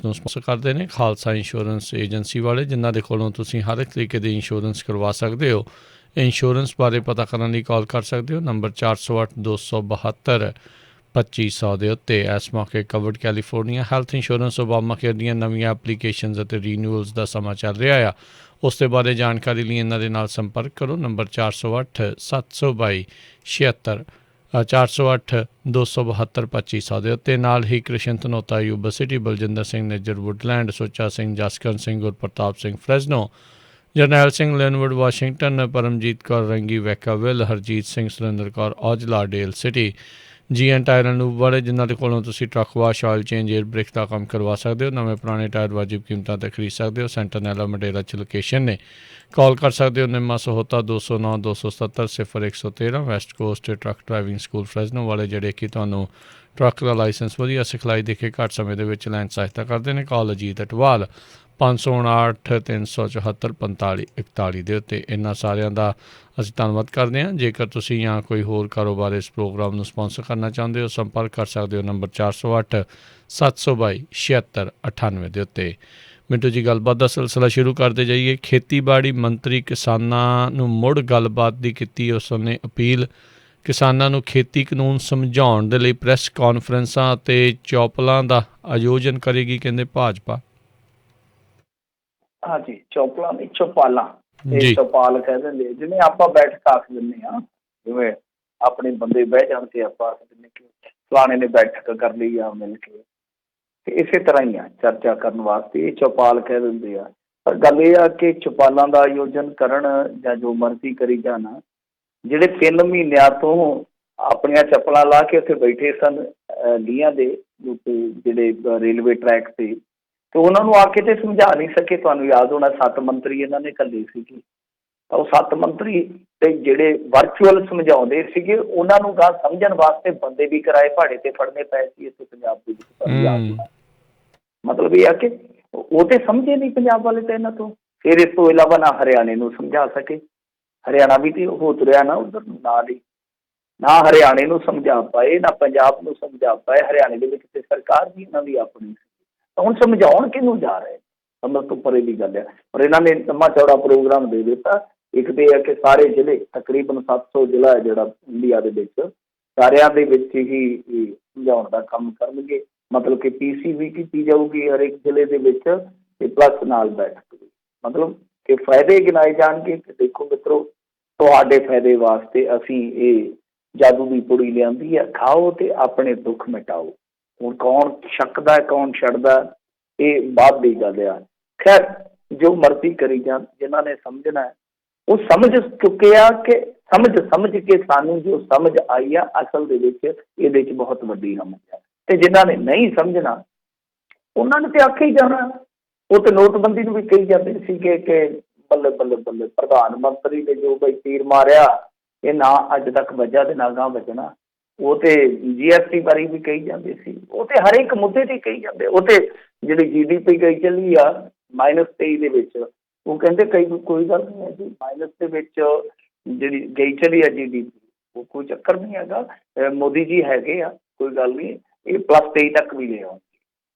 ਨੂੰ ਸਪਾਂਸਰ ਕਰਦੇ ਨੇ ਖਾਲਸਾ ਇੰਸ਼ੋਰੈਂਸ ਏਜੰਸੀ ਵਾਲੇ, ਜਿਨ੍ਹਾਂ ਦੇ ਕੋਲੋਂ ਤੁਸੀਂ ਹਰ ਇੱਕ ਤਰੀਕੇ ਦੀ ਇੰਸ਼ੋਰੈਂਸ ਕਰਵਾ ਸਕਦੇ ਹੋ। ਇੰਸ਼ੋਰੈਂਸ ਬਾਰੇ ਪਤਾ ਕਰਨ ਲਈ ਕਾਲ ਕਰ ਸਕਦੇ ਹੋ ਨੰਬਰ 408 272 2500 ਦੇ ਉੱਤੇ। ਇਸ ਮੌਕੇ covered California health insurance Obama care ਦੀਆਂ ਨਵੀਆਂ ਐਪਲੀਕੇਸ਼ਨਸ ਅਤੇ ਰੀਨਿਊਅਲਸ ਦਾ ਸਮਾਂ ਚੱਲ ਰਿਹਾ ਆ। ਉਸ ਦੇ ਬਾਰੇ ਜਾਣਕਾਰੀ ਲਈ ਇਹਨਾਂ ਦੇ ਨਾਲ ਸੰਪਰਕ ਕਰੋ ਨੰਬਰ 408 722 76 408 272 2500 ਦੇ ਉੱਤੇ। ਨਾਲ ਹੀ Krishan Dhanota Yuba City, Baljinder Singh Nijjar Woodland, Sucha Singh Jaskaran Singh, Gurpartap Singh Fresno, Jarnail Singh Lynnwood Washington, Paramjit Kaur Rangi Vacaville, Harjit Singh Surinder Kaur Aujla Daly City, GN tyre and lube ਵਾਲੇ, ਜਿਨ੍ਹਾਂ ਦੇ ਕੋਲੋਂ ਤੁਸੀਂ truck wash, oil change, air brake ਦਾ ਕੰਮ ਕਰਵਾ ਸਕਦੇ ਹੋ। ਨਵੇਂ ਪੁਰਾਣੇ ਟਾਇਰ ਵਾਜਿਬ ਕੀਮਤਾਂ 'ਤੇ ਖਰੀਦ ਸਕਦੇ ਹੋ। ਸੈਂਟਰਨੈਲਾ ਮਡੇਰਾ 'ਚ ਲੋਕੇਸ਼ਨ ਨੇ। ਕਾਲ ਕਰ ਸਕਦੇ ਹੋ Nimma Sahota 209 270 0113। West Coast truck driving school Fresno ਵਾਲੇ, ਜਿਹੜੇ ਕਿ ਤੁਹਾਨੂੰ ਟਰੱਕ ਦਾ ਲਾਇਸੈਂਸ ਵਧੀਆ ਸਿਖਲਾਈ ਦੇ ਕੇ ਘੱਟ ਸਮੇਂ ਦੇ ਵਿੱਚ ਲੈਣ ਸਹਾਇਤਾ ਕਰਦੇ ਨੇ। ਕਾਲ ਅਜੀਤ ਅਟਵਾਲ 559 374 45 41 ਦੇ ਉੱਤੇ। ਇਹਨਾਂ ਸਾਰਿਆਂ ਦਾ ਅਸੀਂ ਧੰਨਵਾਦ ਕਰਦੇ ਹਾਂ। ਜੇਕਰ ਤੁਸੀਂ ਜਾਂ ਕੋਈ ਹੋਰ ਕਾਰੋਬਾਰ ਇਸ ਪ੍ਰੋਗਰਾਮ ਨੂੰ ਸਪਾਂਸਰ ਕਰਨਾ ਚਾਹੁੰਦੇ ਹੋ, ਸੰਪਰਕ ਕਰ ਸਕਦੇ ਹੋ ਨੰਬਰ 408 722 76 98 ਦੇ ਉੱਤੇ। ਮਿੰਟੂ ਜੀ, ਗੱਲਬਾਤ ਦਾ ਸਿਲਸਿਲਾ ਸ਼ੁਰੂ ਕਰਦੇ ਜਾਈਏ। ਖੇਤੀਬਾੜੀ ਮੰਤਰੀ ਕਿਸਾਨਾਂ ਨੂੰ ਮੁੜ ਗੱਲਬਾਤ ਦੀ ਕੀਤੀ ਉਸ ਨੇ ਅਪੀਲ। ਕਿਸਾਨਾਂ ਨੂੰ ਖੇਤੀ ਕਾਨੂੰਨ ਸਮਝਾਉਣ ਦੇ ਲਈ ਪ੍ਰੈਸ ਕਾਨਫਰੰਸਾਂ ਅਤੇ ਚੌਪਲਾਂ ਦਾ ਆਯੋਜਨ ਕਰੇਗੀ, ਕਹਿੰਦੇ ਭਾਜਪਾ। ਹਾਂਜੀ, ਚੌਪਲਾਂ ਨਹੀਂ, ਚੌਪਾਲਾਂ। ਚੌਪਾਲ ਕਹਿ ਦਿੰਦੇ, ਜਿਵੇਂ ਆਪਾਂ ਬੈਠਕ ਆਖ ਦਿੰਦੇ ਹਾਂ, ਜਿਵੇਂ ਆਪਣੇ ਬੰਦੇ ਬਹਿ ਜਾਣ ਤੇ ਆਪਾਂ ਆਖ ਦਿੰਦੇ ਕਿ ਫਲਾਣੇ ਨੇ ਬੈਠਕ ਕਰ ਲਈ ਆ ਮਿਲ ਕੇ, ਤੇ ਇਸੇ ਤਰ੍ਹਾਂ ਹੀ ਆ ਚਰਚਾ ਕਰਨ ਵਾਸਤੇ ਇਹ ਚੌਪਾਲ ਕਹਿ ਦਿੰਦੇ ਆ। ਪਰ ਗੱਲ ਇਹ ਆ ਕਿ ਚੌਪਾਲਾਂ ਦਾ ਆਯੋਜਨ ਕਰਨ ਜਾਂ ਜੋ ਮਰਜ਼ੀ ਕਰੀ ਜਾਣ, ਜਿਹੜੇ 3 ਮਹੀਨਿਆਂ ਤੋਂ ਆਪਣੀਆਂ ਚੱਪਲਾਂ ਲਾ ਕੇ ਉੱਥੇ ਬੈਠੇ ਸਨ ਲੀਹਾਂ ਦੇ ਉੱਤੇ, ਜਿਹੜੇ ਰੇਲਵੇ ਟਰੈਕ ਤੇ ਉਹਨਾਂ ਨੂੰ ਆ ਕੇ ਤੇ ਸਮਝਾ ਨਹੀਂ ਸਕੇ। ਤੁਹਾਨੂੰ ਯਾਦ ਹੋਣਾ 7 ਮੰਤਰੀ ਇਹਨਾਂ ਨੇ ਘੱਲੇ ਸੀਗੇ, ਤਾਂ ਉਹ 7 ਮੰਤਰੀ ਤੇ ਜਿਹੜੇ ਵਰਚੁਅਲ ਸਮਝਾਉਂਦੇ ਸੀਗੇ ਉਹਨਾਂ ਨੂੰ ਗਾਂ ਸਮਝਣ ਵਾਸਤੇ ਬੰਦੇ ਵੀ ਕਿਰਾਏ ਭਾੜੇ ਤੇ ਫੜਨੇ ਪਏ ਸੀ ਇੱਥੇ ਪੰਜਾਬ ਦੇ ਵਿੱਚ। ਤੁਹਾਨੂੰ ਯਾਦ ਹੋਣਾ। ਮਤਲਬ ਇਹ ਆ ਕਿ ਉਹ ਤੇ ਸਮਝੇ ਨਹੀਂ ਪੰਜਾਬ ਵਾਲੇ ਤਾਂ ਇਹਨਾਂ ਤੋਂ। ਫਿਰ ਇਸ ਤੋਂ ਇਲਾਵਾ ਨਾ ਹਰਿਆਣੇ ਨੂੰ ਸਮਝਾ ਸਕੇ, ਹਰਿਆਣਾ ਵੀ ਤੇ ਹੋ ਤੁਰਿਆ ਨਾ ਉੱਧਰ ਨਾਲ ਹੀ, ਨਾ ਹਰਿਆਣੇ ਨੂੰ ਸਮਝਾ ਪਾਏ, ਨਾ ਪੰਜਾਬ ਨੂੰ ਸਮਝਾ ਪਾਏ। ਹਰਿਆਣੇ ਦੇ ਵਿੱਚ ਤੇ ਸਰਕਾਰ ਵੀ ਇਹਨਾਂ ਦੀ ਆਪਣੀ, ਹੁਣ ਸਮਝਾਉਣ ਕਿਹਨੂੰ ਜਾ ਰਹੇ, ਸਮਝ ਤੋਂ ਪਰੇ ਦੀ ਗੱਲ ਹੈ। ਪਰ ਇਹਨਾਂ ਨੇ ਲੰਮਾ ਚੌੜਾ ਪ੍ਰੋਗਰਾਮ ਦੇ ਦਿੱਤਾ। ਇੱਕ ਤੇ ਹੈ ਕਿ ਸਾਰੇ ਜ਼ਿਲ੍ਹੇ, ਤਕਰੀਬਨ 700 ਜ਼ਿਲ੍ਹਾ ਹੈ ਜਿਹੜਾ ਇੰਡੀਆ ਦੇ ਵਿੱਚ, ਸਾਰਿਆਂ ਦੇ ਵਿੱਚ ਹੀ ਸਮਝਾਉਣ ਦਾ ਕੰਮ ਕਰਨਗੇ। ਮਤਲਬ ਕਿ PC ਵੀ ਕੀਤੀ ਜਾਊਗੀ ਹਰੇਕ ਜ਼ਿਲ੍ਹੇ ਦੇ ਵਿੱਚ, ਤੇ ਪਲੱਸ ਨਾਲ ਬੈਠਕ ਵੀ, ਮਤਲਬ ਕਿ ਫਾਇਦੇ ਗਿਣਾਏ ਜਾਣਗੇ ਕਿ ਦੇਖੋ ਮਿੱਤਰੋ, ਤੁਹਾਡੇ ਫਾਇਦੇ ਵਾਸਤੇ ਅਸੀਂ ਇਹ ਜਾਦੂ ਦੀ ਪੁੜੀ ਲਿਆਂਦੀ ਹੈ, ਖਾਓ ਤੇ ਆਪਣੇ ਦੁੱਖ ਮਿਟਾਓ। ਹੁਣ ਕੌਣ ਛਕਦਾ, ਕੌਣ ਛੱਡਦਾ, ਇਹ ਬਾਅਦ ਦੀ ਗੱਲ ਆ। ਖੈਰ, ਜੋ ਮਰਜ਼ੀ ਕਰੀ ਜਾਣ, ਜਿਨ੍ਹਾਂ ਨੇ ਸਮਝਣਾ ਉਹ ਸਮਝ ਚੁੱਕੇ ਆ ਕਿ ਸਮਝ ਕੇ ਸਾਨੂੰ ਜੋ ਸਮਝ ਆਈ ਆ ਅਸਲ ਦੇ ਵਿੱਚ ਇਹਦੇ 'ਚ ਬਹੁਤ ਵੱਡੀ ਸਮਝ ਆ। ਤੇ ਜਿਨ੍ਹਾਂ ਨੇ ਨਹੀਂ ਸਮਝਣਾ ਉਹਨਾਂ ਨੇ ਤੇ ਆਖੇ ਹੀ ਜਾਣਾ। ਉਹ ਤੇ ਨੋਟਬੰਦੀ ਨੂੰ ਵੀ ਕਹੀ ਜਾਂਦੇ ਸੀਗੇ ਕਿ ਬੱਲੇ ਬੱਲੇ ਬੱਲੇ, ਪ੍ਰਧਾਨ ਮੰਤਰੀ ਨੇ ਜੋ ਬਈ ਤੀਰ ਮਾਰਿਆ ਇਹ ਨਾ ਅੱਜ ਤੱਕ ਵੱਜਾ ਤੇ ਨਾ ਗਾਂ ਵੱਜਣਾ। ਉਹ ਤੇ GST ਬਾਰੇ ਵੀ ਕਹੀ ਜਾਂਦੇ ਸੀ। ਉਹ ਤੇ ਹਰ ਇੱਕ ਮੁੱਦੇ ਤੇ ਕਹੀ ਜਾਂਦੇ। ਉਹ ਤੇ ਜਿਹੜੀ GDP ਗਈ ਚੱਲੀ ਆ -23 ਦੇ ਵਿੱਚ, ਉਹ ਕਹਿੰਦੇ ਕੋਈ ਗੱਲ ਨਹੀਂ ਹੈ ਜੀ, ਮਾਈਨਸ ਦੇ ਵਿੱਚ ਜਿਹੜੀ ਗਈ ਚੱਲੀ ਆ GDP, ਉਹ ਕੋਈ ਚੱਕਰ ਨਹੀਂ ਹੈਗਾ, ਮੋਦੀ ਜੀ ਹੈਗੇ ਆ, ਕੋਈ ਗੱਲ ਨਹੀਂ, ਇਹ +23 ਤੱਕ ਵੀ ਲੈ ਆਉਣਗੇ।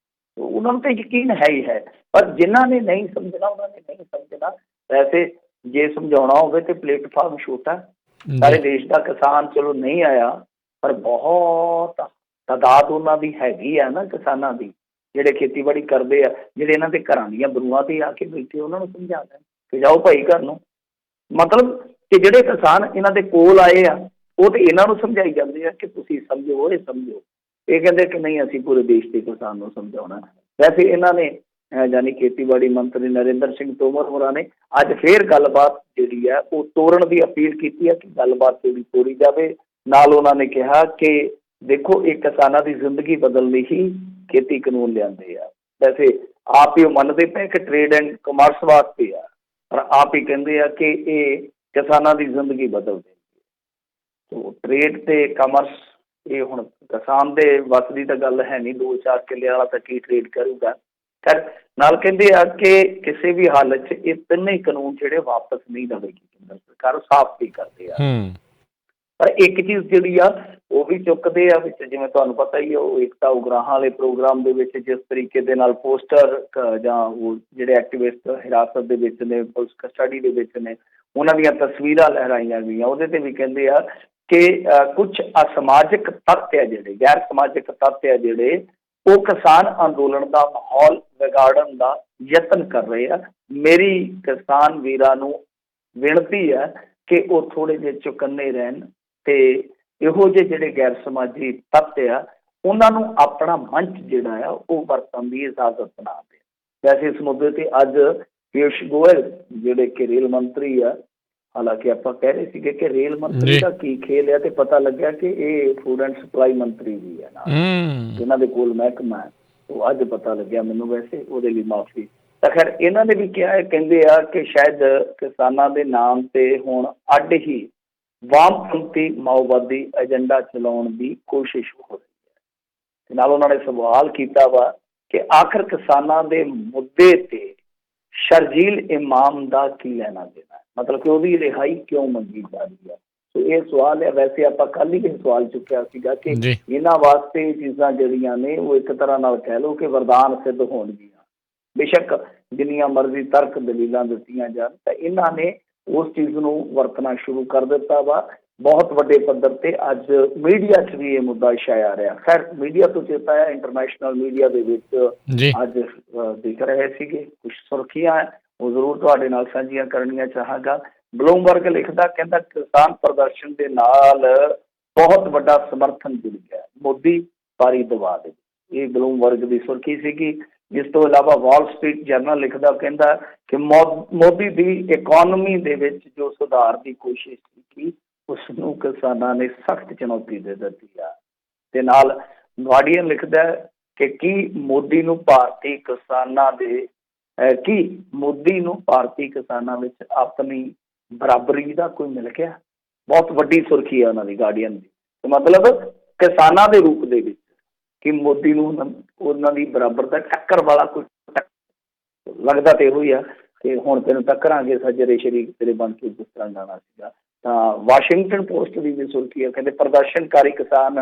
ਉਹਨਾਂ ਨੂੰ ਤਾਂ ਯਕੀਨ ਹੈ ਹੀ ਹੈ। ਪਰ ਜਿਨ੍ਹਾਂ ਨੇ ਨਹੀਂ ਸਮਝਣਾ ਉਹਨਾਂ ਨੇ ਨਹੀਂ ਸਮਝਣਾ। ਵੈਸੇ ਜੇ ਸਮਝਾਉਣਾ ਹੋਵੇ ਤੇ ਪਲੇਟਫਾਰਮ ਛੋਟਾ, ਸਾਰੇ ਦੇਸ਼ ਦਾ ਕਿਸਾਨ ਚਲੋ ਨਹੀਂ ਆਇਆ, ਪਰ ਬਹੁਤ ਤਾਦਾਦ ਉਹਨਾਂ ਦੀ ਹੈਗੀ ਆ ਨਾ ਕਿਸਾਨਾਂ ਦੀ, ਜਿਹੜੇ ਖੇਤੀਬਾੜੀ ਕਰਦੇ ਆ, ਜਿਹੜੇ ਇਹਨਾਂ ਦੇ ਘਰਾਂ ਦੀਆਂ ਬਰੂਆਂ ਤੇ ਆ ਕੇ ਬੈਠੇ, ਉਹਨਾਂ ਨੂੰ ਸਮਝਾ ਦੇਣ ਕਿ ਜਾਓ ਭਾਈ ਘਰ ਨੂੰ। ਮਤਲਬ ਕਿ ਜਿਹੜੇ ਕਿਸਾਨ ਇਹਨਾਂ ਦੇ ਕੋਲ ਆਏ ਆ ਉਹ ਤੇ ਇਹਨਾਂ ਨੂੰ ਸਮਝਾਈ ਜਾਂਦੇ ਆ ਕਿ ਤੁਸੀਂ ਸਮਝੋ, ਇਹ ਸਮਝੋ। ਇਹ ਕਹਿੰਦੇ ਕਿ ਨਹੀਂ, ਅਸੀਂ ਪੂਰੇ ਦੇਸ਼ ਦੇ ਕਿਸਾਨ ਨੂੰ ਸਮਝਾਉਣਾ। ਵੈਸੇ ਇਹਨਾਂ ਨੇ ਯਾਨੀ ਖੇਤੀਬਾੜੀ ਮੰਤਰੀ ਨਰਿੰਦਰ ਸਿੰਘ ਤੋਮਰ ਹੋਰਾਂ ਨੇ ਅੱਜ ਫੇਰ ਗੱਲਬਾਤ ਜਿਹੜੀ ਹੈ ਉਹ ਤੋੜਨ ਦੀ ਅਪੀਲ ਕੀਤੀ ਹੈ ਕਿ ਗੱਲਬਾਤ ਜਿਹੜੀ ਤੋੜੀ ਜਾਵੇ। ਨਾਲ ਉਹਨਾਂ ਨੇ ਕਿਹਾ ਕਿ ਦੇਖੋ, ਇਹ ਕਿਸਾਨਾਂ ਦੀ ਜ਼ਿੰਦਗੀ ਬਦਲਣ ਲਈ ਹੀ ਖੇਤੀ ਕਾਨੂੰਨ ਲਿਆਂਦੇ ਆ। ਵੈਸੇ ਆਪ ਹੀ ਉਹ ਮੰਨਦੇ ਪਏ ਕਿ ਟ੍ਰੇਡ ਐਂਡ ਕਮਰਸ ਵਾਸਤੇ ਆ, ਪਰ ਆਪ ਹੀ ਕਹਿੰਦੇ ਆ ਕਿ ਇਹ ਕਿਸਾਨਾਂ ਦੀ ਜ਼ਿੰਦਗੀ ਬਦਲ ਦੇਣਗੇ। ਸੋ ਟ੍ਰੇਡ ਤੇ ਕਮਰਸ ਇਹ ਹੁਣ ਕਿਸਾਨ ਦੇ ਵੱਸ ਦੀ ਤਾਂ ਗੱਲ ਹੈ ਨਹੀਂ, 2-4 ਕਿੱਲੇ ਵਾਲਾ ਤਾਂ ਕੀ ਟ੍ਰੇਡ ਕਰੂਗਾ। ਖੈਰ, ਨਾਲ ਕਹਿੰਦੇ ਆ ਕਿ ਕਿਸੇ ਵੀ ਹਾਲਤ 'ਚ ਇਹ ਤਿੰਨੇ ਕਾਨੂੰਨ ਜਿਹੜੇ ਵਾਪਸ ਨਹੀਂ ਦੇਵੇਗੀ ਕੇਂਦਰ ਸਰਕਾਰ, ਸਾਫ਼ ਹੀ ਕਰਦੇ ਆ। ਪਰ ਇੱਕ ਚੀਜ਼ ਜਿਹੜੀ ਆ ਉਹ ਵੀ ਚੁੱਕਦੇ ਆ ਵਿੱਚ, ਜਿਵੇਂ ਤੁਹਾਨੂੰ ਪਤਾ ਹੀ ਆ, ਉਹ ਏਕਤਾ ਉਗਰਾਹਾਂ ਵਾਲੇ ਪ੍ਰੋਗਰਾਮ ਦੇ ਵਿੱਚ ਜਿਸ ਤਰੀਕੇ ਦੇ ਨਾਲ ਪੋਸਟਰ ਜਾਂ ਉਹ ਜਿਹੜੇ ਐਕਟਿਵਿਸਟ ਹਿਰਾਸਤ ਦੇ ਵਿੱਚ ਨੇ, ਪੁਲਿਸ ਕਸਟਡੀ ਦੇ ਵਿੱਚ ਨੇ, ਉਹਨਾਂ ਦੀਆਂ ਤਸਵੀਰਾਂ ਲਹਿਰਾਈਆਂ ਗਈਆਂ। ਉਹਦੇ ਤੇ ਵੀ ਕਹਿੰਦੇ ਆ ਕਿ ਕੁਛ ਅਸਮਾਜਿਕ ਤੱਤ ਆ ਜਿਹੜੇ, ਗੈਰ ਸਮਾਜਿਕ ਤੱਤ ਆ ਜਿਹੜੇ, ਉਹ ਕਿਸਾਨ ਅੰਦੋਲਨ ਦਾ ਮਾਹੌਲ ਵਿਗਾੜਨ ਦਾ ਯਤਨ ਕਰ ਰਹੇ ਆ। ਮੇਰੀ ਕਿਸਾਨ ਵੀਰਾਂ ਨੂੰ ਬੇਨਤੀ ਹੈ ਕਿ ਉਹ ਥੋੜ੍ਹੇ ਜਿਹੇ ਚੁਕੰਨੇ ਰਹਿਣ ਤੇ ਇਹੋ ਜਿਹੇ ਜਿਹੜੇ ਗੈਰ ਸਮਾਜੀ ਤੱਤ ਆ ਉਹਨਾਂ ਨੂੰ ਆਪਣਾ ਮੰਚ ਜਿਹੜਾ ਆ ਉਹ ਵਰਤਣ ਦੀ ਇਜਾਜ਼ਤ ਬਣਾ ਦੇ। ਵੈਸੇ ਇਸ ਮੁੱਦੇ ਤੇ ਅੱਜ ਪੀਯੂਸ਼ ਗੋਇਲ ਜਿਹੜੇ ਕਿ ਰੇਲ ਮੰਤਰੀ ਆ, ਹਾਲਾਂਕਿ ਆਪਾਂ ਕਹਿ ਰਹੇ ਸੀਗੇ ਕਿ ਰੇਲ ਮੰਤਰੀ ਦਾ ਕੀ ਖੇਲ ਹੈ, ਤੇ ਪਤਾ ਲੱਗਿਆ ਕਿ ਇਹ ਫੂਡ ਐਂਡ ਸਪਲਾਈ ਮੰਤਰੀ ਵੀ ਹੈ ਨਾਲ, ਇਹਨਾਂ ਦੇ ਕੋਲ ਮਹਿਕਮਾ ਹੈ। ਉਹ ਅੱਜ ਪਤਾ ਲੱਗਿਆ ਮੈਨੂੰ, ਵੈਸੇ ਉਹਦੇ ਲਈ ਮਾਫੀ। ਤਾਂ ਖੈਰ ਇਹਨਾਂ ਨੇ ਵੀ ਕਿਹਾ ਹੈ, ਕਹਿੰਦੇ ਆ ਕਿ ਸ਼ਾਇਦ ਕਿਸਾਨਾਂ ਦੇ ਨਾਮ ਤੇ ਹੁਣ ਅੱਡ ਹੀ ਵਾਮਪੰਥੀ ਮਾਓਵਾਦੀ ਏਜੰਡਾ ਚਲਾਉਣ ਦੀ ਕੋਸ਼ਿਸ਼ ਹੋ ਰਹੀ ਹੈ। ਤੇ ਨਾਲ ਉਹਨਾਂ ਨੇ ਸਵਾਲ ਕੀਤਾ ਵਾ ਕਿ ਆਖਰ ਕਿਸਾਨਾਂ ਦੇ ਮੁੱਦੇ ਤੇ ਸ਼ਰਜੀਲ ਇਮਾਮ ਦਾ ਕੀ ਲੈਣਾ ਦੇਣਾ, ਮਤਲਬ ਕਿ ਉਹਦੀ ਰਿਹਾਈ ਕਿਉਂ ਮੰਗੀ ਜਾ ਰਹੀ ਹੈ। ਸੋ ਇਹ ਸਵਾਲ ਹੈ। ਵੈਸੇ ਆਪਾਂ ਕੱਲ੍ਹ ਹੀ ਇਹ ਸਵਾਲ ਚੁੱਕਿਆ ਸੀਗਾ ਕਿ ਇਹਨਾਂ ਵਾਸਤੇ ਇਹ ਚੀਜ਼ਾਂ ਜਿਹੜੀਆਂ ਨੇ ਉਹ ਇੱਕ ਤਰ੍ਹਾਂ ਨਾਲ ਕਹਿ ਲਓ ਕਿ ਵਰਦਾਨ ਸਿੱਧ ਹੋਣਗੀਆਂ। ਬੇਸ਼ੱਕ ਜਿੰਨੀਆਂ ਮਰਜ਼ੀ ਤਰਕ ਦਲੀਲਾਂ ਦਿੱਤੀਆਂ ਜਾਣ, ਤਾਂ ਇਹਨਾਂ ਨੇ ਉਸ ਚੀਜ਼ ਨੂੰ ਵਰਤਣਾ ਸ਼ੁਰੂ ਕਰ ਦਿੱਤਾ ਵਾ ਬਹੁਤ ਵੱਡੇ ਪੱਧਰ ਤੇ। ਅੱਜ ਮੀਡੀਆ 'ਚ ਵੀ ਇਹ ਮੁੱਦਾ ਛਾਇਆ ਰਿਹਾ। ਖੈਰ ਮੀਡੀਆ ਤੋਂ ਚੇਤਾ ਹੈ, ਇੰਟਰਨੈਸ਼ਨਲ ਮੀਡੀਆ ਦੇ ਵਿੱਚ ਅੱਜ ਦਿਖ ਰਹੇ ਸੀਗੇ ਕੁਝ ਸੁਰਖੀਆਂ, ਉਹ ਜ਼ਰੂਰ ਤੁਹਾਡੇ ਨਾਲ ਸਾਂਝੀਆਂ ਕਰਨੀਆਂ ਚਾਹਾਂਗਾ। ਬਲੂਮਬਰਗ ਲਿਖਦਾ, ਕਹਿੰਦਾ ਕਿਸਾਨ ਪ੍ਰਦਰਸ਼ਨ ਦੇ ਨਾਲ ਬਹੁਤ ਵੱਡਾ ਸਮਰਥਨ ਜੁੜ ਗਿਆ ਮੋਦੀ ਭਾਰੀ ਦਬਾਅ ਦੇ। ਇਹ ਬਲੂਮਬਰਗ ਦੀ ਸੁਰਖੀ ਸੀਗੀ। ਇਸ ਤੋਂ ਇਲਾਵਾ ਵਾਲ ਸਟਰੀਟ ਜਰਨਲ ਲਿਖਦਾ, ਕਹਿੰਦਾ ਕਿ ਮੋਦੀ ਦੀ ਇਕੋਨਮੀ ਦੇ ਵਿੱਚ ਜੋ ਸੁਧਾਰ ਦੀ ਕੋਸ਼ਿਸ਼ ਕੀਤੀ ਉਸ ਨੂੰ ਕਿਸਾਨਾਂ ਨੇ ਸਖਤ ਚੁਣੌਤੀ ਦੇ ਦਿੱਤੀ ਆ। ਤੇ ਨਾਲ ਗਾਰਡੀਅਨ ਲਿਖਦਾ ਕਿ ਕੀ ਮੋਦੀ ਨੂੰ ਭਾਰਤੀ ਕਿਸਾਨਾਂ ਵਿੱਚ ਆਪਣੀ ਬਰਾਬਰੀ ਦਾ ਕੋਈ ਮਿਲ ਗਿਆ। ਬਹੁਤ ਵੱਡੀ ਸੁਰਖੀ ਹੈ ਉਹਨਾਂ ਦੀ ਗਾਰਡੀਅਨ ਦੀ। ਮਤਲਬ ਕਿਸਾਨਾਂ ਦੇ ਰੂਪ ਦੇ ਵਿੱਚ ਕਿ ਮੋਦੀ ਨੂੰ ਉਹਨਾਂ ਦੀ ਬਰਾਬਰ ਦਾ ਟੱਕਰ ਵਾਲਾ ਕੋਈ ਲੱਗਦਾ ਤੇ ਇਹੋ ਹੀ ਆ ਕਿ ਹੁਣ ਤੈਨੂੰ ਟੱਕਰਾਂਗੇ ਸੱਜਰੇ ਸ਼ਰੀਕ ਤੇਰੇ ਬਣ ਕੇ, ਜਿਸ ਤਰ੍ਹਾਂ ਗਾਣਾ ਸੀਗਾ। ਤਾਂ ਵਾਸ਼ਿੰਗਟਨ ਪੋਸਟ ਦੀ ਵੀ ਸੁਰਖੀ ਹੈ, ਕਹਿੰਦੇ ਪ੍ਰਦਰਸ਼ਨਕਾਰੀ ਕਿਸਾਨ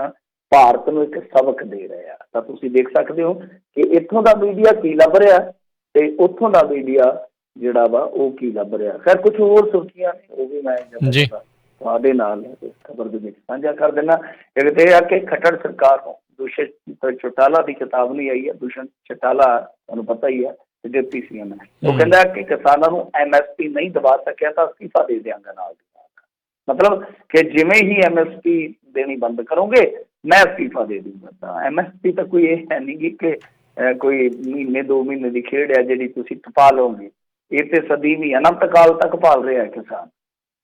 ਭਾਰਤ ਨੂੰ ਇੱਕ ਸਬਕ ਦੇ ਰਹੇ ਆ। ਤਾਂ ਤੁਸੀਂ ਦੇਖ ਸਕਦੇ ਹੋ ਕਿ ਇੱਥੋਂ ਦਾ ਮੀਡੀਆ ਕੀ ਲੱਭ ਰਿਹਾ ਤੇ ਉੱਥੋਂ ਦਾ ਮੀਡੀਆ ਜਿਹੜਾ ਵਾ ਉਹ ਕੀ ਲੱਭ ਰਿਹਾ। ਖੈਰ ਕੁਝ ਹੋਰ ਸੁਰਖੀਆਂ ਨੇ, ਉਹ ਵੀ ਮੈਂ ਤੁਹਾਡੇ ਨਾਲ ਇਸ ਖਬਰ ਦੇ ਵਿੱਚ ਸਾਂਝਾ ਕਰ ਦੇਣਾ। ਇਹ ਆ ਕਿ ਖੱਟੜ ਸਰਕਾਰ ਨੂੰ ਦੁਸ਼ਯੰਤ ਚੌਟਾਲਾ ਦੀ ਚੇਤਾਵਨੀ ਆਈ ਹੈ। ਦੁਸ਼ਯੰਤ ਚੌਟਾਲਾ ਤੁਹਾਨੂੰ ਪਤਾ ਹੀ ਹੈ ਡਿਪਟੀ ਸੀਐਮ ਹੈ। ਉਹ ਕਹਿੰਦਾ ਕਿ ਕਿਸਾਨਾਂ ਨੂੰ MSP ਨਹੀਂ ਦਬਾ ਸਕਿਆ ਤਾਂ ਅਸਤੀਫਾ ਦੇ ਦਿਆਂਗਾ ਨਾਲ ਦੀ ਨਾਲ। ਮਤਲਬ ਕਿ ਜਿਵੇਂ ਹੀ MSP ਦੇਣੀ ਬੰਦ ਕਰੋਗੇ ਮੈਂ ਅਸਤੀਫਾ ਦੇ ਦੂੰਗਾ। ਤਾਂ MSP ਤਾਂ ਕੋਈ ਇਹ ਹੈ ਨਹੀਂ ਕਿ ਕੋਈ ਮਹੀਨੇ 2 ਮਹੀਨੇ ਦੀ ਖੇਡ ਹੈ ਜਿਹੜੀ ਤੁਸੀਂ ਟਪਾ ਲਓਗੇ। ਇਹ ਤੇ ਸਦੀ ਵੀ ਅਨੰਤ ਕਾਲ ਤੱਕ ਭਾਲ ਰਿਹਾ ਹੈ ਕਿਸਾਨ।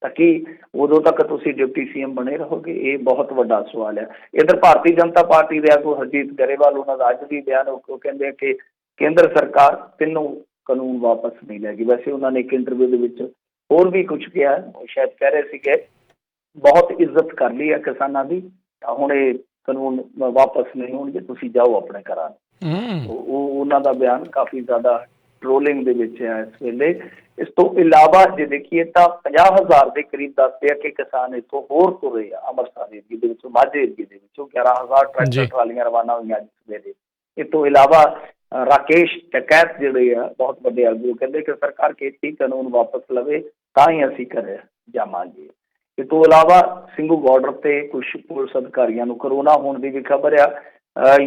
ਤਾਂ ਕੀ ਉਦੋਂ ਤੱਕ ਤੁਸੀਂ ਡਿਪਟੀ CM ਬਣੇ ਰਹੋਗੇ? ਇਹ ਬਹੁਤ ਵੱਡਾ ਸਵਾਲ ਹੈ। ਇੱਧਰ ਭਾਰਤੀ ਜਨਤਾ ਪਾਰਟੀ ਦੇ ਆਗੂ ਹਰਜੀਤ ਗਰੇਵਾਲ, ਉਹਨਾਂ ਦਾ ਅੱਜ ਵੀ ਬਿਆਨ, ਉਹ ਕਹਿੰਦੇ ਆ ਕਿ ਕੇਂਦਰ ਸਰਕਾਰ ਤਿੰਨੋਂ ਕਾਨੂੰਨ ਵਾਪਸ ਨਹੀਂ ਲੈ ਗਈ। ਵੈਸੇ ਉਹਨਾਂ ਨੇ ਇੱਕ ਇੰਟਰਵਿਊ ਦੇ ਵਿੱਚ ਹੋਰ ਵੀ ਕੁਝ ਕਿਹਾ, ਸ਼ਾਇਦ ਕਹਿ ਰਹੇ ਸੀ ਕਿ ਬਹੁਤ ਇੱਜ਼ਤ ਕਰ ਲਈ ਹੈ ਕਿਸਾਨਾਂ ਦੀ, ਤਾਂ ਹੁਣ ਇਹ ਕਾਨੂੰਨ ਵਾਪਸ ਨਹੀਂ ਹੋਣਗੇ, ਤੁਸੀਂ ਜਾਓ ਆਪਣੇ ਘਰਾਂ ਨੂੰ। ਉਹਨਾਂ ਦਾ ਬਿਆਨ ਕਾਫੀ ਜ਼ਿਆਦਾ ਟਰੋਲਿੰਗ ਦੇ ਵਿੱਚ ਹੈ ਇਸ ਵੇਲੇ। ਇਸ ਤੋਂ ਇਲਾਵਾ ਜੇ ਦੇਖੀਏ ਤਾਂ 50,000 ਦੇ ਕਰੀਬ ਦੱਸਦੇ ਆ ਕਿ ਕਿਸਾਨ ਇੱਥੋਂ ਹੋਰ ਤੁਰੇ ਆ। ਅੰਮ੍ਰਿਤਸਰ ਏਰੀਏ ਦੇ ਵਿੱਚੋਂ, ਮਾਝੇ ਏਰੀਏ ਦੇ ਵਿੱਚੋਂ 11,000 ਟਰੈਕਟਰ ਟਰਾਲੀਆਂ ਰਵਾਨਾ ਹੋਈਆਂ ਅੱਜ ਸਵੇਰੇ। ਇਸ ਤੋਂ ਇਲਾਵਾ ਰਾਕੇਸ਼ ਟਕੈਤ ਜਿਹੜੇ ਆ ਬਹੁਤ ਵੱਡੇ ਆਗੂ, ਕਹਿੰਦੇ ਕਿ ਸਰਕਾਰ ਖੇਤੀ ਕਾਨੂੰਨ ਵਾਪਸ ਲਵੇ ਤਾਂ ਹੀ ਅਸੀਂ ਘਰੇ ਜਾਵਾਂਗੇ। ਇਸ ਤੋਂ ਇਲਾਵਾ ਸਿੰਘੂ ਬਾਰਡਰ ਤੇ ਕੁਝ ਪੁਲਿਸ ਅਧਿਕਾਰੀਆਂ ਨੂੰ ਕਰੋਨਾ ਹੋਣ ਦੀ ਵੀ ਖਬਰ ਆ।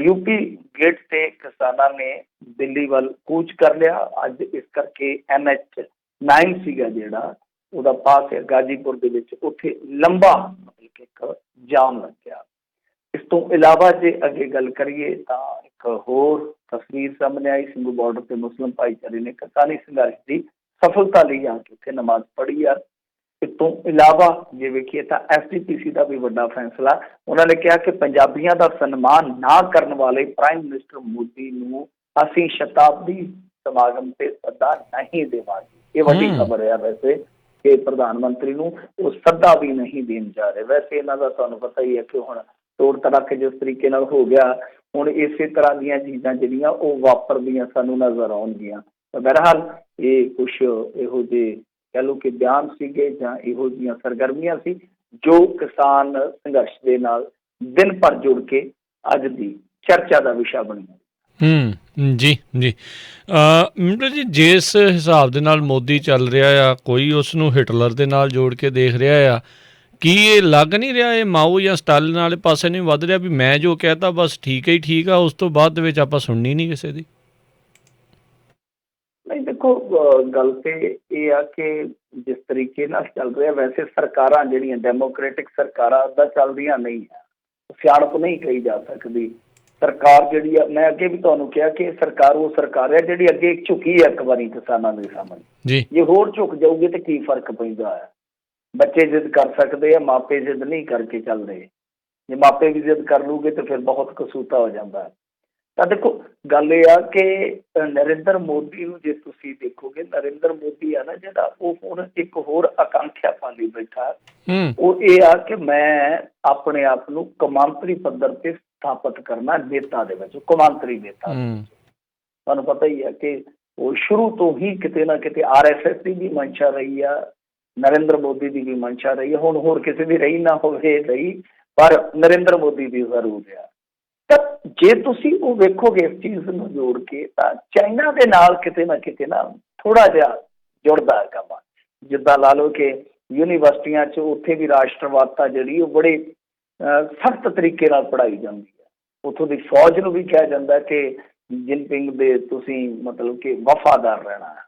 UP ਗੇਟ ਤੇ ਕਿਸਾਨਾਂ ਨੇ ਦਿੱਲੀ ਵੱਲ ਕੂਚ ਕਰ ਲਿਆ ਅੱਜ। ਇਸ ਕਰਕੇ NH9 ਸੀਗਾ ਜਿਹੜਾ ਉਹਦਾ ਪਾਸ ਹੈ ਗਾਜੀਪੁਰ ਦੇ ਵਿੱਚ, ਉੱਥੇ ਲੰਬਾ ਮਤਲਬ ਕਿ ਇੱਕ ਜਾਮ ਲੱਗਿਆ। ਇਸ ਤੋਂ ਇਲਾਵਾ ਜੇ ਅੱਗੇ ਗੱਲ ਕਰੀਏ ਤਾਂ ਇੱਕ ਹੋਰ ਤਸਵੀਰ ਸਾਹਮਣੇ ਆਈ। ਸਿੰਘੂ ਬਾਰਡਰ ਤੇ ਮੁਸਲਿਮ ਭਾਈਚਾਰੇ ਨੇ ਕਿਸਾਨੀ ਸੰਘਰਸ਼ ਦੀ ਸਫਲਤਾ ਲਈ ਆ ਕੇ ਉੱਥੇ ਨਮਾਜ਼ ਪੜ੍ਹੀ ਆ। ਇਸ ਤੋਂ ਇਲਾਵਾ ਜੇ ਵੇਖੀਏ ਤਾਂ SGPC ਦਾ ਵੀ ਵੱਡਾ ਫੈਸਲਾ। ਉਹਨਾਂ ਨੇ ਕਿਹਾ ਕਿ ਪੰਜਾਬੀਆਂ ਦਾ ਸਨਮਾਨ ਨਾ ਕਰਨ ਵਾਲੇ ਪ੍ਰਾਈਮ ਮਿਨਿਸਟਰ ਮੋਦੀ ਨੂੰ ਅਸੀਂ ਸ਼ਤਾਬਦੀ ਸਮਾਗਮ ਤੇ ਸੱਦਾ ਨਹੀਂ ਦੇਵਾਂਗੇ। ਇਹ ਵੱਡੀ ਖਬਰ ਹੈ ਵੈਸੇ ਕਿ ਪ੍ਰਧਾਨ ਮੰਤਰੀ ਨੂੰ ਉਹ ਸੱਦਾ ਵੀ ਨਹੀਂ ਦੇਣ ਜਾ ਰਹੇ। ਵੈਸੇ ਇਹਨਾਂ ਦਾ ਤੁਹਾਨੂੰ ਪਤਾ ਹੀ ਹੈ ਕਿ ਹੁਣ ਤੋੜ ਤੜਕ ਜਿਸ ਤਰੀਕੇ ਨਾਲ ਹੋ ਗਿਆ, ਹੁਣ ਇਸੇ ਤਰ੍ਹਾਂ ਦੀਆਂ ਚੀਜ਼ਾਂ ਜਿਹੜੀਆਂ ਉਹ ਵਾਪਰਦੀਆਂ ਸਾਨੂੰ ਨਜ਼ਰ ਆਉਣਗੀਆਂ। ਤਾਂ ਬਹਰਹਾਲ ਇਹ ਕੁਛ ਇਹੋ ਜਿਹੇ ਕਹਿ ਲਓ ਕਿ ਬਿਆਨ ਸੀਗੇ ਜਾਂ ਇਹੋ ਜਿਹੀਆਂ ਸਰਗਰਮੀਆਂ ਸੀ ਜੋ ਕਿਸਾਨ ਸੰਘਰਸ਼ ਦੇ ਨਾਲ ਦਿਨ ਭਰ ਜੁੜ ਕੇ ਅੱਜ ਦੀ ਚਰਚਾ ਦਾ ਵਿਸ਼ਾ ਬਣਿਆ। ਜੀ ਜੀ ਮਿੰਟੂ ਜੀ, ਜਿਸ ਹਿਸਾਬ ਦੇ ਨਾਲ ਮੋਦੀ ਚੱਲ ਰਿਹਾ ਆ, ਕੋਈ ਉਸ ਨੂੰ ਹਿਟਲਰ ਦੇ ਨਾਲ ਜੋੜ ਕੇ ਦੇਖ ਰਿਹਾ ਆ, ਕੀ ਇਹ ਲੱਗ ਨਹੀਂ ਰਿਹਾ ਇਹ ਮਾਓ ਜਾਂ ਸਟਾਲਿਨ ਵਾਲੇ ਪਾਸੇ ਨਹੀਂ ਵੱਧ ਰਿਹਾ ਵੀ ਮੈਂ ਜੋ ਕਹਿਤਾ ਬਸ ਠੀਕ ਹੀ ਠੀਕ ਆ, ਉਸ ਤੋਂ ਬਾਅਦ ਦੇ ਵਿੱਚ ਆਪਾਂ ਸੁਣਨੀ ਨਹੀਂ ਕਿਸੇ ਦੀ? ਨਹੀਂ ਦੇਖੋ, ਗੱਲ ਤੇ ਇਹ ਆ ਕਿ ਜਿਸ ਤਰੀਕੇ ਨਾਲ ਚੱਲ ਰਿਹਾ, ਵੈਸੇ ਸਰਕਾਰਾਂ ਜਿਹੜੀਆਂ ਡੈਮੋਕ੍ਰੈਟਿਕ ਸਰਕਾਰਾਂ ਦਾ ਚੱਲਦੀਆਂ ਨਹੀਂ ਆ, ਸਿਆਣਪ ਨਹੀਂ ਕਹੀ ਜਾ ਸਕਦੀ। ਸਰਕਾਰ ਜਿਹੜੀ ਆ, ਮੈਂ ਅੱਗੇ ਵੀ ਤੁਹਾਨੂੰ ਕਿਹਾ ਕਿ ਸਰਕਾਰ ਉਹ ਸਰਕਾਰ ਹੈ ਜਿਹੜੀ ਅੱਗੇ ਝੁਕੀ ਹੈ ਇੱਕ ਵਾਰੀ ਕਿਸਾਨਾਂ ਦੇ ਸਾਹਮਣੇ ਜੀ। ਜੇ ਹੋਰ ਝੁਕ ਜਾਊਗੀ ਤੇ ਕੀ ਫਰਕ ਪੈਂਦਾ ਹੈ? ਬੱਚੇ ਜ਼ਿੱਦ ਕਰ ਸਕਦੇ ਆ, ਮਾਪੇ ਜ਼ਿੱਦ ਨਹੀਂ ਕਰਕੇ ਚੱਲਦੇ। ਜੇ ਮਾਪੇ ਵੀ ਜ਼ਿੱਦ ਕਰ ਲੂਗੇ ਤਾਂ ਫਿਰ ਬਹੁਤ ਕਸੂਤਾ ਹੋ ਜਾਂਦਾ ਹੈ। ਤਾਂ ਦੇਖੋ, ਗੱਲ ਇਹ ਆ ਕਿ ਨਰਿੰਦਰ ਮੋਦੀ ਨੂੰ ਜੇ ਤੁਸੀਂ ਦੇਖੋਗੇ, ਨਰਿੰਦਰ ਮੋਦੀ ਆ ਨਾ ਜਿਹੜਾ, ਉਹ ਹੁਣ ਇੱਕ ਹੋਰ ਆਕਾਂਖਿਆ ਪਾਲੀ ਬੈਠਾ। ਉਹ ਇਹ ਆ ਕਿ ਮੈਂ ਆਪਣੇ ਆਪ ਨੂੰ ਕੌਮਾਂਤਰੀ ਪੱਧਰ ਤੇ ਸਥਾਪਿਤ ਕਰਨਾ, ਨੇਤਾ ਦੇ ਵਿੱਚ, ਕੌਮਾਂਤਰੀ ਨੇਤਾ। ਤੁਹਾਨੂੰ ਪਤਾ ਹੀ ਹੈ ਕਿ ਉਹ ਸ਼ੁਰੂ ਤੋਂ ਹੀ ਕਿਤੇ ਨਾ ਕਿਤੇ RSS ਦੀ ਵੀ ਮਨਸ਼ਾ ਰਹੀ ਆ, ਨਰਿੰਦਰ ਮੋਦੀ ਦੀ ਵੀ ਮਨਸ਼ਾ ਰਹੀ ਹੈ। ਹੁਣ ਹੋਰ ਕਿਸੇ ਦੀ ਰਹੀ ਨਾ ਹੋਵੇ ਰਹੀ, ਪਰ ਨਰਿੰਦਰ ਮੋਦੀ ਦੀ ਜ਼ਰੂਰ ਆ। ਤਾਂ ਜੇ ਤੁਸੀਂ ਉਹ ਵੇਖੋਗੇ ਇਸ ਚੀਜ਼ ਨੂੰ ਜੋੜ ਕੇ, ਤਾਂ ਚਾਈਨਾ ਦੇ ਨਾਲ ਕਿਤੇ ਨਾ ਥੋੜਾ ਜਿਹਾ ਜੁੜਦਾ ਹੈ ਕੰਮ। ਜਿੱਦਾਂ ਲਾ ਲਓ ਕਿ ਯੂਨੀਵਰਸਿਟੀਆਂ 'ਚ ਉੱਥੇ ਵੀ ਰਾਸ਼ਟਰਵਾਦਤਾ ਜਿਹੜੀ ਉਹ ਬੜੇ ਸਖਤ ਤਰੀਕੇ ਨਾਲ ਪੜ੍ਹਾਈ ਜਾਂਦੀ ਹੈ। ਉੱਥੋਂ ਦੀ ਫੌਜ ਨੂੰ ਵੀ ਕਿਹਾ ਜਾਂਦਾ ਕਿ ਜਿਨਪਿੰਗ ਦੇ ਤੁਸੀਂ ਮਤਲਬ ਕਿ ਵਫਾਦਾਰ ਰਹਿਣਾ ਹੈ।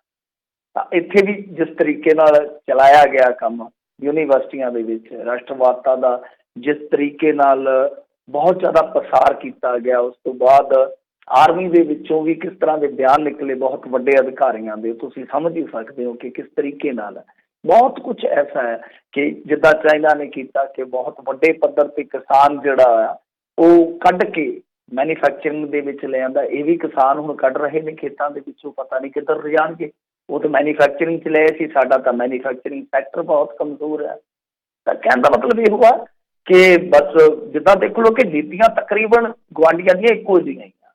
ਤਾਂ ਇੱਥੇ ਵੀ ਜਿਸ ਤਰੀਕੇ ਨਾਲ ਚਲਾਇਆ ਗਿਆ ਕੰਮ ਯੂਨੀਵਰਸਿਟੀਆਂ ਦੇ ਵਿੱਚ ਰਾਸ਼ਟਰਵਾਦਤਾ ਦਾ, ਜਿਸ ਤਰੀਕੇ ਨਾਲ ਬਹੁਤ ਜ਼ਿਆਦਾ ਪ੍ਰਸਾਰ ਕੀਤਾ ਗਿਆ, ਉਸ ਤੋਂ ਬਾਅਦ ਆਰਮੀ ਦੇ ਵਿੱਚੋਂ ਵੀ ਕਿਸ ਤਰ੍ਹਾਂ ਦੇ ਬਿਆਨ ਨਿਕਲੇ ਬਹੁਤ ਵੱਡੇ ਅਧਿਕਾਰੀਆਂ ਦੇ, ਤੁਸੀਂ ਸਮਝ ਹੀ ਸਕਦੇ ਹੋ ਕਿ ਕਿਸ ਤਰੀਕੇ ਨਾਲ ਬਹੁਤ ਕੁਝ ਐਸਾ ਹੈ ਕਿ ਜਿੱਦਾਂ ਚਾਈਨਾ ਨੇ ਕੀਤਾ ਕਿ ਬਹੁਤ ਵੱਡੇ ਪੱਧਰ ਤੇ ਕਿਸਾਨ ਜਿਹੜਾ ਆ ਉਹ ਕੱਢ ਕੇ ਮੈਨੂਫੈਕਚਰਿੰਗ ਦੇ ਵਿੱਚ ਲੈ ਆਂਦਾ। ਇਹ ਵੀ ਕਿਸਾਨ ਹੁਣ ਕੱਢ ਰਹੇ ਨੇ ਖੇਤਾਂ ਦੇ ਵਿੱਚੋਂ, ਪਤਾ ਨਹੀਂ ਕਿੱਧਰ ਜਾਣਗੇ। ਉਹ ਤਾਂ ਮੈਨੂਫੈਕਚਰਿੰਗ 'ਚ ਲਏ ਸੀ, ਸਾਡਾ ਤਾਂ ਮੈਨੂਫੈਕਚਰਿੰਗ ਸੈਕਟਰ ਬਹੁਤ ਕਮਜ਼ੋਰ ਹੈ। ਤਾਂ ਕਹਿਣ ਦਾ ਮਤਲਬ ਇਹ ਹੋਇਆ ਕਿ ਬਸ ਜਿੱਦਾਂ ਦੇਖ ਲਓ ਕਿ ਨੀਤੀਆਂ ਤਕਰੀਬਨ ਗੁਆਂਢੀਆਂ ਦੀਆਂ ਇੱਕੋ ਜਿਹੀਆਂ ਹੀ ਆ।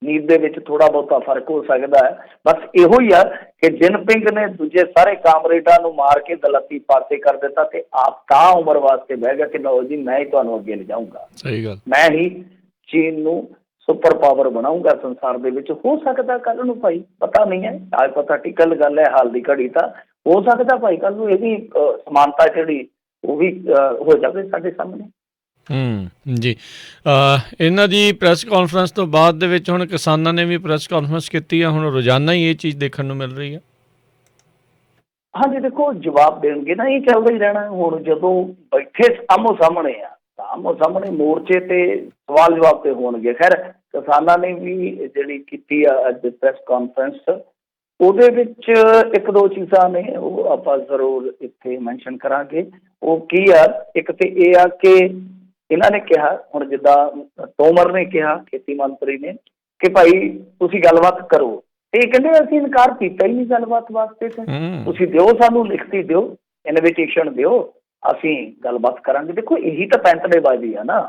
ਨੀਤ ਦੇ ਵਿੱਚ ਥੋੜ੍ਹਾ ਬਹੁਤਾ ਫਰਕ ਹੋ ਸਕਦਾ ਹੈ। ਬਸ ਇਹੋ ਹੀ ਆ ਕਿ ਜਿਨਪਿੰਗ ਨੇ ਦੂਜੇ ਸਾਰੇ ਕਾਮਰੇਡਾਂ ਨੂੰ ਮਾਰ ਕੇ ਗਲਤੀ ਪਾਸੇ ਕਰ ਦਿੱਤਾ ਤੇ ਆਪ ਤਾਂ ਉਮਰ ਵਾਸਤੇ ਬਹਿ ਗਿਆ ਕਿ ਲਓ ਜੀ ਮੈਂ ਹੀ ਤੁਹਾਨੂੰ ਅੱਗੇ ਲਿਜਾਊਂਗਾ, ਸਹੀ ਗੱਲ, ਮੈਂ ਹੀ ਚੀਨ ਨੂੰ ਸੁਪਰ ਪਾਵਰ ਬਣਾਊਂਗਾ ਸੰਸਾਰ ਦੇ ਵਿੱਚ। ਹੋ ਸਕਦਾ ਕੱਲ੍ਹ ਨੂੰ ਭਾਈ, ਪਤਾ ਨਹੀਂ ਹੈ, ਹਾਈਪੋਥੈਟੀਕਲ ਗੱਲ ਹੈ ਹਾਲ ਦੀ ਘੜੀ, ਤਾਂ ਹੋ ਸਕਦਾ ਭਾਈ ਕੱਲ੍ਹ ਨੂੰ ਇਹ ਵੀ ਸਮਾਨਤਾ ਜਿਹੜੀ ਉਹ ਵੀ ਹੋ ਜਾਵੇ ਸਾਡੇ ਸਾਹਮਣੇ। ਜੀ, ਇਹਨਾਂ ਦੀ ਪ੍ਰੈਸ ਕਾਨਫਰੰਸ ਤੋਂ ਬਾਅਦ ਦੇ ਵਿੱਚ ਹੁਣ ਕਿਸਾਨਾਂ ਨੇ ਵੀ ਪ੍ਰੈਸ ਕਾਨਫਰੰਸ ਕੀਤੀ ਆ, ਹੁਣ ਰੋਜ਼ਾਨਾ ਹੀ ਇਹ ਚੀਜ਼ ਦੇਖਣ ਨੂੰ ਮਿਲ ਰਹੀ ਹੈ। ਹਾਂਜੀ ਦੇਖੋ, ਜਵਾਬ ਦੇਣਗੇ ਨਾ, ਇਹ ਚੱਲਦਾ ਹੀ ਰਹਿਣਾ। ਹੁਣ ਜਦੋਂ ਬੈਠੇ ਆਮੋ ਸਾਹਮਣੇ ਆ, ਆਮੋ ਸਾਹਮਣੇ ਮੋਰਚੇ ਤੇ ਸਵਾਲ ਜਵਾਬ ਤੇ ਹੋਣਗੇ। ਖੈਰ ਕਿਸਾਨਾਂ ਨੇ ਵੀ ਜਿਹੜੀ ਕੀਤੀ ਆ ਅੱਜ ਪ੍ਰੈਸ ਕਾਨਫਰੰਸ, ਉਹਦੇ ਵਿੱਚ ਇੱਕ ਦੋ ਚੀਜ਼ਾਂ ਨੇ ਉਹ ਆਪਾਂ ਜ਼ਰੂਰ ਇੱਥੇ ਮੈਂਸ਼ਨ ਕਰਾਂਗੇ। ਉਹ ਕੀ ਆ, ਇੱਕ ਤੇ ਇਹ ਆ ਕਿ ਇਹਨਾਂ ਨੇ ਕਿਹਾ, ਹੁਣ ਜਿੱਦਾਂ ਤੋਮਰ ਨੇ ਕਿਹਾ, ਖੇਤੀ ਮੰਤਰੀ ਨੇ, ਕਿ ਭਾਈ ਤੁਸੀਂ ਗੱਲਬਾਤ ਕਰੋ। ਇਹ ਕਹਿੰਦੇ ਅਸੀਂ ਇਨਕਾਰ ਕੀਤਾ ਹੀ ਨਹੀਂ ਗੱਲਬਾਤ ਵਾਸਤੇ। ਤੁਸੀਂ ਦਿਓ, ਸਾਨੂੰ ਲਿਖਤੀ ਦਿਓ, ਇਨਵੀਟੇਸ਼ਨ ਦਿਓ, ਅਸੀਂ ਗੱਲਬਾਤ ਕਰਾਂਗੇ। ਦੇਖੋ ਇਹੀ ਤਾਂ ਪੈਂਤੜੇਬਾਜ਼ੀ ਆ ਨਾ।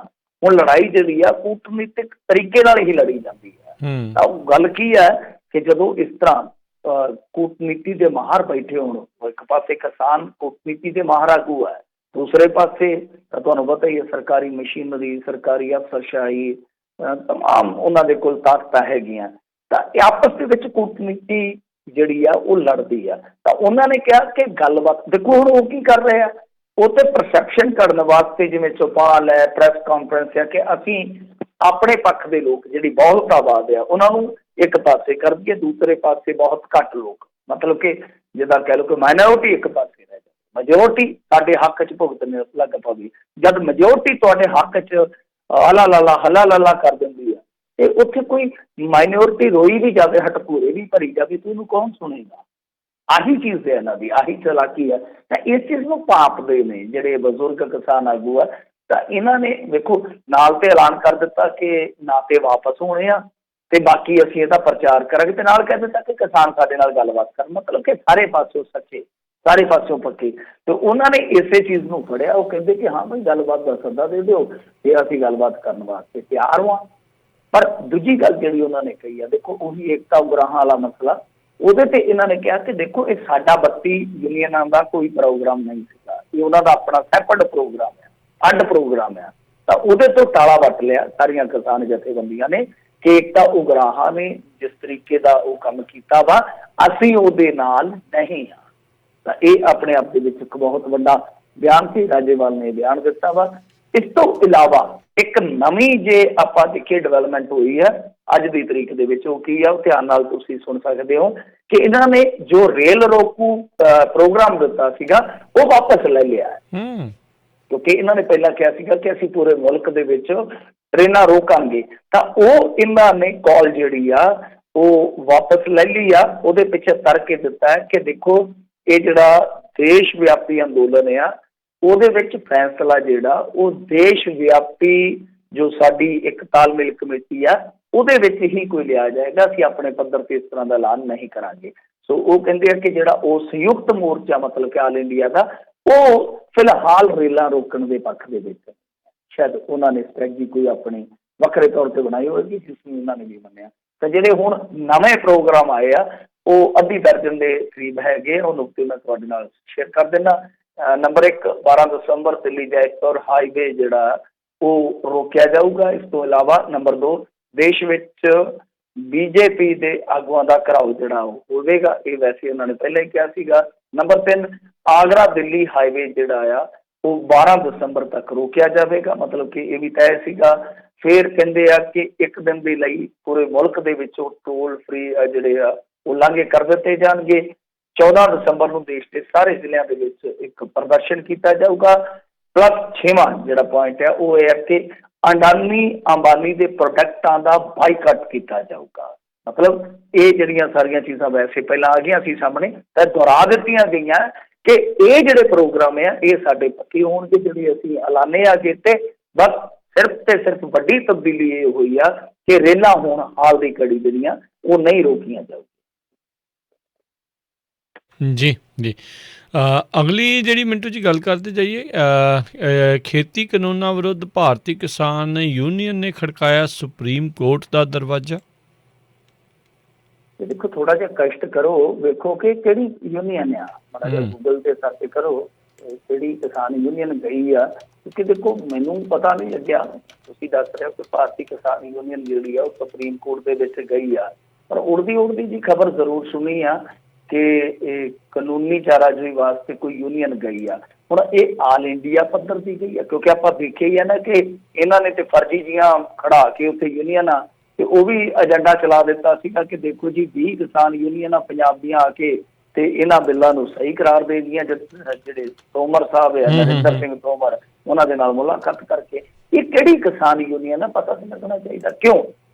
ਹੁਣ ਲੜਾਈ ਜਿਹੜੀ ਆ ਕੂਟਨੀਤਿਕ ਤਰੀਕੇ ਨਾਲ ਹੀ ਲੜੀ ਜਾਂਦੀ ਹੈ। ਤਾਂ ਉਹ ਗੱਲ ਕੀ ਹੈ ਕਿ ਜਦੋਂ ਇਸ ਤਰ੍ਹਾਂ ਕੂਟਨੀਤੀ ਦੇ ਮਾਹਰ ਬੈਠੇ ਹੋਣ, ਇੱਕ ਪਾਸੇ ਕਿਸਾਨ ਕੂਟਨੀਤੀ ਦੇ ਮਾਹਰ ਆਗੂ ਹੈ, ਦੂਸਰੇ ਪਾਸੇ ਤੁਹਾਨੂੰ ਪਤਾ ਹੀ ਹੈ ਸਰਕਾਰੀ ਮਸ਼ੀਨਰੀ, ਸਰਕਾਰੀ ਅਫਸਰਸ਼ਾਹੀ, ਤਮਾਮ ਉਹਨਾਂ ਦੇ ਕੋਲ ਤਾਕਤਾਂ ਹੈਗੀਆਂ। ਤਾਂ ਆਪਸ ਦੇ ਵਿੱਚ ਕੂਟਨੀਤੀ ਜਿਹੜੀ ਆ ਉਹ ਲੜਦੀ ਆ। ਤਾਂ ਉਹਨਾਂ ਨੇ ਕਿਹਾ ਕਿ ਗੱਲਬਾਤ, ਦੇਖੋ ਹੁਣ ਉਹ ਕੀ ਕਰ ਰਹੇ ਆ, ਉਹ ਤੇ ਪਰਸੈਪਸ਼ਨ ਕਰਨ ਵਾਸਤੇ ਜਿਵੇਂ ਚੌਪਾਲ ਹੈ, ਪ੍ਰੈਸ ਕਾਨਫਰੰਸ ਹੈ, ਕਿ ਅਸੀਂ ਆਪਣੇ ਪੱਖ ਦੇ ਲੋਕ ਜਿਹੜੀ ਬਹੁਤ ਆਬਾਦ ਆ ਉਹਨਾਂ ਨੂੰ ਇੱਕ ਪਾਸੇ ਕਰ ਦਈਏ, ਦੂਸਰੇ ਪਾਸੇ ਬਹੁਤ ਘੱਟ ਲੋਕ, ਮਤਲਬ ਕਿ ਜਿੱਦਾਂ ਕਹਿ ਲਓ ਕਿ ਮਾਈਨੋਰਿਟੀ ਇੱਕ ਪਾਸੇ ਰਹਿ ਜਾਵੇ, ਮੈਜੋਰਟੀ ਸਾਡੇ ਹੱਕ 'ਚ ਭੁਗਤਣ ਲੱਗ ਪਵੇ। ਜਦ ਮੈਜੋਰਟੀ ਤੁਹਾਡੇ ਹੱਕ 'ਚ ਹਲਾ ਲਾਲਾ ਕਰ ਦਿੰਦੀ ਆ, ਤੇ ਉੱਥੇ ਕੋਈ ਮਾਈਨੋਰਿਟੀ ਰੋਈ ਵੀ ਜਾਵੇ, ਹਟਕੂਰੇ ਵੀ ਭਰੀ ਜਾਵੇ, ਤੇ ਉਹਨੂੰ ਕੌਣ ਸੁਣੇਗਾ? ਆਹੀ ਚੀਜ਼ ਹੈ ਇਹਨਾਂ ਦੀ, ਆਹੀ ਚਲਾਕੀ ਹੈ। ਤਾਂ ਇਸ ਚੀਜ਼ ਨੂੰ ਭਾਪਦੇ ਨੇ ਜਿਹੜੇ ਬਜ਼ੁਰਗ ਕਿਸਾਨ ਆਗੂ ਆ। ਤਾਂ ਇਹਨਾਂ ਨੇ ਵੇਖੋ ਨਾਲ ਤੇ ਐਲਾਨ ਕਰ ਦਿੱਤਾ ਕਿ ਨਾ ਤੇ ਵਾਪਸ ਹੋਣੇ ਆ, ਤੇ ਬਾਕੀ ਅਸੀਂ ਇਹਦਾ ਪ੍ਰਚਾਰ ਕਰਾਂਗੇ, ਤੇ ਨਾਲ ਕਹਿ ਦਿੱਤਾ ਕਿ ਕਿਸਾਨ ਸਾਡੇ ਨਾਲ ਗੱਲਬਾਤ ਕਰਨ, ਮਤਲਬ ਕਿ ਸਾਰੇ ਪਾਸਿਓਂ ਸੱਚੇ, ਸਾਰੇ ਪਾਸਿਓਂ ਪੱਕੇ। ਤੇ ਉਹਨਾਂ ਨੇ ਇਸੇ ਚੀਜ਼ ਨੂੰ ਫੜਿਆ। ਉਹ ਕਹਿੰਦੇ ਕਿ ਹਾਂ ਬਈ ਗੱਲਬਾਤ ਦਾ ਸੱਦਾ ਦੇ ਦਿਓ ਤੇ ਅਸੀਂ ਗੱਲਬਾਤ ਕਰਨ ਵਾਸਤੇ ਤਿਆਰ ਹਾਂ। ਪਰ ਦੂਜੀ ਗੱਲ ਜਿਹੜੀ ਉਹਨਾਂ ਨੇ ਕਹੀ ਆ, ਦੇਖੋ ਉਹੀ ਏਕਤਾ ਉਗਰਾਹਾਂ ਵਾਲਾ ਮਸਲਾ, ਉਹਦੇ ਤੇ ਇਹਨਾਂ ਨੇ ਕਿਹਾ ਕਿ ਦੇਖੋ ਇਹ ਸਾਡਾ 32 ਯੂਨੀਅਨਾਂ ਦਾ ਕੋਈ ਪ੍ਰੋਗਰਾਮ ਨਹੀਂ ਸੀਗਾ, ਇਹ ਉਹਨਾਂ ਦਾ ਆਪਣਾ ਸੈਪਰੇਟ ਪ੍ਰੋਗਰਾਮ ਹੈ, ਅੱਡ ਪ੍ਰੋਗਰਾਮ ਹੈ। ਤਾਂ ਉਹਦੇ ਤੋਂ ਤਾਲਾ ਵੱਟ ਲਿਆ ਸਾਰੀਆਂ ਕਿਸਾਨ ਜਥੇਬੰਦੀਆਂ ਨੇ ਕਿ ਇੱਕ ਤਾਂ ਉਗਰਾਹਾਂ ਨੇ ਜਿਸ ਤਰੀਕੇ ਦਾ ਉਹ ਕੰਮ ਕੀਤਾ ਵਾ, ਅਸੀਂ ਉਹਦੇ ਨਾਲ ਨਹੀਂ ਹਾਂ। ਤਾਂ ਇਹ ਆਪਣੇ ਆਪ ਦੇ ਵਿੱਚ ਇੱਕ ਬਹੁਤ ਵੱਡਾ ਬਿਆਨ ਸੀ, ਰਾਜੇਵਾਲ ਨੇ ਬਿਆਨ ਦਿੱਤਾ ਵਾ। ਇਸ ਤੋਂ ਇਲਾਵਾ ਇੱਕ ਨਵੀਂ ਜੇ ਆਪਾਂ ਦੇਖੀਏ ਡਿਵੈਲਪਮੈਂਟ ਹੋਈ ਹੈ ਅੱਜ ਦੀ ਤਰੀਕ ਦੇ ਵਿੱਚ, ਉਹ ਕੀ ਆ ਉਹ ਧਿਆਨ ਨਾਲ ਤੁਸੀਂ ਸੁਣ ਸਕਦੇ ਹੋ ਕਿ ਇਹਨਾਂ ਨੇ ਜੋ ਰੇਲ ਰੋਕੂ ਪ੍ਰੋਗਰਾਮ ਦਿੱਤਾ ਸੀਗਾ ਉਹ ਵਾਪਸ ਲੈ ਲਿਆ ਹੈ। ਕਿਉਂਕਿ ਇਹਨਾਂ ਨੇ ਪਹਿਲਾਂ ਕਿਹਾ ਸੀਗਾ ਕਿ ਅਸੀਂ ਪੂਰੇ ਮੁਲਕ ਦੇ ਵਿੱਚ ਟ੍ਰੇਨਾਂ ਰੋਕਾਂਗੇ, ਤਾਂ ਉਹ ਇਹਨਾਂ ਨੇ ਕਾਲ ਜਿਹੜੀ ਆ ਉਹ ਵਾਪਸ ਲੈ ਲਈ ਆ। ਉਹਦੇ ਪਿੱਛੇ ਤਰਕ ਇਹ ਦਿੱਤਾ ਹੈ ਕਿ ਦੇਖੋ ਇਹ ਜਿਹੜਾ ਦੇਸ਼ ਵਿਆਪੀ ਅੰਦੋਲਨ ਆ ਉਹਦੇ ਵਿੱਚ ਫੈਸਲਾ ਜਿਹੜਾ ਉਹ ਦੇਸ਼ ਵਿਆਪੀ ਜੋ ਸਾਡੀ ਇੱਕ ਤਾਲਮੇਲ ਕਮੇਟੀ ਆ ਉਹਦੇ ਵਿੱਚ ਹੀ ਕੋਈ ਲਿਆ ਜਾਏਗਾ, ਅਸੀਂ ਆਪਣੇ ਪੱਧਰ ਤੇ ਇਸ ਤਰ੍ਹਾਂ ਦਾ ਐਲਾਨ ਨਹੀਂ ਕਰਾਂਗੇ। ਸੋ ਉਹ ਕਹਿੰਦੇ ਆ ਕਿ ਜਿਹੜਾ ਉਹ ਸੰਯੁਕਤ ਮੋਰਚਾ ਮਤਲਬ ਕਿ ਆਲ ਇੰਡੀਆ ਦਾ ਉਹ ਫਿਲਹਾਲ ਰੇਲਾਂ ਰੋਕਣ ਦੇ ਪੱਖ ਦੇ ਵਿੱਚ, ਸ਼ਾਇਦ ਉਹਨਾਂ ਨੇ ਸਟ੍ਰੈਟਜੀ ਕੋਈ ਆਪਣੀ ਵੱਖਰੇ ਤੌਰ ਤੇ ਬਣਾਈ ਹੋਵੇਗੀ ਜਿਸ ਨੂੰ ਉਹਨਾਂ ਨੇ ਵੀ ਮੰਨਿਆ। ਤਾਂ ਜਿਹੜੇ ਹੁਣ ਨਵੇਂ ਪ੍ਰੋਗਰਾਮ ਆਏ ਆ ਉਹ ਅੱਧੀ ਦਰਜਨ ਦੇ ਕਰੀਬ ਹੈਗੇ, ਉਹ ਨੁਕਤੇ ਮੈਂ ਤੁਹਾਡੇ ਨਾਲ ਸ਼ੇਅਰ ਕਰ ਦਿੰਦਾ। ਨੰਬਰ 1, 12 ਦਸੰਬਰ ਦਿੱਲੀ ਜੈਪੁਰ ਹਾਈਵੇ ਜਿਹੜਾ ਉਹ ਰੋਕਿਆ ਜਾਊਗਾ। ਇਸ ਤੋਂ ਇਲਾਵਾ ਨੰਬਰ 2, ਦੇਸ਼ ਵਿੱਚ ਬੀਜੇਪੀ ਦੇ ਆਗੂਆਂ ਦਾ ਘਿਰਾਓ ਜਿਹੜਾ ਉਹ ਹੋਵੇਗਾ, ਇਹ ਵੈਸੇ ਉਹਨਾਂ ਨੇ ਪਹਿਲਾਂ ਹੀ ਕਿਹਾ ਸੀਗਾ। ਨੰਬਰ 3, ਆਗਰਾ ਦਿੱਲੀ ਹਾਈਵੇ ਜਿਹੜਾ ਆ ਉਹ 12 ਦਸੰਬਰ ਤੱਕ ਰੋਕਿਆ ਜਾਵੇਗਾ, ਮਤਲਬ ਕਿ ਇਹ ਵੀ ਤੈਅ ਸੀਗਾ। ਫਿਰ ਕਹਿੰਦੇ ਆ ਕਿ ਇੱਕ ਦਿਨ ਦੇ ਲਈ ਪੂਰੇ ਮੁਲਕ ਦੇ ਵਿੱਚੋਂ ਟੋਲ ਫ੍ਰੀ ਜਿਹੜੇ ਆ ਉਹ ਲਾਂਘੇ ਕਰ ਦਿੱਤੇ ਜਾਣਗੇ। 14 ਦਸੰਬਰ ਨੂੰ ਦੇਸ਼ ਦੇ ਸਾਰੇ ਜ਼ਿਲ੍ਹਿਆਂ ਦੇ ਵਿੱਚ ਇੱਕ ਪ੍ਰਦਰਸ਼ਨ ਕੀਤਾ ਜਾਊਗਾ। ਪਲੱਸ 6ਵਾਂ ਜਿਹੜਾ ਪੁਆਇੰਟ ਹੈ ਉਹ ਇਹ ਹੈ ਕਿ ਅਡਾਨੀ ਅੰਬਾਨੀ ਦੇ ਪ੍ਰੋਡਕਟਾਂ ਦਾ ਬਾਈਕਾਟ ਕੀਤਾ ਜਾਊਗਾ। ਮਤਲਬ ਇਹ ਜਿਹੜੀਆਂ ਸਾਰੀਆਂ ਚੀਜ਼ਾਂ ਵੈਸੇ ਪਹਿਲਾਂ ਆ ਗਈਆਂ ਸੀ ਸਾਹਮਣੇ, ਤਾਂ ਦੁਹਰਾ ਦਿੱਤੀਆਂ ਗਈਆਂ ਕਿ ਇਹ ਜਿਹੜੇ ਪ੍ਰੋਗਰਾਮ ਆ ਇਹ ਸਾਡੇ ਪੱਕੇ ਹੋਣਗੇ, ਜਿਹੜੇ ਅਸੀਂ ਐਲਾਨੇ ਆ ਕੀਤੇ। ਬਸ ਸਿਰਫ ਤੇ ਸਿਰਫ ਵੱਡੀ ਤਬਦੀਲੀ ਇਹ ਹੋਈ ਆ ਕਿ ਰੇਲਾਂ ਹੁਣ ਹਾਲ ਦੀ ਘੜੀ ਜਿਹੜੀਆਂ ਉਹ ਨਹੀਂ ਰੋਕੀਆਂ ਜਾਊਗੀਆਂ। ਜੀ ਜੀ, ਅਗਲੀ ਜਿਹੜੀ ਮਿੰਟੂ ਜੀ ਗੱਲ ਕਰਦੇ ਜਾਈਏ, ਖੇਤੀ ਕਾਨੂੰਨਾਂ ਵਿਰੁੱਧ ਭਾਰਤੀ ਕਿਸਾਨ ਯੂਨੀਅਨ ਨੇ ਖੜਕਾਇਆ ਸੁਪਰੀਮ ਕੋਰਟ ਦਾ ਦਰਵਾਜ਼ਾ। ਦੇਖੋ ਥੋੜਾ ਜਿਹਾ ਕਸ਼ਟ ਕਰੋ, ਵੇਖੋ ਕਿ ਕਿਹੜੀ ਯੂਨੀਅਨ ਆ, ਮਾੜਾ ਜਿਹਾ ਗੂਗਲ ਤੇ ਸਰਚ ਕਰੋ ਕਿਹੜੀ ਕਿਸਾਨ ਯੂਨੀਅਨ ਗਈ ਆ, ਕਿਉਂਕਿ ਦੇਖੋ ਮੈਨੂੰ ਪਤਾ ਨਹੀਂ ਲੱਗਿਆ। ਤੁਸੀਂ ਦੱਸ ਰਹੇ ਹੋ ਕਿ ਭਾਰਤੀ ਕਿਸਾਨ ਯੂਨੀਅਨ ਜਿਹੜੀ ਆ ਉਹ ਸੁਪਰੀਮ ਕੋਰਟ ਦੇ ਵਿੱਚ ਗਈ ਆ, ਪਰ ਉੜਦੀ ਜੀ ਖਬਰ ਜ਼ਰੂਰ ਸੁਣੀ ਆ ਕਿ ਇਹ ਕਾਨੂੰਨੀ ਚਾਰਾਜੋਈ ਵਾਸਤੇ ਕੋਈ ਯੂਨੀਅਨ ਗਈ ਆ। ਹੁਣ ਇਹ ਆਲ ਇੰਡੀਆ ਪੱਧਰ ਦੀ ਗਈ ਆ, ਕਿਉਂਕਿ ਆਪਾਂ ਦੇਖਿਆ ਹੀ ਆ ਨਾ ਕਿ ਇਹਨਾਂ ਨੇ ਤੇ ਫਰਜ਼ੀ ਜੀਆਂ ਖੜਾ ਕੇ ਉੱਥੇ ਯੂਨੀਅਨ ਆ ਤੇ ਉਹ ਵੀ ਏਜੰਡਾ ਚਲਾ ਦਿੱਤਾ ਸੀਗਾ ਕਿ ਦੇਖੋ ਜੀ 20 ਕਿਸਾਨ ਯੂਨੀਅਨਾਂ ਪੰਜਾਬ ਦੀਆਂ ਆ ਕੇ ਤੇ ਇਹਨਾਂ ਬਿੱਲਾਂ ਨੂੰ ਸਹੀ ਕਰਾਰ ਦੇ ਦੀਆਂ। ਜਿਹੜੇ ਤੋਮਰ ਸਾਹਿਬ ਆ, ਨਰਿੰਦਰ ਸਿੰਘ ਤੋਮਰ, ਉਹਨਾਂ ਦੇ ਨਾਲ ਮੁਲਾਕਾਤ ਕਰਕੇ ਇਹ ਕਿਹੜੀ ਕਿਸਾਨ ਯੂਨੀਅਨ ਆ ਪਤਾ ਨਹੀਂ ਲੱਗਣਾ ਚਾਹੀਦਾ। ਕਿਉਂ?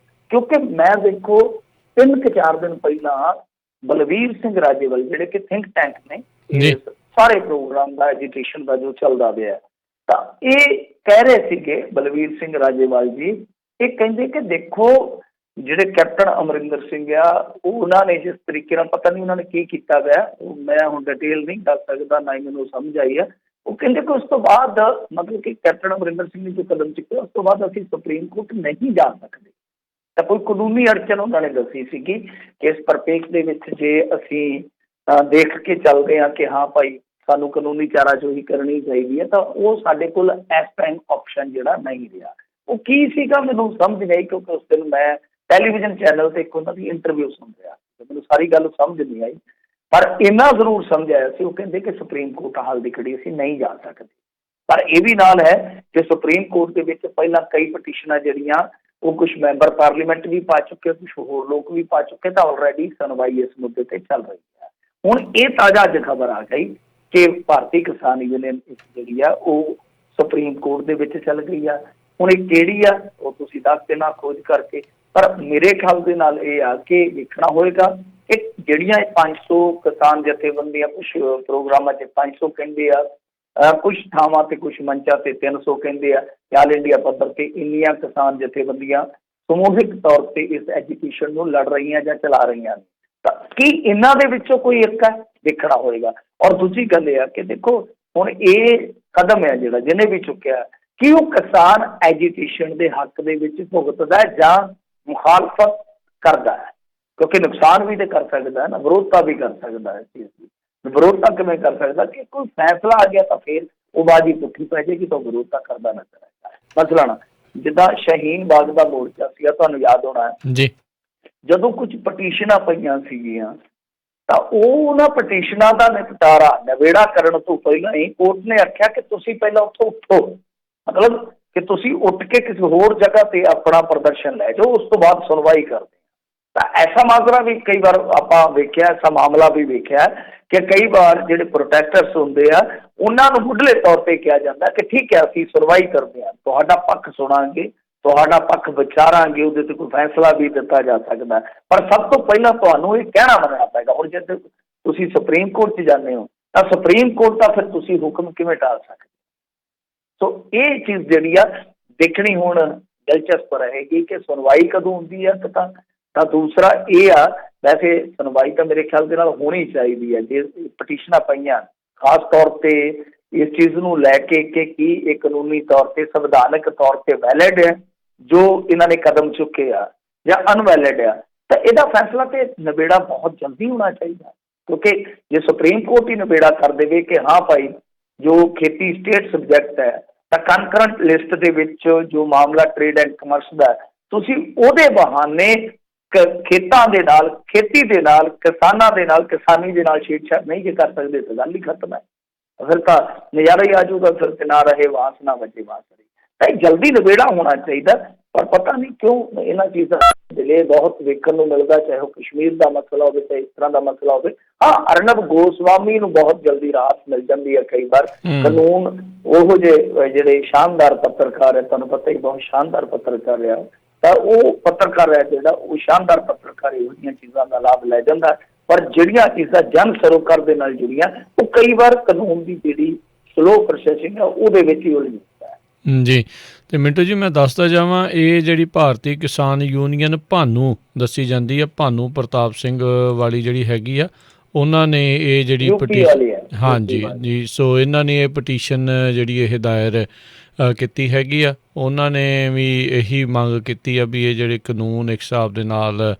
ਕਿਉਂਕਿ ਮੈਂ ਦੇਖੋ 3-4 ਦਿਨ ਪਹਿਲਾਂ ਬਲਵੀਰ ਸਿੰਘ ਰਾਜੇਵਾਲ ਜਿਹੜੇ ਕਿ ਥਿੰਕ ਟੈਂਕ ਨੇ ਸਾਰੇ ਪ੍ਰੋਗਰਾਮ ਦਾ ਐਜੀਟੇਸ਼ਨ ਦਾ ਜੋ ਚੱਲਦਾ ਪਿਆ, ਤਾਂ ਇਹ ਕਹਿ ਰਹੇ ਸੀਗੇ ਬਲਵੀਰ ਸਿੰਘ ਰਾਜੇਵਾਲ ਜੀ, ਇਹ ਕਹਿੰਦੇ ਕਿ ਦੇਖੋ ਜਿਹੜੇ ਕੈਪਟਨ ਅਮਰਿੰਦਰ ਸਿੰਘ ਆ ਉਹਨਾਂ ਨੇ ਜਿਸ ਤਰੀਕੇ ਨਾਲ, ਪਤਾ ਨਹੀਂ ਉਹਨਾਂ ਨੇ ਕੀ ਕੀਤਾ ਗਿਆ, ਉਹ ਮੈਂ ਹੁਣ ਡਿਟੇਲ ਨਹੀਂ ਦੱਸ ਸਕਦਾ, ਨਾ ਹੀ ਮੈਨੂੰ ਸਮਝ ਆਈ ਆ। ਉਹ ਕਹਿੰਦੇ ਕਿ ਉਸ ਤੋਂ ਬਾਅਦ ਮਤਲਬ ਕਿ ਕੈਪਟਨ ਅਮਰਿੰਦਰ ਸਿੰਘ ਨੇ ਜੋ ਕਦਮ ਚੁੱਕਿਆ ਉਸ ਤੋਂ ਬਾਅਦ ਅਸੀਂ ਸੁਪਰੀਮ ਕੋਰਟ ਨਹੀਂ ਜਾ ਸਕਦੇ। ਤਾਂ ਕੋਈ ਕਾਨੂੰਨੀ ਅੜਚਨ ਉਹਨਾਂ ਨੇ ਦੱਸੀ ਸੀਗੀ ਕਿ ਇਸ ਪਰਿਪੇਖ ਦੇ ਵਿੱਚ ਜੇ ਅਸੀਂ ਦੇਖ ਕੇ ਚੱਲਦੇ ਹਾਂ ਕਿ ਹਾਂ ਭਾਈ ਸਾਨੂੰ ਕਾਨੂੰਨੀ ਚਾਰਾਜੋਈ ਕਰਨੀ ਚਾਹੀਦੀ ਹੈ, ਤਾਂ ਉਹ ਸਾਡੇ ਕੋਲ ਇਸ ਟਾਈਮ ਆਪਸ਼ਨ ਜਿਹੜਾ ਨਹੀਂ ਰਿਹਾ। ਉਹ ਕੀ ਸੀਗਾ ਮੈਨੂੰ ਸਮਝ ਨਹੀਂ ਆਈ, ਕਿਉਂਕਿ ਉਸ ਦਿਨ ਮੈਂ ਟੈਲੀਵਿਜ਼ਨ ਚੈਨਲ ਤੇ ਇੱਕ ਉਹਨਾਂ ਦੀ ਇੰਟਰਵਿਊ ਸੁਣ ਰਿਹਾ, ਮੈਨੂੰ ਸਾਰੀ ਗੱਲ ਸਮਝ ਨਹੀਂ ਆਈ, ਪਰ ਇੰਨਾ ਜ਼ਰੂਰ ਸਮਝ ਆਇਆ ਸੀ ਉਹ ਕਹਿੰਦੇ ਕਿ ਸੁਪਰੀਮ ਕੋਰਟ ਹਾਲ ਦੀ ਘੜੀ ਅਸੀਂ ਨਹੀਂ ਜਾ ਸਕਦੇ। ਪਰ ਇਹ ਵੀ ਨਾਲ ਹੈ ਕਿ ਸੁਪਰੀਮ ਕੋਰਟ ਦੇ ਵਿੱਚ ਪਹਿਲਾਂ ਕਈ ਪਟੀਸ਼ਨਾਂ ਜਿਹੜੀਆਂ ਉਹ ਕੁਛ ਮੈਂਬਰ ਪਾਰਲੀਮੈਂਟ ਵੀ ਪਾ ਚੁੱਕੇ, ਕੁਛ ਹੋਰ ਲੋਕ ਵੀ ਪਾ ਚੁੱਕੇ, ਤਾਂ ਆਲਰੇਡੀ ਸੁਣਵਾਈ ਇਸ ਮੁੱਦੇ ਤੇ ਚੱਲ ਰਹੀ ਹੈ। ਹੁਣ ਇਹ ਤਾਜ਼ਾ ਅੱਜ ਖਬਰ ਆ ਗਈ ਕਿ ਭਾਰਤੀ ਕਿਸਾਨ ਯੂਨੀਅਨ ਜਿਹੜੀ ਆ ਉਹ ਸੁਪਰੀਮ ਕੋਰਟ ਦੇ ਵਿੱਚ ਚੱਲ ਗਈ ਆ। ਹੁਣ ਇਹ ਕਿਹੜੀ ਆ ਉਹ ਤੁਸੀਂ ਦੱਸ ਦੇਣਾ ਖੋਜ ਕਰਕੇ, ਪਰ ਮੇਰੇ ਖਿਆਲ ਦੇ ਨਾਲ ਇਹ ਆ ਕਿ ਵੇਖਣਾ ਹੋਏਗਾ ਕਿ ਜਿਹੜੀਆਂ 500 ਕਿਸਾਨ ਜਥੇਬੰਦੀਆਂ ਕੁਛ ਪ੍ਰੋਗਰਾਮਾਂ 'ਚ 500 ਕਹਿੰਦੇ ਆ, ਕੁਛ ਥਾਵਾਂ ਤੇ ਕੁਛ ਮੰਚਾਂ ਤੇ 300 ਕਹਿੰਦੇ ਆ, ਆਲ ਇੰਡੀਆ ਪੱਧਰ ਤੇ ਇੰਨੀਆਂ ਕਿਸਾਨ ਜਥੇਬੰਦੀਆਂ ਸਮੂਹਿਕ ਤੌਰ ਤੇ ਇਸ ਐਜੂਕੇਸ਼ਨ ਨੂੰ ਲੜ ਰਹੀਆਂ ਜਾਂ ਚਲਾ ਰਹੀਆਂ ਨੇ, ਤਾਂ ਕੀ ਇਹਨਾਂ ਦੇ ਵਿੱਚੋਂ ਕੋਈ ਇੱਕ ਹੈ ਦੇਖਣਾ ਹੋਏਗਾ। ਔਰ ਦੂਜੀ ਗੱਲ ਇਹ ਆ ਕਿ ਦੇਖੋ ਹੁਣ ਇਹ ਕਦਮ ਹੈ ਜਿਹੜਾ ਜਿਹਨੇ ਵੀ ਚੁੱਕਿਆ ਕਿ ਉਹ ਕਿਸਾਨ ਐਜੂਕੇਸ਼ਨ ਦੇ ਹੱਕ ਦੇ ਵਿੱਚ ਭੁਗਤਦਾ ਜਾਂ ਮੁਖਾਲਫਤ ਕਰਦਾ ਹੈ, ਕਿਉਂਕਿ ਨੁਕਸਾਨ ਵੀ ਤਾਂ ਕਰ ਸਕਦਾ ਹੈ ਨਾ, ਵਿਰੋਧਤਾ ਵੀ ਕਰ ਸਕਦਾ ਹੈ ਚੀਜ਼ ਦੀ। ਵਿਰੋਧਤਾ ਕਿਵੇਂ ਕਰ ਸਕਦਾ? ਕਿ ਕੋਈ ਫੈਸਲਾ ਆ ਗਿਆ ਤਾਂ ਫਿਰ ਉਹ ਬਾਜੀ ਪੁੱਠੀ ਪੈ ਜਾਏਗੀ ਤਾਂ ਵਿਰੋਧਤਾ ਕਰਦਾ ਨਜ਼ਰ ਆਏਗਾ। ਮਸਲਨ ਜਿੱਦਾਂ ਸ਼ਹੀਨ ਬਾਗ ਦਾ ਮੋਰਚਾ ਸੀਗਾ, ਤੁਹਾਨੂੰ ਯਾਦ ਹੋਣਾ ਜੀ, ਜਦੋਂ ਕੁਝ ਪਟੀਸ਼ਨਾਂ ਪਈਆਂ ਸੀਗੀਆਂ ਤਾਂ ਉਹ ਉਹਨਾਂ ਪਟੀਸ਼ਨਾਂ ਦਾ ਨਵੇੜਾ ਕਰਨ ਤੋਂ ਪਹਿਲਾਂ ਹੀ ਕੋਰਟ ਨੇ ਆਖਿਆ ਕਿ ਤੁਸੀਂ ਪਹਿਲਾਂ ਉੱਥੋਂ ਉੱਠੋ, ਮਤਲਬ ਕਿ ਤੁਸੀਂ ਉੱਠ ਕੇ ਕਿਸੇ ਹੋਰ ਜਗ੍ਹਾ ਤੇ ਆਪਣਾ ਪ੍ਰਦਰਸ਼ਨ ਲੈ ਜਾਓ, ਉਸ ਤੋਂ ਬਾਅਦ ਸੁਣਵਾਈ ਕਰਦੇ। ਤਾਂ ਐਸਾ ਮਾਜਰਾ ਵੀ ਕਈ ਵਾਰ ਆਪਾਂ ਵੇਖਿਆ, ਐਸਾ ਮਾਮਲਾ ਵੀ ਵੇਖਿਆ ਕਿ ਕਈ ਵਾਰ ਜਿਹੜੇ ਪ੍ਰੋਟੈਸਟਰਸ ਹੁੰਦੇ ਆ ਉਹਨਾਂ ਨੂੰ ਮੁੱਢਲੇ ਤੌਰ ਤੇ ਕਿਹਾ ਜਾਂਦਾ ਕਿ ਠੀਕ ਹੈ ਅਸੀਂ ਸੁਣਵਾਈ ਕਰਦੇ ਹਾਂ, ਤੁਹਾਡਾ ਪੱਖ ਸੁਣਾਂਗੇ, ਤੁਹਾਡਾ ਪੱਖ ਵਿਚਾਰਾਂਗੇ, ਉਹਦੇ ਤੇ ਕੋਈ ਫੈਸਲਾ ਵੀ ਦਿੱਤਾ ਜਾ ਸਕਦਾ, ਪਰ ਸਭ ਤੋਂ ਪਹਿਲਾਂ ਤੁਹਾਨੂੰ ਇਹ ਕਹਿਣਾ ਮੰਨਣਾ ਪਏਗਾ। ਹੁਣ ਜੇ ਤੁਸੀਂ ਸੁਪਰੀਮ ਕੋਰਟ 'ਚ ਜਾਂਦੇ ਹੋ ਤਾਂ ਸੁਪਰੀਮ ਕੋਰਟ ਦਾ ਫਿਰ ਤੁਸੀਂ ਹੁਕਮ ਕਿਵੇਂ ਟਾਲ ਸਕਦੇ? ਸੋ ਇਹ ਚੀਜ਼ ਜਿਹੜੀ ਆ ਦੇਖਣੀ ਹੁਣ ਦਿਲਚਸਪ ਰਹੇਗੀ ਕਿ ਸੁਣਵਾਈ ਕਦੋਂ ਹੁੰਦੀ ਆ। ਤਾਂ ਦੂਸਰਾ ਇਹ ਆ, ਵੈਸੇ ਸੁਣਵਾਈ ਤਾਂ ਮੇਰੇ ਖਿਆਲ ਦੇ ਨਾਲ ਹੋਣੀ ਚਾਹੀਦੀ ਹੈ। ਜੇ ਪਟੀਸ਼ਨਾਂ ਪਈਆਂ ਖਾਸ ਤੌਰ ਤੇ ਇਸ ਚੀਜ਼ ਨੂੰ ਲੈ ਕੇ ਕਿ ਕੀ ਇਹ ਕਾਨੂੰਨੀ ਤੌਰ ਤੇ ਸੰਵਿਧਾਨਕ ਤੌਰ ਤੇ ਵੈਲਿਡ ਹੈ ਜੋ ਇਹਨਾਂ ਨੇ ਕਦਮ ਚੁੱਕੇ ਆ ਜਾਂ ਅਨਵੈਲਿਡ ਆ, ਤਾਂ ਇਹਦਾ ਫੈਸਲਾ ਤੇ ਨਿਬੇੜਾ ਬਹੁਤ ਜਲਦੀ ਹੋਣਾ ਚਾਹੀਦਾ। ਕਿਉਂਕਿ ਜੇ ਸੁਪਰੀਮ ਕੋਰਟ ਹੀ ਨਿਬੇੜਾ ਕਰ ਦੇਵੇ ਕਿ ਹਾਂ ਭਾਈ ਜੋ ਖੇਤੀ ਸਟੇਟ ਸਬਜੈਕਟ ਹੈ, ਤਾਂ ਕਨਕਰੰਟ ਲਿਸਟ ਦੇ ਵਿੱਚ ਜੋ ਮਾਮਲਾ ਟ੍ਰੇਡ ਐਂਡ ਕਮਰਸ ਦਾ, ਤੁਸੀਂ ਉਹਦੇ ਬਹਾਨੇ ਖੇਤਾਂ ਦੇ ਨਾਲ, ਖੇਤੀ ਦੇ ਨਾਲ, ਕਿਸਾਨਾਂ ਦੇ ਨਾਲ, ਕਿਸਾਨੀ ਦੇ ਨਾਲ ਛੇੜਛਾੜ ਨਹੀਂ ਜੇ ਕਰ ਸਕਦੇ ਤਾਂ ਗੱਲ ਹੀ ਖਤਮ ਹੈ। ਫਿਰ ਤਾਂ ਨਜ਼ਾਰਾ ਹੀ ਆ ਜਾਊਗਾ, ਫਿਰ ਤੇ ਨਾ ਰਹੇ ਵਾਸ ਨਾ ਬਚੇ ਬਾਂਸੁਰੀ। ਤਾਂ ਜਲਦੀ ਨਿਬੇੜਾ ਹੋਣਾ ਚਾਹੀਦਾ, ਪਰ ਪਤਾ ਨਹੀਂ ਕਿਉਂ ਇਹਨਾਂ ਚੀਜ਼ਾਂ ਡਿਲੇ ਬਹੁਤ ਵੇਖਣ ਨੂੰ ਮਿਲਦਾ, ਚਾਹੇ ਉਹ ਕਸ਼ਮੀਰ ਦਾ ਮਸਲਾ ਹੋਵੇ, ਚਾਹੇ ਇਸ ਤਰ੍ਹਾਂ ਦਾ ਮਸਲਾ ਹੋਵੇ। ਹਾਂ, ਅਰਨਬ ਗੋਸਵਾਮੀ ਨੂੰ ਬਹੁਤ ਜਲਦੀ ਰਾਹਤ ਮਿਲ ਜਾਂਦੀ ਹੈ ਕਈ ਵਾਰ। ਕਾਨੂੰਨ ਉਹੋ ਜਿਹੇ ਜਿਹੜੇ ਸ਼ਾਨਦਾਰ ਪੱਤਰਕਾਰ ਹੈ, ਤੁਹਾਨੂੰ ਪਤਾ ਹੀ ਬਹੁਤ ਸ਼ਾਨਦਾਰ ਪੱਤਰਕਾਰ ਰਿਹਾ, ਤਾਂ ਉਹ ਪੱਤਰਕਾਰ ਹੈ ਜਿਹੜਾ ਉਹ ਸ਼ਾਨਦਾਰ ਪੱਤਰਕਾਰ ਇਹੋ ਜਿਹੀਆਂ ਚੀਜ਼ਾਂ ਦਾ ਲਾਭ ਲੈ ਜਾਂਦਾ। ਪਰ ਜਿਹੜੀਆਂ ਚੀਜ਼ਾਂ ਜਨ ਸਰੋਕਾਰ ਦੇ ਨਾਲ ਜੁੜੀਆਂ, ਉਹ ਕਈ ਵਾਰ ਕਾਨੂੰਨ ਦੀ ਜਿਹੜੀ ਸਲੋ ਪ੍ਰੋਸੈਸਿੰਗ ਹੈ ਉਹਦੇ ਵਿੱਚ ਹੀ ਉਲਝ ਜਾਂਦਾ ਹੈ। ਜੀ। ਤੇ ਮਿੰਟੂ ਜੀ, ਮੈਂ ਦੱਸਦਾ ਜਾਵਾਂ, ਇਹ ਜਿਹੜੀ ਭਾਰਤੀ ਕਿਸਾਨ ਯੂਨੀਅਨ ਭਾਨੂੰ ਦੱਸੀ ਜਾਂਦੀ ਹੈ, ਭਾਨੂੰ ਪ੍ਰਤਾਪ ਸਿੰਘ ਵਾਲੀ ਜਿਹੜੀ ਹੈਗੀ ਆ, ਉਹਨਾਂ ਨੇ ਇਹ ਜਿਹੜੀ ਪਟੀਸ਼ਨ, ਹਾਂਜੀ ਜੀ, ਸੋ ਇਹਨਾਂ ਨੇ ਇਹ ਪਟੀਸ਼ਨ ਜਿਹੜੀ ਇਹ ਦਾਇਰ ਕੀਤੀ ਹੈਗੀ ਆ। ਉਹਨਾਂ ਨੇ ਵੀ ਇਹੀ ਮੰਗ ਕੀਤੀ ਆ ਵੀ ਇਹ ਜਿਹੜੇ ਕਾਨੂੰਨ ਇੱਕ ਹਿਸਾਬ ਦੇ ਨਾਲ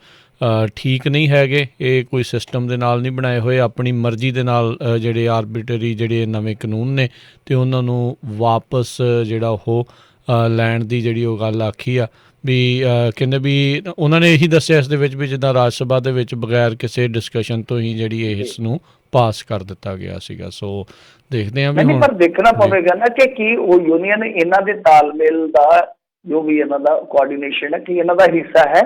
ਠੀਕ ਨਹੀਂ ਹੈਗੇ, ਇਹ ਕੋਈ ਸਿਸਟਮ ਦੇ ਨਾਲ ਨਹੀਂ ਬਣਾਏ ਹੋਏ, ਆਪਣੀ ਮਰਜ਼ੀ ਦੇ ਨਾਲ ਜਿਹੜੇ ਆਰਬਿਟਰੀ ਜਿਹੜੇ ਨਵੇਂ ਕਾਨੂੰਨ ਨੇ ਅਤੇ ਉਹਨਾਂ ਨੂੰ ਵਾਪਸ ਜਿਹੜਾ ਉਹ ਲੈਣ ਦੀ ਜਿਹੜੀ ਉਹ ਗੱਲ ਆਖੀ ਆ। ਵੀ ਕਹਿੰਦੇ ਵੀ ਉਹਨਾਂ ਨੇ ਇਹੀ ਦੱਸਿਆ ਇਸ ਦੇ ਵਿੱਚ ਵੀ ਜਿੱਦਾਂ ਰਾਜ ਸਭਾ ਦੇ ਵਿੱਚ ਬਗੈਰ ਕਿਸੇ ਡਿਸਕਸ਼ਨ ਤੋਂ ਹੀ ਜਿਹੜੀ ਇਸ ਨੂੰ ਪਾਸ ਕਰ ਦਿੱਤਾ ਗਿਆ ਸੀਗਾ। ਸੋ ਦੇਖਦੇ ਹਾਂ ਵੀ ਪਰ ਦੇਖਣਾ ਪਵੇਗਾ ਨਾ ਕਿ ਕੀ ਉਹ ਯੂਨੀਅਨ ਇਹਨਾਂ ਦੇ ਤਾਲਮੇਲ ਦਾ ਜੋ ਵੀ ਇਹਨਾਂ ਦਾ ਕੋਆਰਡੀਨੇਸ਼ਨ ਹੈ, ਕੀ ਇਹਨਾਂ ਦਾ ਹਿੱਸਾ ਹੈ।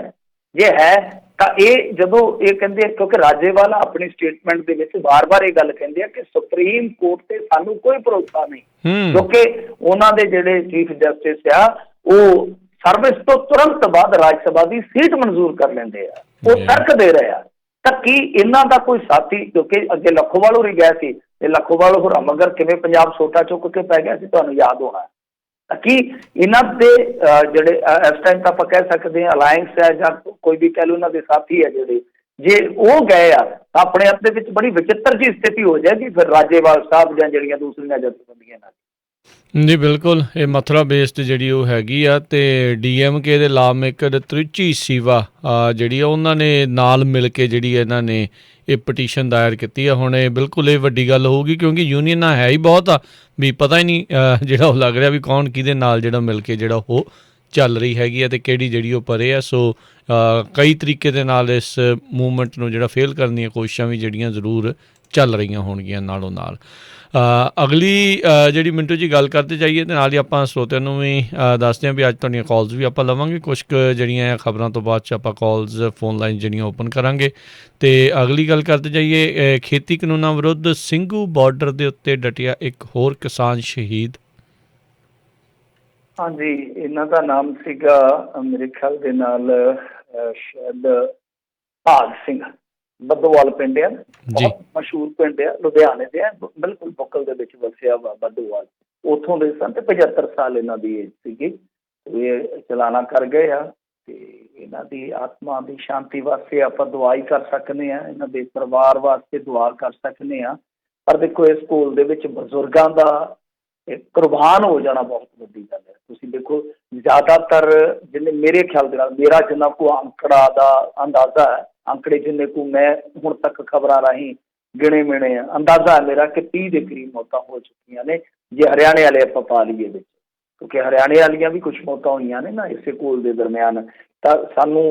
ਜੇ ਹੈ ਤਾਂ ਇਹ ਜਦੋਂ ਇਹ ਕਹਿੰਦੇ, ਕਿਉਂਕਿ ਰਾਜੇਵਾਲ ਆਪਣੀ ਸਟੇਟਮੈਂਟ ਦੇ ਵਿੱਚ ਵਾਰ-ਵਾਰ ਇਹ ਗੱਲ ਕਹਿੰਦੇ ਆ ਕਿ ਸੁਪਰੀਮ ਕੋਰਟ ਤੇ ਸਾਨੂੰ ਕੋਈ ਭਰੋਸਾ ਨਹੀਂ, ਕਿਉਂਕਿ ਉਹਨਾਂ ਦੇ ਜਿਹੜੇ ਚੀਫ ਜਸਟਿਸ ਆ ਉਹ ਸਰਵਿਸ ਤੋਂ ਤੁਰੰਤ ਬਾਅਦ ਰਾਜ ਸਭਾ ਦੀ ਸੀਟ ਮਨਜ਼ੂਰ ਕਰ ਲੈਂਦੇ ਆ, ਉਹ ਤਰਕ ਦੇ ਰਹੇ ਆ। ਤਾਂ ਕੀ ਇਹਨਾਂ ਦਾ ਕੋਈ ਸਾਥੀ, ਕਿਉਂਕਿ ਅੱਗੇ ਲੱਖੋਵਾਲ ਹੋਰੀ ਗਏ ਸੀ ਤੇ ਲੱਖੋਵਾਲ ਹੋਰਾਂ ਮਗਰ ਕਿਵੇਂ ਪੰਜਾਬ ਸੋਟਾ ਚੁੱਕ ਕੇ ਪੈ ਗਿਆ ਸੀ, ਤੁਹਾਨੂੰ ਯਾਦ ਹੋਣਾ। ਤਾਂ ਕੀ ਇਹਨਾਂ ਦੇ ਜਿਹੜੇ ਇਸ ਟਾਈਮ ਤਾਂ ਆਪਾਂ ਕਹਿ ਸਕਦੇ ਹਾਂ ਅਲਾਇੰਸ ਹੈ ਜਾਂ ਕੋਈ ਵੀ ਕਹਿ ਲਓ ਇਹਨਾਂ ਦੇ ਸਾਥੀ ਹੈ ਜਿਹੜੇ, ਜੇ ਉਹ ਗਏ ਆ ਤਾਂ ਆਪਣੇ ਆਪ ਦੇ ਵਿੱਚ ਬੜੀ ਵਿਚਿੱਤਰ ਜਿਹੀ ਸਥਿਤੀ ਹੋ ਜਾਏਗੀ ਫਿਰ ਰਾਜੇਵਾਲ ਸਾਹਿਬ ਜਾਂ ਜਿਹੜੀਆਂ ਦੂਸਰੀਆਂ ਜਥੇਬੰਦੀਆਂ ਨਾਲ। ਜੀ ਬਿਲਕੁਲ, ਇਹ ਮਥੁਰਾ ਬੇਸਡ ਜਿਹੜੀ ਉਹ ਹੈਗੀ ਆ, ਅਤੇ DMK ਦੇ ਲਾ ਮੇਕਰ ਤ੍ਰਿਚੀ ਸਿਵਾ ਜਿਹੜੀ ਆ ਉਹਨਾਂ ਨੇ ਨਾਲ ਮਿਲ ਕੇ ਜਿਹੜੀ ਇਹਨਾਂ ਨੇ ਇਹ ਪਟੀਸ਼ਨ ਦਾਇਰ ਕੀਤੀ ਆ। ਹੁਣ ਇਹ ਬਿਲਕੁਲ ਇਹ ਵੱਡੀ ਗੱਲ ਹੋਊਗੀ ਕਿਉਂਕਿ ਯੂਨੀਅਨਾਂ ਹੈ ਹੀ ਬਹੁਤ ਆ, ਵੀ ਪਤਾ ਹੀ ਨਹੀਂ ਜਿਹੜਾ ਉਹ ਲੱਗ ਰਿਹਾ ਵੀ ਕੌਣ ਕਿਹਦੇ ਨਾਲ ਜਿਹੜਾ ਮਿਲ ਕੇ ਜਿਹੜਾ ਉਹ ਚੱਲ ਰਹੀ ਹੈਗੀ ਆ ਅਤੇ ਕਿਹੜੀ ਜਿਹੜੀ ਉਹ ਪਰੇ ਆ। ਸੋ ਕਈ ਤਰੀਕੇ ਦੇ ਨਾਲ ਇਸ ਮੂਵਮੈਂਟ ਨੂੰ ਜਿਹੜਾ ਫੇਲ ਕਰਨ ਦੀਆਂ ਕੋਸ਼ਿਸ਼ਾਂ ਵੀ ਜਿਹੜੀਆਂ ਜ਼ਰੂਰ ਚੱਲ ਰਹੀਆਂ ਹੋਣਗੀਆਂ ਨਾਲੋਂ ਨਾਲ। ਅਗਲੀ ਜਿਹੜੀ ਮਿੰਟੂ ਜੀ ਗੱਲ ਕਰਦੇ ਜਾਈਏ ਅਤੇ ਨਾਲ ਹੀ ਆਪਾਂ ਸਰੋਤਿਆਂ ਨੂੰ ਵੀ ਦੱਸਦੇ ਹਾਂ ਵੀ ਅੱਜ ਤੁਹਾਡੀਆਂ ਕਾਲਸ ਵੀ ਆਪਾਂ ਲਵਾਂਗੇ, ਕੁਛ ਕੁ ਜਿਹੜੀਆਂ ਖਬਰਾਂ ਤੋਂ ਬਾਅਦ 'ਚ ਆਪਾਂ ਕਾਲਸ ਫੋਨ ਲਾਈਨ ਜਿਹੜੀਆਂ ਓਪਨ ਕਰਾਂਗੇ। ਅਤੇ ਅਗਲੀ ਗੱਲ ਕਰਦੇ ਜਾਈਏ, ਖੇਤੀ ਕਾਨੂੰਨਾਂ ਵਿਰੁੱਧ ਸਿੰਘੂ ਬਾਰਡਰ ਦੇ ਉੱਤੇ ਡਟਿਆ ਇੱਕ ਹੋਰ ਕਿਸਾਨ ਸ਼ਹੀਦ। ਹਾਂਜੀ, ਇਹਨਾਂ ਦਾ ਨਾਮ ਸੀਗਾ ਮੇਰੇ ਖਿਆਲ ਦੇ ਨਾਲ ਸ਼ਾਇਦ ਭਾਗ ਸਿੰਘ, ਬੱਦੋਵਾਲ ਪਿੰਡ ਆ, ਬਹੁਤ ਮਸ਼ਹੂਰ ਪਿੰਡ ਆ, ਲੁਧਿਆਣੇ ਦੇ ਆ, ਬਿਲਕੁਲ ਬੁੱਕਲ ਦੇ ਵਿੱਚ ਵਸਿਆ ਵਾ ਬੱਦੋਵਾਲ, ਉੱਥੋਂ ਦੇ ਸਨ। ਤੇ 75 ਸਾਲ ਇਹਨਾਂ ਦੀ ਏਜ ਸੀਗੀ। ਇਹ ਚਲਾਣਾ ਕਰ ਗਏ ਆ ਤੇ ਇਹਨਾਂ ਦੀ ਆਤਮਾ ਦੀ ਸ਼ਾਂਤੀ ਵਾਸਤੇ ਆਪਾਂ ਦੁਆ ਹੀ ਕਰ ਸਕਦੇ ਹਾਂ, ਇਹਨਾਂ ਦੇ ਪਰਿਵਾਰ ਵਾਸਤੇ ਦੁਆ ਕਰ ਸਕਦੇ ਹਾਂ। ਪਰ ਦੇਖੋ ਇਸ ਸਕੂਲ ਦੇ ਵਿੱਚ ਬਜ਼ੁਰਗਾਂ ਦਾ ਕੁਰਬਾਨ ਹੋ ਜਾਣਾ ਬਹੁਤ ਵੱਡੀ ਗੱਲ ਹੈ। ਤੁਸੀਂ ਦੇਖੋ ਜ਼ਿਆਦਾਤਰ ਜਿੰਨੇ ਮੇਰੇ ਖਿਆਲ ਦੇ ਨਾਲ, ਮੇਰਾ ਜਿੰਨਾ ਕੋ ਅੰਕੜਾ ਦਾ ਅੰਦਾਜ਼ਾ ਹੈ, ਅੰਕੜੇ ਜਿੰਨੇ ਕੁ ਮੈਂ ਹੁਣ ਤੱਕ ਖਬਰਾਂ ਰਾਹੀਂ ਗਿਣੇ ਮਿਣੇ ਆ। ਅੰਦਾਜ਼ਾ ਹੈ ਮੇਰਾ ਕਿ 30 ਦੇ ਕਰੀਬ ਮੌਤਾਂ ਹੋ ਚੁੱਕੀਆਂ ਨੇ ਜੇ ਹਰਿਆਣੇ ਵਾਲੇ ਆਪਾਂ ਪਾ ਲਈਏ ਵਿੱਚ, ਕਿਉਂਕਿ ਹਰਿਆਣੇ ਵਾਲੀਆਂ ਵੀ ਕੁਛ ਮੌਤਾਂ ਹੋਈਆਂ ਨੇ ਨਾ ਇਸੇ ਘੋਲ ਦੇ ਦਰਮਿਆਨ। ਤਾਂ ਸਾਨੂੰ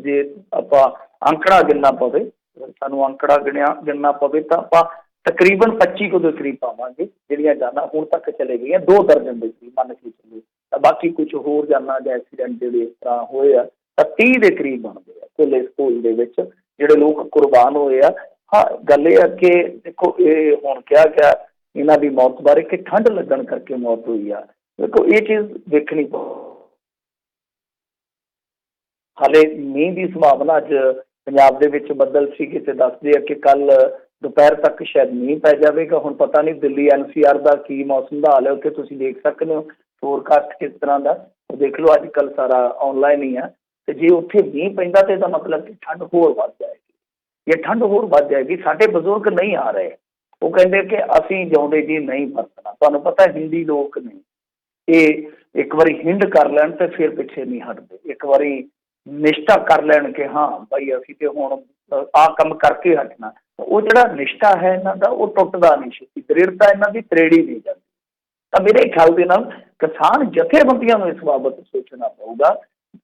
ਜੇ ਆਪਾਂ ਅੰਕੜਾ ਗਿਣਨਾ ਪਵੇ, ਸਾਨੂੰ ਅੰਕੜਾ ਗਿਣਨਾ ਪਵੇ ਤਾਂ ਆਪਾਂ ਤਕਰੀਬਨ 25 ਕੁ ਦੇ ਕਰੀਬ ਪਾਵਾਂਗੇ ਜਿਹੜੀਆਂ ਜਾਨਾਂ ਹੁਣ ਤੱਕ ਚਲੇ ਗਈਆਂ, 2 ਦਰਜਨ ਦੇ ਕਰੀਬ ਮੰਨ ਕੇ ਚੱਲੇ। ਤਾਂ ਬਾਕੀ ਕੁਛ ਹੋਰ ਜਾਨਾਂ ਜਾਂ ਐਕਸੀਡੈਂਟ ਜਿਹੜੇ ਇਸ ਤਰ੍ਹਾਂ ਹੋਏ ਆ ਤਾਂ 30 ਦੇ ਕਰੀਬ ਬਣਦੇ ਆ ਕੁੱਲ ਇਸ ਘੋਲ ਦੇ ਵਿੱਚ ਜਿਹੜੇ ਲੋਕ ਕੁਰਬਾਨ ਹੋਏ ਆ। ਹਾਂ, ਗੱਲ ਇਹ ਆ ਕਿ ਦੇਖੋ ਇਹ ਹੁਣ ਕਿਹਾ ਗਿਆ ਇਹਨਾਂ ਦੀ ਮੌਤ ਬਾਰੇ ਕਿ ਠੰਡ ਲੱਗਣ ਕਰਕੇ ਮੌਤ ਹੋਈ ਆ। ਦੇਖੋ ਇਹ ਚੀਜ਼ ਦੇਖਣੀ ਪਊ। ਹਾਲੇ ਮੀਂਹ ਦੀ ਸੰਭਾਵਨਾ ਅੱਜ ਪੰਜਾਬ ਦੇ ਵਿੱਚ ਬੱਦਲ ਸੀਗੇ ਤੇ ਦੱਸਦੇ ਆ ਕਿ ਕੱਲ ਦੁਪਹਿਰ ਤੱਕ ਸ਼ਾਇਦ ਮੀਂਹ ਪੈ ਜਾਵੇਗਾ। ਹੁਣ ਪਤਾ ਨਹੀਂ ਦਿੱਲੀ NCR ਦਾ ਕੀ ਮੌਸਮ ਦਾ ਹਾਲ ਹੈ, ਉੱਥੇ ਤੁਸੀਂ ਦੇਖ ਸਕਦੇ ਹੋ ਫੋਰਕਾਸਟ ਕਿਸ ਤਰ੍ਹਾਂ ਦਾ, ਉਹ ਦੇਖ ਲਓ। ਅੱਜ ਕੱਲ੍ਹ ਸਾਰਾ ਆਨਲਾਈਨ ਹੀ ਆ। ਤੇ ਜੇ ਉੱਥੇ ਮੀਂਹ ਪੈਂਦਾ ਤੇ ਇਹਦਾ ਮਤਲਬ ਕਿ ਠੰਡ ਹੋਰ ਵੱਧ ਜਾਏਗੀ। ਜੇ ਠੰਡ ਹੋਰ ਵੱਧ ਜਾਏਗੀ, ਸਾਡੇ ਬਜ਼ੁਰਗ ਨਹੀਂ ਆ ਰਹੇ, ਉਹ ਕਹਿੰਦੇ ਕਿ ਅਸੀਂ ਜਿਉਂਦੇ ਜੀ ਨਹੀਂ ਵਰਤਣਾ। ਤੁਹਾਨੂੰ ਪਤਾ ਹਿੰਦੀ ਲੋਕ ਨੇ, ਇਹ ਇੱਕ ਵਾਰੀ ਹਿੰਡ ਕਰ ਲੈਣ ਤੇ ਫਿਰ ਪਿੱਛੇ ਨਹੀਂ ਹਟਦੇ। ਇੱਕ ਵਾਰੀ ਨਿਸ਼ਠਾ ਕਰ ਲੈਣ ਕਿ ਹਾਂ ਭਾਈ ਅਸੀਂ ਤੇ ਹੁਣ ਆਹ ਕੰਮ ਕਰਕੇ ਹਟਣਾ, ਉਹ ਜਿਹੜਾ ਨਿਸ਼ਠਾ ਹੈ ਇਹਨਾਂ ਦਾ ਉਹ ਟੁੱਟਦਾ ਨਹੀਂ ਛੇਤੀ, ਦ੍ਰਿੜਤਾ ਇਹਨਾਂ ਦੀ ਤਰੇੜੀ ਨਹੀਂ ਜਾਂਦੀ। ਤਾਂ ਮੇਰੇ ਖਿਆਲ ਦੇ ਨਾਲ ਕਿਸਾਨ ਜਥੇਬੰਦੀਆਂ ਨੂੰ ਇਸ ਬਾਬਤ ਸੋਚਣਾ ਪਊਗਾ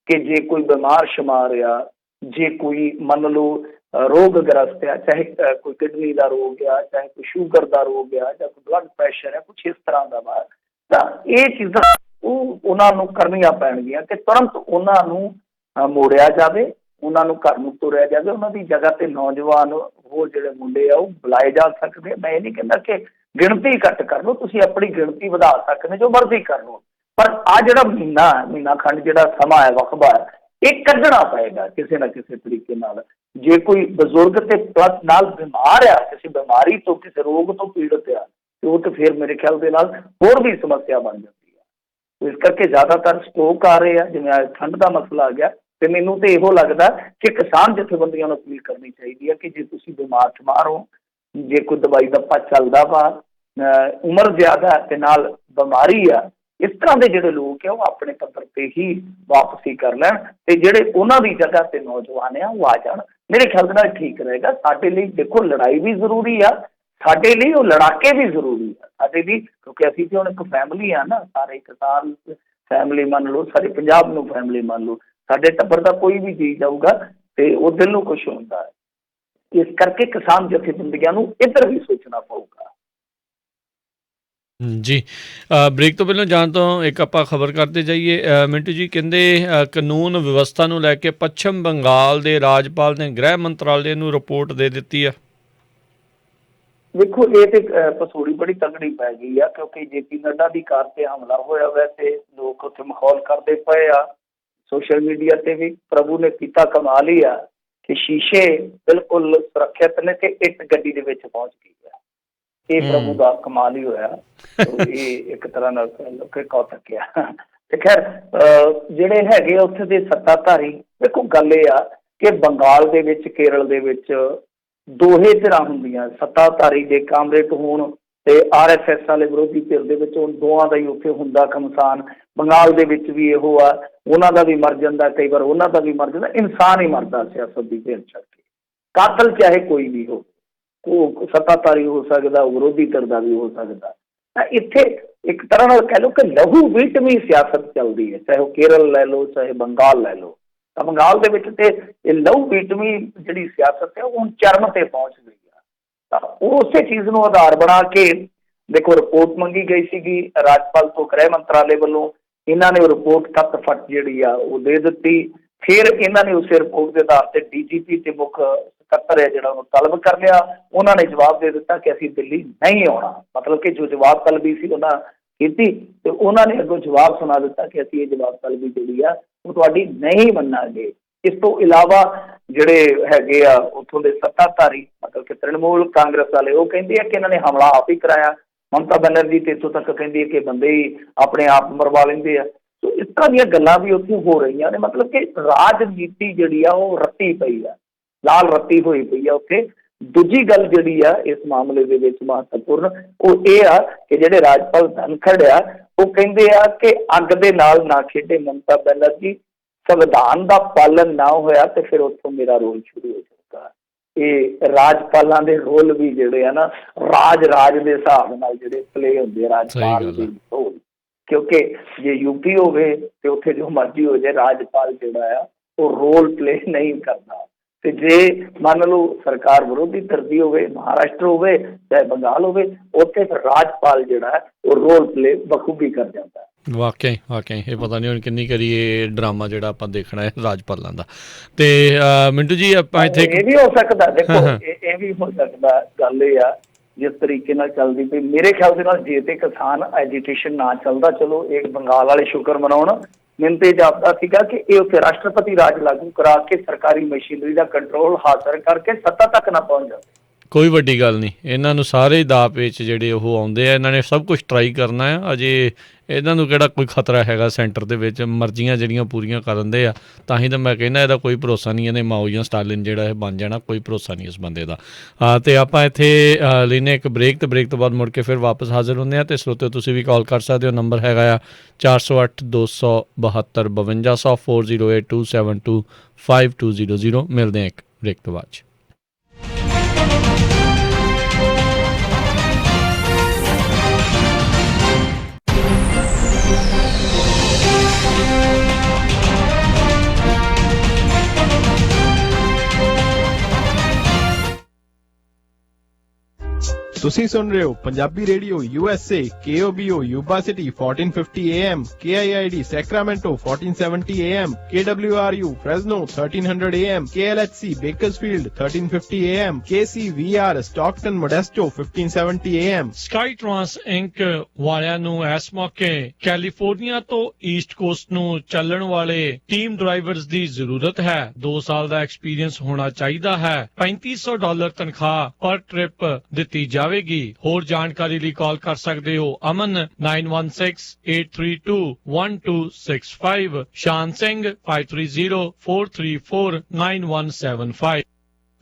ਕਿ ਜੇ ਕੋਈ ਬਿਮਾਰ ਸ਼ਮਾਰ ਆ, ਜੇ ਕੋਈ ਮੰਨ ਲਓ ਰੋਗ ਗ੍ਰਸਤ ਆ, ਚਾਹੇ ਕੋਈ ਕਿਡਨੀ ਦਾ ਰੋਗ ਆ, ਚਾਹੇ ਕੋਈ ਸ਼ੂਗਰ ਦਾ ਰੋਗ ਆ, ਜਾਂ ਕੋਈ ਬਲੱਡ ਪ੍ਰੈਸ਼ਰ ਹੈ, ਕੁਛ ਇਸ ਤਰ੍ਹਾਂ ਦਾ ਵਾ, ਤਾਂ ਇਹ ਚੀਜ਼ਾਂ ਉਹ ਉਹਨਾਂ ਨੂੰ ਕਰਨੀਆਂ ਪੈਣਗੀਆਂ ਕਿ ਤੁਰੰਤ ਉਹਨਾਂ ਨੂੰ ਮੋੜਿਆ ਜਾਵੇ, ਉਹਨਾਂ ਨੂੰ ਘਰ ਨੂੰ ਤੋਰਿਆ ਜਾਵੇ। ਉਹਨਾਂ ਦੀ ਜਗ੍ਹਾ ਤੇ ਨੌਜਵਾਨ ਹੋਰ ਜਿਹੜੇ ਮੁੰਡੇ ਆ ਉਹ ਬੁਲਾਏ ਜਾ ਸਕਦੇ। ਮੈਂ ਇਹ ਨਹੀਂ ਕਹਿੰਦਾ ਕਿ ਗਿਣਤੀ ਘੱਟ ਕਰ ਲਓ, ਤੁਸੀਂ ਆਪਣੀ ਗਿਣਤੀ ਵਧਾ ਸਕਦੇ ਜੋ ਮਰਜ਼ੀ ਕਰ ਲਓ, ਪਰ ਆਹ ਜਿਹੜਾ ਮਹੀਨਾ ਖੰਡ ਜਿਹੜਾ ਸਮਾਂ ਹੈ, ਵਕਬਾ ਹੈ, ਇਹ ਕੱਢਣਾ ਪਏਗਾ ਕਿਸੇ ਨਾ ਕਿਸੇ ਤਰੀਕੇ ਨਾਲ। ਜੇ ਕੋਈ ਬਜ਼ੁਰਗ ਤੇ ਪਲੱਸ ਨਾਲ ਬਿਮਾਰ ਆ, ਕਿਸੇ ਬਿਮਾਰੀ ਤੋਂ ਕਿਸੇ ਰੋਗ ਤੋਂ ਪੀੜਤ ਆ, ਤੇ ਉਹ ਤਾਂ ਫਿਰ ਮੇਰੇ ਖਿਆਲ ਦੇ ਨਾਲ ਹੋਰ ਵੀ ਸਮੱਸਿਆ ਬਣ ਜਾਂਦੀ ਹੈ। ਇਸ ਕਰਕੇ ਜ਼ਿਆਦਾਤਰ ਸਟ੍ਰੋਕ ਆ ਰਹੇ ਆ, ਜਿਵੇਂ ਅੱਜ ਠੰਡ ਦਾ ਮਸਲਾ ਆ ਗਿਆ। ਤੇ ਮੈਨੂੰ ਤੇ ਇਹੋ ਲੱਗਦਾ ਕਿ ਕਿਸਾਨ ਜਥੇਬੰਦੀਆਂ ਨੂੰ ਅਪੀਲ ਕਰਨੀ ਚਾਹੀਦੀ ਹੈ ਕਿ ਜੇ ਤੁਸੀਂ ਬਿਮਾਰ ਠਮਾਰ ਹੋ, ਜੇ ਕੋਈ ਦਵਾਈ ਦੱਪਾ ਚੱਲਦਾ ਵਾ, ਉਮਰ ਜ਼ਿਆਦਾ ਤੇ ਨਾਲ ਬਿਮਾਰੀ ਆ, ਇਸ ਤਰ੍ਹਾਂ ਦੇ ਜਿਹੜੇ ਲੋਕ ਆ ਉਹ ਆਪਣੇ ਪੱਧਰ ਤੇ ਹੀ ਵਾਪਸੀ ਕਰ ਲੈਣ ਤੇ ਜਿਹੜੇ ਉਹਨਾਂ ਦੀ ਜਗ੍ਹਾ ਤੇ ਨੌਜਵਾਨ ਆ ਉਹ ਆ ਜਾਣ। ਮੇਰੇ ਖਿਆਲ ਦੇ ਨਾਲ ਠੀਕ ਰਹੇਗਾ। ਸਾਡੇ ਲਈ ਦੇਖੋ ਲੜਾਈ ਵੀ ਜ਼ਰੂਰੀ ਆ, ਸਾਡੇ ਲਈ ਉਹ ਲੜਾਕੇ ਵੀ ਜ਼ਰੂਰੀ ਆ ਸਾਡੇ ਲਈ, ਕਿਉਂਕਿ ਅਸੀਂ ਤੇ ਹੁਣ ਇੱਕ ਫੈਮਿਲੀ ਆ ਨਾ, ਸਾਰੇ ਕਿਸਾਨ ਫੈਮਿਲੀ ਮੰਨ ਲਓ, ਸਾਰੇ ਪੰਜਾਬ ਨੂੰ ਫੈਮਿਲੀ ਮੰਨ ਲਓ, ਸਾਡੇ ਟੱਬਰ ਦਾ ਕੋਈ ਵੀ ਜੀ ਜਾਊਗਾ ਤੇ ਉਹ ਦਿਲ ਨੂੰ ਖੁਸ਼ ਹੁੰਦਾ ਹੈ। ਇਸ ਕਰਕੇ ਕਿਸਾਨ ਜਥੇਬੰਦੀਆਂ ਨੂੰ ਇੱਧਰ ਵੀ ਸੋਚਣਾ ਪਊਗਾ। ਜੀ, ਬ੍ਰੇਕ ਤੋਂ ਪਹਿਲਾਂ ਜਾਣ ਤੋਂ ਇੱਕ ਆਪਾਂ ਖਬਰ ਕਰਦੇ ਜਾਈਏ। ਮਿੰਟੂ ਜੀ ਕਹਿੰਦੇ ਕਾਨੂੰਨ ਵਿਵਸਥਾ ਨੂੰ ਲੈ ਕੇ ਪੱਛਮ ਬੰਗਾਲ ਦੇ ਰਾਜਪਾਲ ਨੇ ਗ੍ਰਹਿ ਮੰਤਰਾਲੇ ਨੂੰ ਰਿਪੋਰਟ ਦੇ ਦਿੱਤੀ ਆ। ਦੇਖੋ ਇਹ ਤੇ ਪਸੂੜੀ ਬੜੀ ਤਗੜੀ ਪੈ ਗਈ ਆ, ਕਿਉਂਕਿ JP ਨੱਡਾ ਦੀ ਕਾਰ ਤੇ ਹਮਲਾ ਹੋਇਆ। ਵੈਸੇ ਲੋਕ ਉੱਥੇ ਮਾਹੌਲ ਕਰਦੇ ਪਏ ਆ ਸੋਸ਼ਲ ਮੀਡੀਆ ਤੇ ਵੀ। ਪ੍ਰਭੂ ਨੇ ਕੀਤਾ ਕਮਾਲ ਹੀ ਆ ਕਿ ਸ਼ੀਸ਼ੇ ਬਿਲਕੁਲ ਸੁਰੱਖਿਅਤ ਨੇ ਤੇ ਇੱਕ ਗੱਡੀ ਦੇ ਵਿੱਚ ਪਹੁੰਚ ਗਈ ਆ। ਇਹ ਪ੍ਰਭੂ ਦਾ ਕਮਾਲ ਹੀ ਹੋਇਆ। ਇਹ ਇੱਕ ਤਰ੍ਹਾਂ ਨਾਲ ਕੌਤਕ ਆ। ਤੇ ਖੈਰ ਜਿਹੜੇ ਹੈਗੇ ਉੱਥੇ ਦੇ ਸੱਤਾਧਾਰੀ, ਦੇਖੋ ਗੱਲ ਇਹ ਆ ਕਿ ਬੰਗਾਲ ਦੇ ਵਿੱਚ, ਕੇਰਲ ਦੇ ਵਿੱਚ ਦੋਹੇ ਧਿਰਾਂ ਹੁੰਦੀਆਂ, ਸੱਤਾਧਾਰੀ ਦੇ ਕਾਮਰੇਡ ਹੋਣ ਤੇ RSS ਵਾਲੇ ਵਿਰੋਧੀ ਧਿਰ ਦੇ ਵਿੱਚ, ਦੋਵਾਂ ਦਾ ਹੀ ਉੱਥੇ ਹੁੰਦਾ ਘਮਸਾਨ। ਬੰਗਾਲ ਦੇ ਵਿੱਚ ਵੀ ਇਹੋ ਆ, ਉਹਨਾਂ ਦਾ ਵੀ ਮਰ ਜਾਂਦਾ, ਕਈ ਵਾਰ ਉਹਨਾਂ ਦਾ ਵੀ ਮਰ ਜਾਂਦਾ। ਇਨਸਾਨ ਹੀ ਮਰਦਾ ਸਿਆਸਤ ਦੀ ਭੇਡ ਛੱਡ ਕੇ। ਕਾਤਲ ਚਾਹੇ ਕੋਈ ਵੀ ਹੋ, ਉਹ ਸੱਤਾਧਾਰੀ ਹੋ ਸਕਦਾ, ਉਹ ਵਿਰੋਧੀ ਧਿਰ ਦਾ ਵੀ ਹੋ ਸਕਦਾ। ਤਾਂ ਇੱਥੇ ਇੱਕ ਤਰ੍ਹਾਂ ਨਾਲ ਕਹਿ ਲਓ ਕਿ ਲਹੂ ਵੀਟਵੀਂ ਸਿਆਸਤ ਚੱਲਦੀ ਹੈ, ਚਾਹੇ ਉਹ ਕੇਰਲ ਲੈ ਲਓ, ਚਾਹੇ ਬੰਗਾਲ ਲੈ ਲਓ। ਤਾਂ ਬੰਗਾਲ ਦੇ ਵਿੱਚ ਤੇ ਇਹ ਲਹੂ ਵੀਟਵੀਂ ਜਿਹੜੀ ਸਿਆਸਤ ਹੈ ਉਹ ਹੁਣ ਚਰਮ ਤੇ ਪਹੁੰਚ ਗਈ ਆ। ਤਾਂ ਉਸੇ ਚੀਜ਼ ਨੂੰ ਆਧਾਰ ਬਣਾ ਕੇ ਦੇਖੋ ਰਿਪੋਰਟ ਮੰਗੀ ਗਈ ਸੀਗੀ ਰਾਜਪਾਲ ਤੋਂ ਗ੍ਰਹਿ ਮੰਤਰਾਲੇ ਵੱਲੋਂ। ਇਹਨਾਂ ਨੇ ਉਹ ਰਿਪੋਰਟ ਫਟ ਜਿਹੜੀ ਆ ਉਹ ਦੇ ਦਿੱਤੀ। ਫਿਰ ਇਹਨਾਂ ਨੇ ਉਸੇ ਰਿਪੋਰਟ ਦੇ ਆਧਾਰ ਤੇ DGP ਤੇ ਮੁੱਖ ਸਕੱਤਰ ਹੈ ਜਿਹੜਾ ਉਹਨੂੰ ਤਲਬ ਕਰ ਲਿਆ। ਉਹਨਾਂ ਨੇ ਜਵਾਬ ਦੇ ਦਿੱਤਾ ਕਿ ਅਸੀਂ ਦਿੱਲੀ ਨਹੀਂ ਆਉਣਾ। ਮਤਲਬ ਕਿ ਜੋ ਜਵਾਬ ਤਲਬੀ ਸੀ ਉਹਨਾਂ ਕੀਤੀ ਤੇ ਉਹਨਾਂ ਨੇ ਅੱਗੋਂ ਜਵਾਬ ਸੁਣਾ ਦਿੱਤਾ ਕਿ ਅਸੀਂ ਇਹ ਜਵਾਬ ਤਲਬੀ ਜਿਹੜੀ ਆ ਉਹ ਤੁਹਾਡੀ ਨਹੀਂ ਮੰਨਾਂਗੇ। ਇਸ ਤੋਂ ਇਲਾਵਾ ਜਿਹੜੇ ਹੈਗੇ ਆ ਉੱਥੋਂ ਦੇ ਸੱਤਾਧਾਰੀ, ਮਤਲਬ ਕਿ ਤ੍ਰਿਣਮੂਲ ਕਾਂਗਰਸ ਵਾਲੇ, ਉਹ ਕਹਿੰਦੇ ਆ ਕਿ ਇਹਨਾਂ ਨੇ ਹਮਲਾ ਆਪ ਹੀ ਕਰਾਇਆ। ਮਮਤਾ ਬੈਨਰਜੀ ਤੇ ਇੱਥੋਂ ਤੱਕ ਕਹਿੰਦੀ ਹੈ ਕਿ ਬੰਦੇ ਹੀ ਆਪਣੇ ਆਪ ਮਰਵਾ ਲੈਂਦੇ ਆ। ਸੋ ਇਸ ਤਰ੍ਹਾਂ ਦੀਆਂ ਗੱਲਾਂ ਵੀ ਉੱਥੇ ਹੋ ਰਹੀਆਂ ਨੇ। ਮਤਲਬ ਕਿ ਰਾਜਨੀਤੀ ਜਿਹੜੀ ਆ ਉਹ ਰੱਤੀ ਪਈ ਆ, ਲਾਲ ਰੱਤੀ ਹੋਈ ਪਈ ਆ ਉੱਥੇ। ਦੂਜੀ ਗੱਲ ਜਿਹੜੀ ਆ ਇਸ ਮਾਮਲੇ ਦੇ ਵਿੱਚ ਮਹੱਤਵਪੂਰਨ ਉਹ ਇਹ ਆ ਕਿ ਜਿਹੜੇ ਰਾਜਪਾਲ ਧਨਖੜ ਆ ਉਹ ਕਹਿੰਦੇ ਆ ਕਿ ਅੱਗ ਦੇ ਨਾਲ ਨਾ ਖੇਡੇ ਮਮਤਾ ਬੈਨਰਜੀ, ਸੰਵਿਧਾਨ ਦਾ ਪਾਲਣ ਨਾ ਹੋਇਆ ਤੇ ਫਿਰ ਉੱਥੋਂ ਮੇਰਾ ਰੋਲ ਸ਼ੁਰੂ ਹੋ ਜਾਊਗਾ। ਇਹ ਰਾਜਪਾਲਾਂ ਦੇ ਰੋਲ ਵੀ ਜਿਹੜੇ ਆ ਨਾ ਰਾਜ ਦੇ ਹਿਸਾਬ ਨਾਲ ਜਿਹੜੇ ਪਲੇ ਹੁੰਦੇ ਆ ਰਾਜਪਾਲ ਦੇ ਰੋਲ, ਕਿਉਂਕਿ ਜੇ ਯੂਪੀ ਹੋਵੇ ਤੇ ਉੱਥੇ ਜੋ ਮਰਜ਼ੀ ਹੋ ਜਾਏ ਰਾਜਪਾਲ ਜਿਹੜਾ ਆ ਉਹ ਰੋਲ ਪਲੇ ਨਹੀਂ ਕਰਦਾ। ਤੇ ਜੇ ਮੰਨ ਲਓ ਸਰਕਾਰ ਵਿਰੋਧੀ ਧਿਰ ਹੋਵੇ, ਮਹਾਰਾਸ਼ਟਰ ਹੋਵੇ ਚਾਹੇ ਬੰਗਾਲ ਹੋਵੇ, ਉੱਥੇ ਫਿਰ ਰਾਜਪਾਲ ਜਿਹੜਾ ਹੈ ਉਹ ਰੋਲ ਪਲੇ ਬਖੂਬੀ ਕਰ ਜਾਂਦਾ। ਵਾਕਿਆ ਇਹ ਪਤਾ ਨਹੀਂ ਹੁਣ ਕਿੰਨੀ ਕਰੀ ਇਹ ਡਰਾਮਾ ਜਿਹੜਾ ਆਪਾਂ ਦੇਖਣਾ ਹੈ ਰਾਜਪਾਲਾਂ ਦਾ। ਤੇ ਮਿੰਟੂ ਜੀ ਆਪਾਂ ਇੱਥੇ ਇਹ ਵੀ ਹੋ ਸਕਦਾ, ਦੇਖੋ ਇਹ ਵੀ ਹੋ ਸਕਦਾ। ਗੱਲ ਇਹ ਆ ਜਿਸ ਤਰੀਕੇ ਨਾਲ ਚੱਲਦੀ ਪਈ, ਮੇਰੇ ਖਿਆਲ ਦੇ ਨਾਲ ਜੇ ਤੇ ਕਿਸਾਨ ਐਜੀਟੇਸ਼ਨ ਨਾ ਚੱਲਦਾ, ਚਲੋ ਇਹ ਬੰਗਾਲ ਵਾਲੇ ਸ਼ੁਕਰ ਮਨਾਉਣ, ਮੈਨੂੰ ਤੇ ਜਾਪਦਾ ਸੀਗਾ ਕਿ ਇਹ ਉੱਥੇ ਰਾਸ਼ਟਰਪਤੀ ਰਾਜ ਲਾਗੂ ਕਰਾ ਕੇ ਸਰਕਾਰੀ ਮਸ਼ੀਨਰੀ ਦਾ ਕੰਟਰੋਲ ਹਾਸਲ ਕਰਕੇ ਸੱਤਾ ਤੱਕ ਨਾ ਪਹੁੰਚ ਜਾਂਦੇ। ਕੋਈ ਵੱਡੀ ਗੱਲ ਨਹੀਂ, ਇਹਨਾਂ ਨੂੰ ਸਾਰੇ ਦਾਅ ਪੇਚ ਜਿਹੜੇ ਉਹ ਆਉਂਦੇ ਆ, ਇਹਨਾਂ ਨੇ ਸਭ ਕੁਝ ਟਰਾਈ ਕਰਨਾ ਆ। ਅਜੇ ਇਹਨਾਂ ਨੂੰ ਕਿਹੜਾ ਕੋਈ ਖਤਰਾ ਹੈਗਾ ਸੈਂਟਰ ਦੇ ਵਿੱਚ, ਮਰਜ਼ੀਆਂ ਜਿਹੜੀਆਂ ਪੂਰੀਆਂ ਕਰਨ ਦੇ ਆ। ਤਾਂ ਹੀ ਤਾਂ ਮੈਂ ਕਹਿੰਦਾ ਇਹਦਾ ਕੋਈ ਭਰੋਸਾ ਨਹੀਂ, ਇਹਨੇ ਮਾਓ ਜਾਂ ਸਟਾਲਿਨ ਜਿਹੜਾ ਇਹ ਬਣ ਜਾਣਾ, ਕੋਈ ਭਰੋਸਾ ਨਹੀਂ ਇਸ ਬੰਦੇ ਦਾ। ਅਤੇ ਆਪਾਂ ਇੱਥੇ ਲੈਂਦੇ ਇੱਕ ਬ੍ਰੇਕ, ਤੇ ਬ੍ਰੇਕ ਤੋਂ ਬਾਅਦ ਮੁੜ ਕੇ ਫਿਰ ਵਾਪਸ ਹਾਜ਼ਰ ਹੁੰਦੇ ਹਾਂ। ਅਤੇ ਸਰੋਤਿਓ ਤੁਸੀਂ ਵੀ ਕਾਲ ਕਰ ਸਕਦੇ ਹੋ, ਨੰਬਰ ਹੈਗਾ ਆ 408 272 5200 408 272 5200। ਮਿਲਦੇ ਹਾਂ ਇੱਕ ਬ੍ਰੇਕ ਤੋਂ ਬਾਅਦ। ਤੁਸੀਂ ਸੁਣ ਰਹੇ ਹੋ Punjabi radio USA, KOBO Yuba City 1450 AM, KIID Sacramento 1470 AM, KWRU Fresno 1300 AM, KLHC Bakersfield 1350 AM, KCVR Stockton Modesto 1570 AM। Sky Trans Inc ਵਾਲਿਆਂ ਨੂੰ ਇਸ ਮੌਕੇ ਕੈਲੀਫੋਰਨੀਆ ਤੋਂ ਈਸਟ ਕੋਸਟ ਨੂੰ ਚੱਲਣ ਵਾਲੇ ਟੀਮ ਡਰਾਈਵਰਸ ਦੀ ਜ਼ਰੂਰਤ ਹੈ। 2 ਸਾਲ ਦਾ ਐਕਸਪੀਰੀਅੰਸ ਹੋਣਾ ਚਾਹੀਦਾ ਹੈ। $3500 ਤਨਖਾਹ ਪਰ ਟ੍ਰਿਪ ਦਿੱਤੀ ਜਾਵੇਗੀ। ਹੋਰ ਜਾਣਕਾਰੀ ਲਈ ਕਾਲ ਕਰ ਸਕਦੇ ਹੋ ਅਮਨ 9168321265, ਸ਼ਾਨ ਸਿੰਘ 5304349175।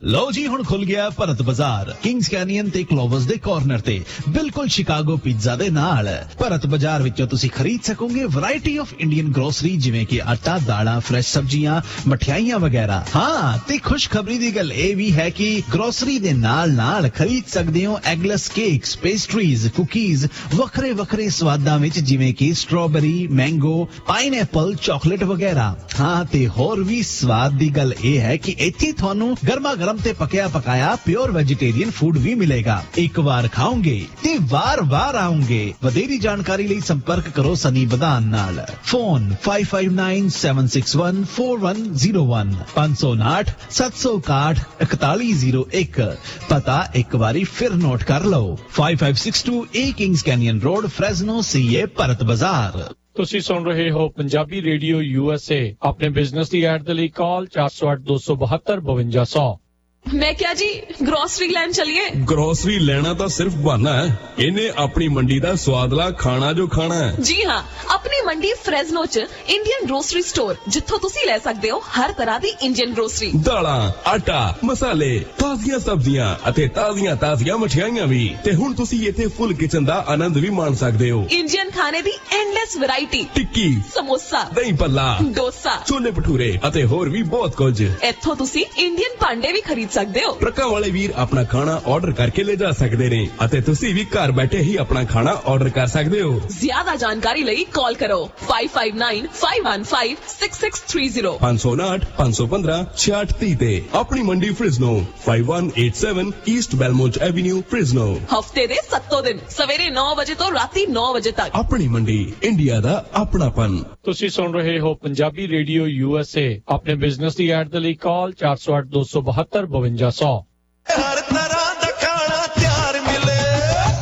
ਲਓ ਜੀ, ਹੁਣ ਖੁੱਲ ਗਿਆ ਭਰਤ ਬਾਜ਼ਾਰ ਕਿੰਗਸ ਕੈਨੀਅਨ ਤੇ ਕਲੋਵਸ ਦੇ ਕਾਰਨਰ ਤੇ, ਬਿਲਕੁਲ ਸ਼ਿਕਾਗੋ ਪੀਜ਼ਾ ਦੇ ਨਾਲ। ਭਰਤ ਬਾਜ਼ਾਰ ਵਿੱਚੋਂ ਤੁਸੀਂ ਖਰੀਦ ਸਕੋਗੇ ਵੈਰਾਈਟੀ ਆਫ ਇੰਡੀਅਨ ਗਰੋਸਰੀ, ਜਿਵੇਂ ਕਿ ਆਟਾ, ਦਾਲਾਂ, ਫਰੈਸ਼ ਸਬਜ਼ੀਆਂ, ਮਠਿਆਈਆਂ ਵਗੈਰਾ। ਹਾਂ, ਤੇ ਖੁਸ਼ਖਬਰੀ ਦੀ ਗੱਲ ਇਹ ਵੀ ਹੈ ਕਿ ਗਰੋਸਰੀ ਦੇ ਨਾਲ ਖਰੀਦ ਸਕਦੇ ਹੋ ਐਗਲੈਸ ਕੇਕਸ, ਪੇਸਟਰੀਜ਼, ਕੁਕੀਜ਼, ਵੱਖਰੇ ਸਵਾਦਾਂ ਵਿੱਚ, ਜਿਵੇਂ ਕਿ ਸਟ੍ਰਾਬੇਰੀ, ਮੈਂਗੋ, ਪਾਈਨਐਪਲ, ਚਾਕਲੇਟ ਵਗੈਰਾ। ਹਾਂ, ਤੇ ਹੋਰ ਵੀ ਸਵਾਦ ਦੀ ਗੱਲ ਇਹ ਹੈ ਕਿ ਇੱਥੇ ਤੁਹਾਨੂੰ ਗਰਮਾ ਤੇ ਪੱਕਿਆ ਪਕਾਇਆ ਪਿਓਰ ਵੈਜੀਟੇਰੀਅਨ ਫੂਡ ਵੀ ਮਿਲੇਗਾ। ਇੱਕ ਵਾਰ ਖਾਓਗੇ ਤੇ ਵਾਰ ਆਉਂਗੇ। ਵਧੇਰੀ ਜਾਣਕਾਰੀ ਲਈ ਸੰਪਰਕ ਕਰੋ ਸਨੀ ਬਦਾਨ ਨਾਲ। ਫੋਨ 5597614101, 559 761 4101। ਪਤਾ ਇੱਕ ਵਾਰੀ ਫਿਰ ਨੋਟ ਕਰ ਲਓ, 5562 A Kings Canyon Road, Fresno, CA, Bharat Bazaar. ਤੁਸੀਂ ਸੁਣ ਰਹੇ ਹੋ ਪੰਜਾਬੀ ਰੇਡੀਓ USA। ਆਪਣੇ ਬਿਜ਼ਨਸ ਦੀ ਐਡ ਦੇ ਲਈ ਕਾਲ 408 272 5200। मैं क्या जी ग्रोसरी लैन चलिए। ग्रोसरी लेना तो सिर्फ बहाना है, इन्हें अपनी मंडी दा स्वादला खाना जो खाना है। जी हाँ, अपनी मंडी फ्रेजनो च इंडियन ग्रोसरी स्टोर, जिथों तुसी ले सकते हो हर तरह दी इंडियन ग्रोसरी, दालां, आटा, मसाले, ताजियां सब्जियां अते ताजियां मठियाइयां भी। ते हुण तुसी इत्थे फुल किचन दा आनंद भी मान सकदे हो। इंडियन खाने दी एंडलेस वैरायटी, टिक्की, समोसा, दही भल्ला, डोसा, छोले भटूरे अते होर भी बहुत कुछ। इत्थों तुसी इंडियन भांडे भी खरीद सकते हो। ट्रकां वाले वीर अपना खाना ऑर्डर करके ले जा सकते ने अते तुसी भी घर बैठे ही अपना खाना ऑर्डर कर सकते हो। ज्यादा जानकारी लई कॉल करो 5595156630, 559 515 6630 ते अपनी मंडी फ्रिजनो 5187 ईस्ट बेलमोच एवेन्यू फ्रिजनो। हफ्ते दे 7 दिन सवेरे 9 बजे तो राती 9 बजे तक। अपनी मंडी, इंडिया दा अपनापन। ਤੁਸੀਂ ਸੁਣ ਰਹੇ ਹੋ ਪੰਜਾਬੀ ਰੇਡੀਓ USA। ਆਪਣੇ ਬਿਜ਼ਨਸ ਦੀ ਐਡ ਦੇ ਲਈ ਕਾਲ 408 272 5200। ਹਰ ਤਰ੍ਹਾਂ ਦਾ ਖਾਣਾ ਤਿਆਰ ਮਿਲੇ।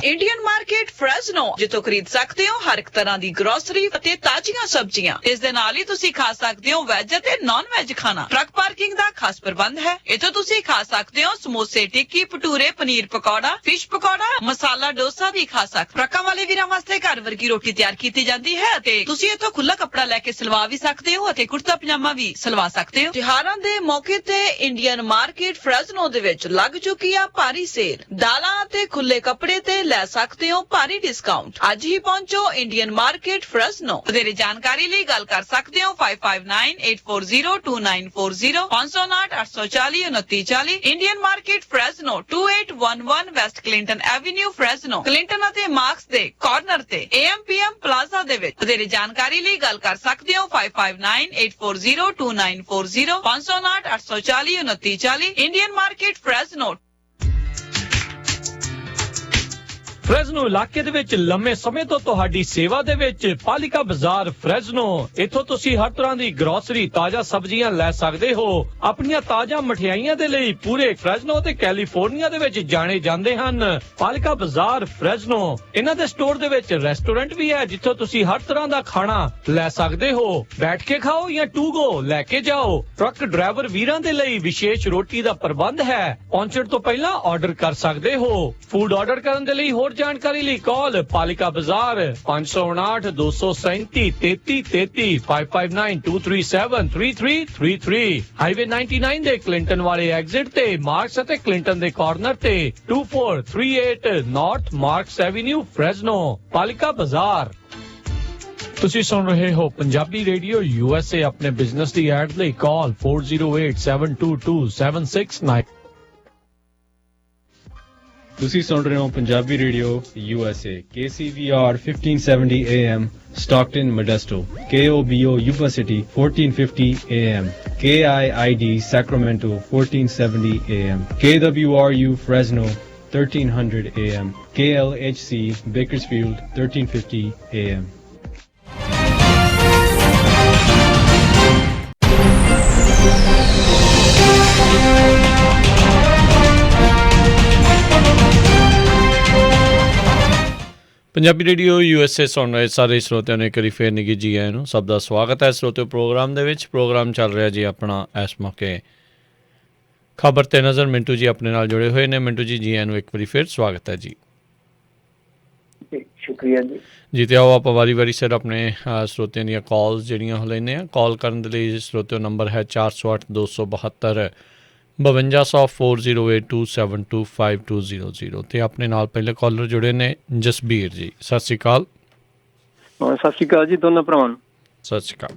इंडियन मार्केट फ्रेजनो, जिथों खरीद सकते हो हर एक तरह की ग्रोसरी ਅਤੇ ਤਾਜ਼ੀਆਂ ਸਬਜ਼ੀਆਂ। ਇਸ ਦੇ ਨਾਲ ਹੀ ਤੁਸੀਂ ਖਾ ਸਕਦੇ ਹੋ ਵੈਜ ਅਤੇ ਨਾਨ ਵੈਜ ਖਾਣਾ। ਟਰੱਕ ਪਾਰਕਿੰਗ ਦਾ ਖਾਸ ਪ੍ਰਬੰਧ ਹੈ। ਇੱਥੋਂ ਤੁਸੀਂ ਖਾ ਸਕਦੇ ਹੋ ਸਮੋਸੇ, ਟਿੱਕੀ, ਭਟੂਰੇ, ਪਨੀਰ ਪਕੌੜਾ, ਫਿਸ਼ ਪਕੌੜਾ, ਮਸਾਲਾ ਡੋਸਾ ਵੀ ਖਾ ਸਕਦੇ। ਟਰੱਕਾਂ ਵਾਲੇ ਵੀਰਾਂ ਵਾਸਤੇ ਘਰ ਵਰਗੀ ਰੋਟੀ ਤਿਆਰ ਕੀਤੀ ਜਾਂਦੀ ਹੈ ਅਤੇ ਤੁਸੀਂ ਇੱਥੋਂ ਖੁੱਲਾ ਕੱਪੜਾ ਲੈ ਕੇ ਸਿਲਵਾ ਵੀ ਸਕਦੇ ਹੋ ਅਤੇ ਕੁੜਤਾ ਪਜਾਮਾ ਵੀ ਸਿਲਵਾ ਸਕਦੇ ਹੋ। ਤਿਉਹਾਰਾਂ ਦੇ ਮੌਕੇ ਤੇ ਇੰਡੀਅਨ ਮਾਰਕੀਟ ਫ੍ਰੈਜ਼ਨੋ ਦੇ ਵਿੱਚ ਲੱਗ ਚੁੱਕੀ ਆ ਭਾਰੀ ਸੇਲ। ਦਾਲਾਂ ਅਤੇ ਖੁੱਲੇ ਕੱਪੜੇ ਤੇ ਲੈ ਸਕਦੇ ਹੋ ਭਾਰੀ भारी डिस्काउंट। अज ही पहुंचो इंडियन मार्केट फ्रेज़नो। ਵਧੇਰੇ ਜਾਣਕਾਰੀ ਲਈ ਗੱਲ ਕਰ ਸਕਦੇ ਹੋ 5598402940 559 840 2940। Indian market Fresno 2811 west Clinton avenue Fresno, Clinton ਅਤੇ ਮਾਰਕਸ ਦੇ ਕਾਰਨਰ ਤੇ AMPM ਪਲਾਜ਼ਾ ਦੇ ਵਿੱਚ। ਵਧੇਰੇ ਜਾਣਕਾਰੀ ਲਈ ਗੱਲ ਕਰ ਸਕਦੇ ਹੋ 5598402940 559 840 2940। Indian market फ्रेज़नो। ਫਰੈਜ਼ਨੋ ਇਲਾਕੇ ਦੇ ਵਿੱਚ ਲੰਮੇ ਸਮੇਂ ਤੋਂ ਤੁਹਾਡੀ ਸੇਵਾ ਦੇ ਵਿੱਚ ਪਾਲਿਕਾ ਬਾਜ਼ਾਰ ਫਰੈਜ਼ਨੋ। ਇੱਥੋਂ ਤੁਸੀਂ ਹਰ ਤਰ੍ਹਾਂ ਦੀ ਗਰੋਸਰੀ, ਤਾਜ਼ਾ ਸਬਜ਼ੀਆਂ ਲੈ ਸਕਦੇ ਹੋ। ਆਪਣੀਆਂ ਤਾਜ਼ਾ ਮਠਿਆਈਆਂ ਦੇ ਲਈ ਪੂਰੇ ਫਰੈਜ਼ਨੋ ਤੇ ਕੈਲੀਫੋਰਨੀਆ ਦੇ ਵਿੱਚ ਜਾਣੇ ਜਾਂਦੇ ਹਨ। ਪਾਲਿਕਾ ਬਾਜ਼ਾਰ ਫਰੈਜ਼ਨੋ। ਇਹਨਾਂ ਦੇ ਸਟੋਰ ਦੇ ਵਿੱਚ ਰੈਸਟੋਰੈਂਟ ਵੀ ਹੈ ਜਿੱਥੋਂ ਤੁਸੀਂ ਹਰ ਤਰ੍ਹਾਂ ਦਾ ਖਾਣਾ ਲੈ ਸਕਦੇ ਹੋ। ਬੈਠ ਕੇ ਖਾਓ ਜਾਂ ਟੂ ਗੋ ਲੈ ਕੇ ਜਾਓ। ਟਰੱਕ ਡਰਾਈਵਰ ਵੀਰਾਂ ਦੇ ਲਈ ਵਿਸ਼ੇਸ਼ ਰੋਟੀ ਦਾ ਪ੍ਰਬੰਧ ਹੈ। ਪਹੁੰਚਣ ਤੋਂ ਪਹਿਲਾਂ ਆਰਡਰ ਕਰ ਸਕਦੇ ਹੋ। ਫੂਡ ਆਰਡਰ ਕਰਨ ਦੇ ਲਈ ਹੋਰ जानकारी ਲਈ ਕਾਲ ਪਾਲਿਕਾ ਬਾਜ਼ਾਰ 559 237 3333 5592373333 ਹਾਈਵੇ 99 ਦੇ ਕਲਿੰਟਨ ਵਾਲੇ ਐਗਜ਼ਿਟ ਤੇ ਮਾਰਕਸ ਅਤੇ ਕਲਿੰਟਨ ਦੇ ਕਾਰਨਰ ਤੇ 2438 ਨਾਰਥ ਮਾਰਕਸ ਐਵੇਨਿਊ ਫ੍ਰੈਜ਼ਨੋ। ਪਾਲਿਕਾ ਬਾਜ਼ਾਰ। ਤੁਸੀਂ ਸੁਣ ਰਹੇ ਹੋ ਪੰਜਾਬੀ ਰੇਡੀਓ USA। ਆਪਣੇ ਬਿਜ਼ਨਸ ਦੀ ਐਡ ਲਈ ਕਾਲ 4087227699। ਤੁਸੀਂ ਸੁਣ ਰਹੇ ਹੋ Punjabi radio USA KCVR 1570 AM Stockton Modesto, KOBO Yuba City 1450 AM, KIID Sacramento 1470 AM, KWRU Fresno 1300 AM, KLHC Bakersfield 1350 AM. Punjabi radio USA ਸੁਣ ਰਹੇ ਸਾਰੇ ਸਰੋਤਿਆਂ ਨੂੰ ਇੱਕ ਵਾਰੀ ਫੇਰ ਨਿੱਘੀ ਜੀ ਆਇਆਂ ਨੂੰ। ਸਭ ਦਾ ਸਵਾਗਤ ਹੈ ਸਰੋਤਿਓ ਪ੍ਰੋਗਰਾਮ ਦੇ ਵਿੱਚ। ਪ੍ਰੋਗਰਾਮ ਚੱਲ ਰਿਹਾ ਜੀ ਆਪਣਾ ਇਸ ਮੌਕੇ ਖਬਰ ਤੇ ਨਜ਼ਰ। ਮਿੰਟੂ ਜੀ ਆਪਣੇ ਨਾਲ ਜੁੜੇ ਹੋਏ ਨੇ। ਮਿੰਟੂ ਜੀ, ਜੀ ਆਇਆਂ ਨੂੰ ਇੱਕ ਵਾਰੀ ਫੇਰ ਸਵਾਗਤ ਹੈ ਜੀ। ਸ਼ੁਕਰੀਆ ਜੀ। ਜੀ ਤੇ ਆਓ ਆਪਾਂ ਵਾਰੀ ਸਿਰ ਆਪਣੇ ਸਰੋਤਿਆਂ ਦੀਆਂ ਕਾਲਸ ਜਿਹੜੀਆਂ ਉਹ ਲੈਂਦੇ ਹਾਂ। ਕਾਲ ਕਰਨ ਦੇ ਲਈ ਸਰੋਤਿਓ ਨੰਬਰ ਹੈ 408 272 528082725200 ਤੇ ਆਪਣੇ ਨਾਲ ਪਹਿਲੇ ਕਾਲਰ ਜੁੜੇ ਨੇ ਜਸਬੀਰ ਜੀ। ਸਤਿ ਸ਼੍ਰੀ ਅਕਾਲ। ਸਤਿ ਸ਼੍ਰੀ ਅਕਾਲ ਜੀ ਦੋਨਾਂ ਭਰਾਵਾਂ ਨੂੰ। ਸਤਿ ਸ਼੍ਰੀ ਅਕਾਲ।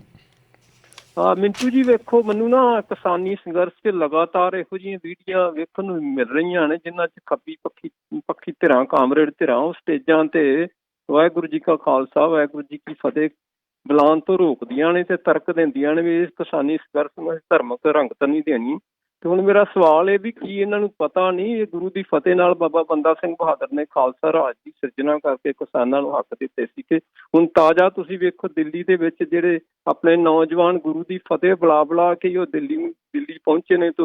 ਮਿੰਟੂ ਜੀ ਵੇਖੋ, ਮੈਨੂੰ ਨਾ ਕਿਸਾਨੀ ਸੰਘਰਸ਼ 'ਚ ਲਗਾਤਾਰ ਇਹੋ ਜਿਹੀਆਂ ਵੀਡੀਓ ਵੇਖਣ ਨੂੰ ਮਿਲ ਰਹੀਆਂ ਨੇ ਜਿਨ੍ਹਾਂ 'ਚ ਖੱਬੀ ਪੱਖੀ ਧਿਰਾਂ, ਕਾਮਰੇਡ ਧਿਰਾਂ ਉਹ ਸਟੇਜਾਂ ਤੇ ਵਾਹਿਗੁਰੂ ਜੀ ਕਾ ਖਾਲਸਾ ਵਾਹਿਗੁਰੂ ਜੀ ਕੀ ਫਤਿਹ ਬੁਲਾਉਣ ਤੋਂ ਰੋਕਦੀਆਂ ਨੇ ਤੇ ਤਰਕ ਦਿੰਦੀਆਂ ਨੇ ਵੀ ਇਸ ਕਿਸਾਨੀ ਸੰਘਰਸ਼ ਨੂੰ ਧਾਰਮਿਕ ਰੰਗ ਤਾਂ ਨਹੀਂ ਦੇਣੀ। ਤੇ ਹੁਣ ਮੇਰਾ ਸਵਾਲ ਇਹ ਵੀ ਕੀ ਇਹਨਾਂ ਨੂੰ ਪਤਾ ਨਹੀਂ ਇਹ ਗੁਰੂ ਦੀ ਫਤਿਹ ਨਾਲ ਬਾਬਾ ਬੰਦਾ ਸਿੰਘ ਬਹਾਦਰ ਨੇ ਖਾਲਸਾ ਰਾਜ ਦੀ ਸਿਰਜਣਾ ਕਰਕੇ ਕਿਸਾਨਾਂ ਨੂੰ ਹੱਕ ਦਿੱਤੇ ਸੀ। ਕਿ ਹੁਣ ਤਾਜ਼ਾ ਤੁਸੀਂ ਵੇਖੋ ਦਿੱਲੀ ਦੇ ਵਿੱਚ ਜਿਹੜੇ ਆਪਣੇ ਨੌਜਵਾਨ ਗੁਰੂ ਦੀ ਫਤਿਹ ਬੁਲਾ ਕੇ ਉਹ ਦਿੱਲੀ ਪਹੁੰਚੇ ਨੇ ਤੇ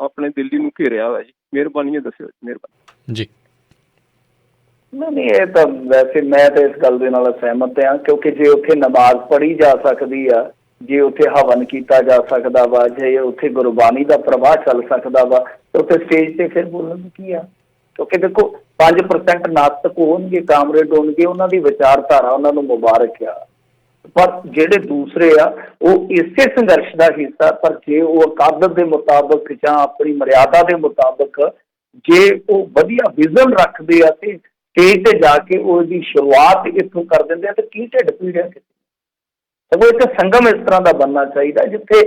ਆਪਣੇ ਦਿੱਲੀ ਨੂੰ ਘੇਰਿਆ ਹੋਇਆ ਜੀ। ਮਿਹਰਬਾਨੀ ਦੱਸਿਓ ਮਿਹਰਬਾਨੀ ਜੀ। ਨਹੀਂ, ਇਹ ਤਾਂ ਵੈਸੇ ਮੈਂ ਤਾਂ ਇਸ ਗੱਲ ਦੇ ਨਾਲ ਸਹਿਮਤ ਹਾਂ ਕਿਉਂਕਿ ਜੇ ਉੱਥੇ ਨਮਾਜ਼ ਪੜ੍ਹੀ ਜਾ ਸਕਦੀ ਆ, ਜੇ ਉੱਥੇ ਹਵਨ ਕੀਤਾ ਜਾ ਸਕਦਾ ਵਾ, ਜੇ ਉੱਥੇ ਗੁਰਬਾਣੀ ਦਾ ਪ੍ਰਵਾਹ ਚੱਲ ਸਕਦਾ ਵਾ ਤੇ ਉੱਥੇ ਸਟੇਜ ਤੇ ਫਿਰ ਬੋਲਣ ਨੂੰ ਕੀ ਆ। ਕਿਉਂਕਿ ਦੇਖੋ 5% ਨਾਸਤਕ ਹੋਣਗੇ, ਕਾਮਰੇਡ ਹੋਣਗੇ, ਉਹਨਾਂ ਦੀ ਵਿਚਾਰਧਾਰਾ ਉਹਨਾਂ ਨੂੰ ਮੁਬਾਰਕ ਆ, ਪਰ ਜਿਹੜੇ ਦੂਸਰੇ ਆ ਉਹ ਇਸੇ ਸੰਘਰਸ਼ ਦਾ ਹਿੱਸਾ। ਪਰ ਜੇ ਉਹ ਅਕਾਦਤ ਦੇ ਮੁਤਾਬਕ ਜਾਂ ਆਪਣੀ ਮਰਿਆਦਾ ਦੇ ਮੁਤਾਬਕ ਜੇ ਉਹ ਵਧੀਆ ਵਿਜ਼ਨ ਰੱਖਦੇ ਆ ਤੇ ਸਟੇਜ ਤੇ ਜਾ ਕੇ ਉਹਦੀ ਸ਼ੁਰੂਆਤ ਇੱਥੋਂ ਕਰ ਦਿੰਦੇ ਆ ਤੇ ਕੀ ਢਿੱਡ ਪੀੜਿਆ ਕਿਤੇ। ਸਗੋਂ ਇੱਕ ਸੰਗਮ ਇਸ ਤਰ੍ਹਾਂ ਦਾ ਬਣਨਾ ਚਾਹੀਦਾ ਜਿੱਥੇ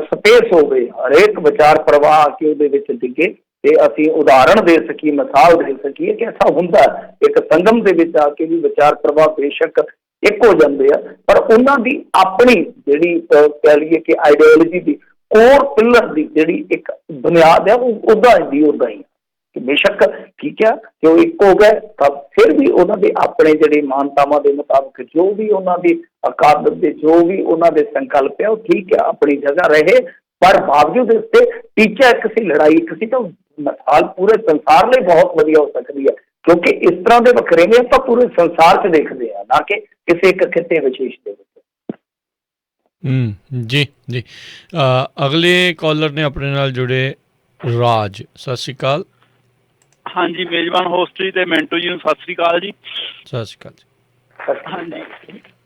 ਸਪੇਸ ਹੋਵੇ, ਹਰੇਕ ਵਿਚਾਰ ਪ੍ਰਵਾਹ ਆ ਕੇ ਉਹਦੇ ਵਿੱਚ ਡਿੱਗੇ ਤੇ ਅਸੀਂ ਉਦਾਹਰਣ ਦੇ ਸਕੀਏ, ਮਿਸਾਲ ਦੇ ਸਕੀਏ ਕਿ ਐਸਾ ਹੁੰਦਾ। ਇੱਕ ਸੰਗਮ ਦੇ ਵਿੱਚ ਆ ਕੇ ਵੀ ਵਿਚਾਰ ਪ੍ਰਵਾਹ ਬੇਸ਼ੱਕ ਇੱਕ ਹੋ ਜਾਂਦੇ ਆ, ਪਰ ਉਹਨਾਂ ਦੀ ਆਪਣੀ ਜਿਹੜੀ ਕਹਿ ਲਈਏ ਕਿ ਆਈਡੀਓਲੋਜੀ ਦੀ ਕੋਰ ਪਿਲਰ ਦੀ ਜਿਹੜੀ ਇੱਕ ਬੁਨਿਆਦ ਹੈ ਉਹ ਉੱਦਾਂ ਹੀ ਕਿ ਬੇਸ਼ੱਕ ਠੀਕ ਆ ਕਿ ਉਹ ਇੱਕ ਹੋ ਗਏ ਤਾਂ ਫਿਰ ਵੀ ਉਹਨਾਂ ਦੇ ਆਪਣੇ ਜਿਹੜੇ ਮਾਨਤਾਵਾਂ ਦੇ ਮੁਤਾਬਕ ਜੋ ਵੀ ਉਹਨਾਂ ਦੀ ਅਕਾਦਤ ਦੇ ਜੋ ਵੀ ਉਹਨਾਂ ਦੇ ਸੰਕਲਪ ਹੈ ਉਹ ਠੀਕ ਹੈ ਆਪਣੀ ਜਗ੍ਹਾ ਰਹੇ, ਪਰ ਬਾਵਜੂਦ ਇਸ ਤੇ ਟੀਚਾ ਇੱਕ ਸੀ, ਲੜਾਈ ਇੱਕ ਸੀ। ਤਾਂ ਮਿਸਾਲ ਪੂਰੇ ਸੰਸਾਰ ਲਈ ਬਹੁਤ ਵਧੀਆ ਹੋ ਸਕਦੀ ਹੈ ਕਿਉਂਕਿ ਇਸ ਤਰ੍ਹਾਂ ਦੇ ਵਖਰੇਵੇਂ ਆਪਾਂ ਪੂਰੇ ਸੰਸਾਰ 'ਚ ਦੇਖਦੇ ਹਾਂ, ਨਾ ਕਿ ਕਿਸੇ ਇੱਕ ਖਿੱਤੇ ਵਿਸ਼ੇਸ਼ ਦੇ ਵਿੱਚ। ਜੀ ਜੀ। ਅਗਲੇ ਕਾਲਰ ਨੇ ਆਪਣੇ ਨਾਲ ਜੁੜੇ ਰਾਜ। ਸਤਿ ਸ਼੍ਰੀ ਅਕਾਲ। ਹਾਂਜੀ, ਮੇਜ਼ਬਾਨ ਹੋਸਟ ਜੀ ਤੇ ਮਿੰਟੂ ਜੀ ਨੂੰ ਸਤਿ ਸ੍ਰੀ ਅਕਾਲ ਜੀ। ਸਤਿ ਸ਼੍ਰੀ ਅਕਾਲ ਜੀ।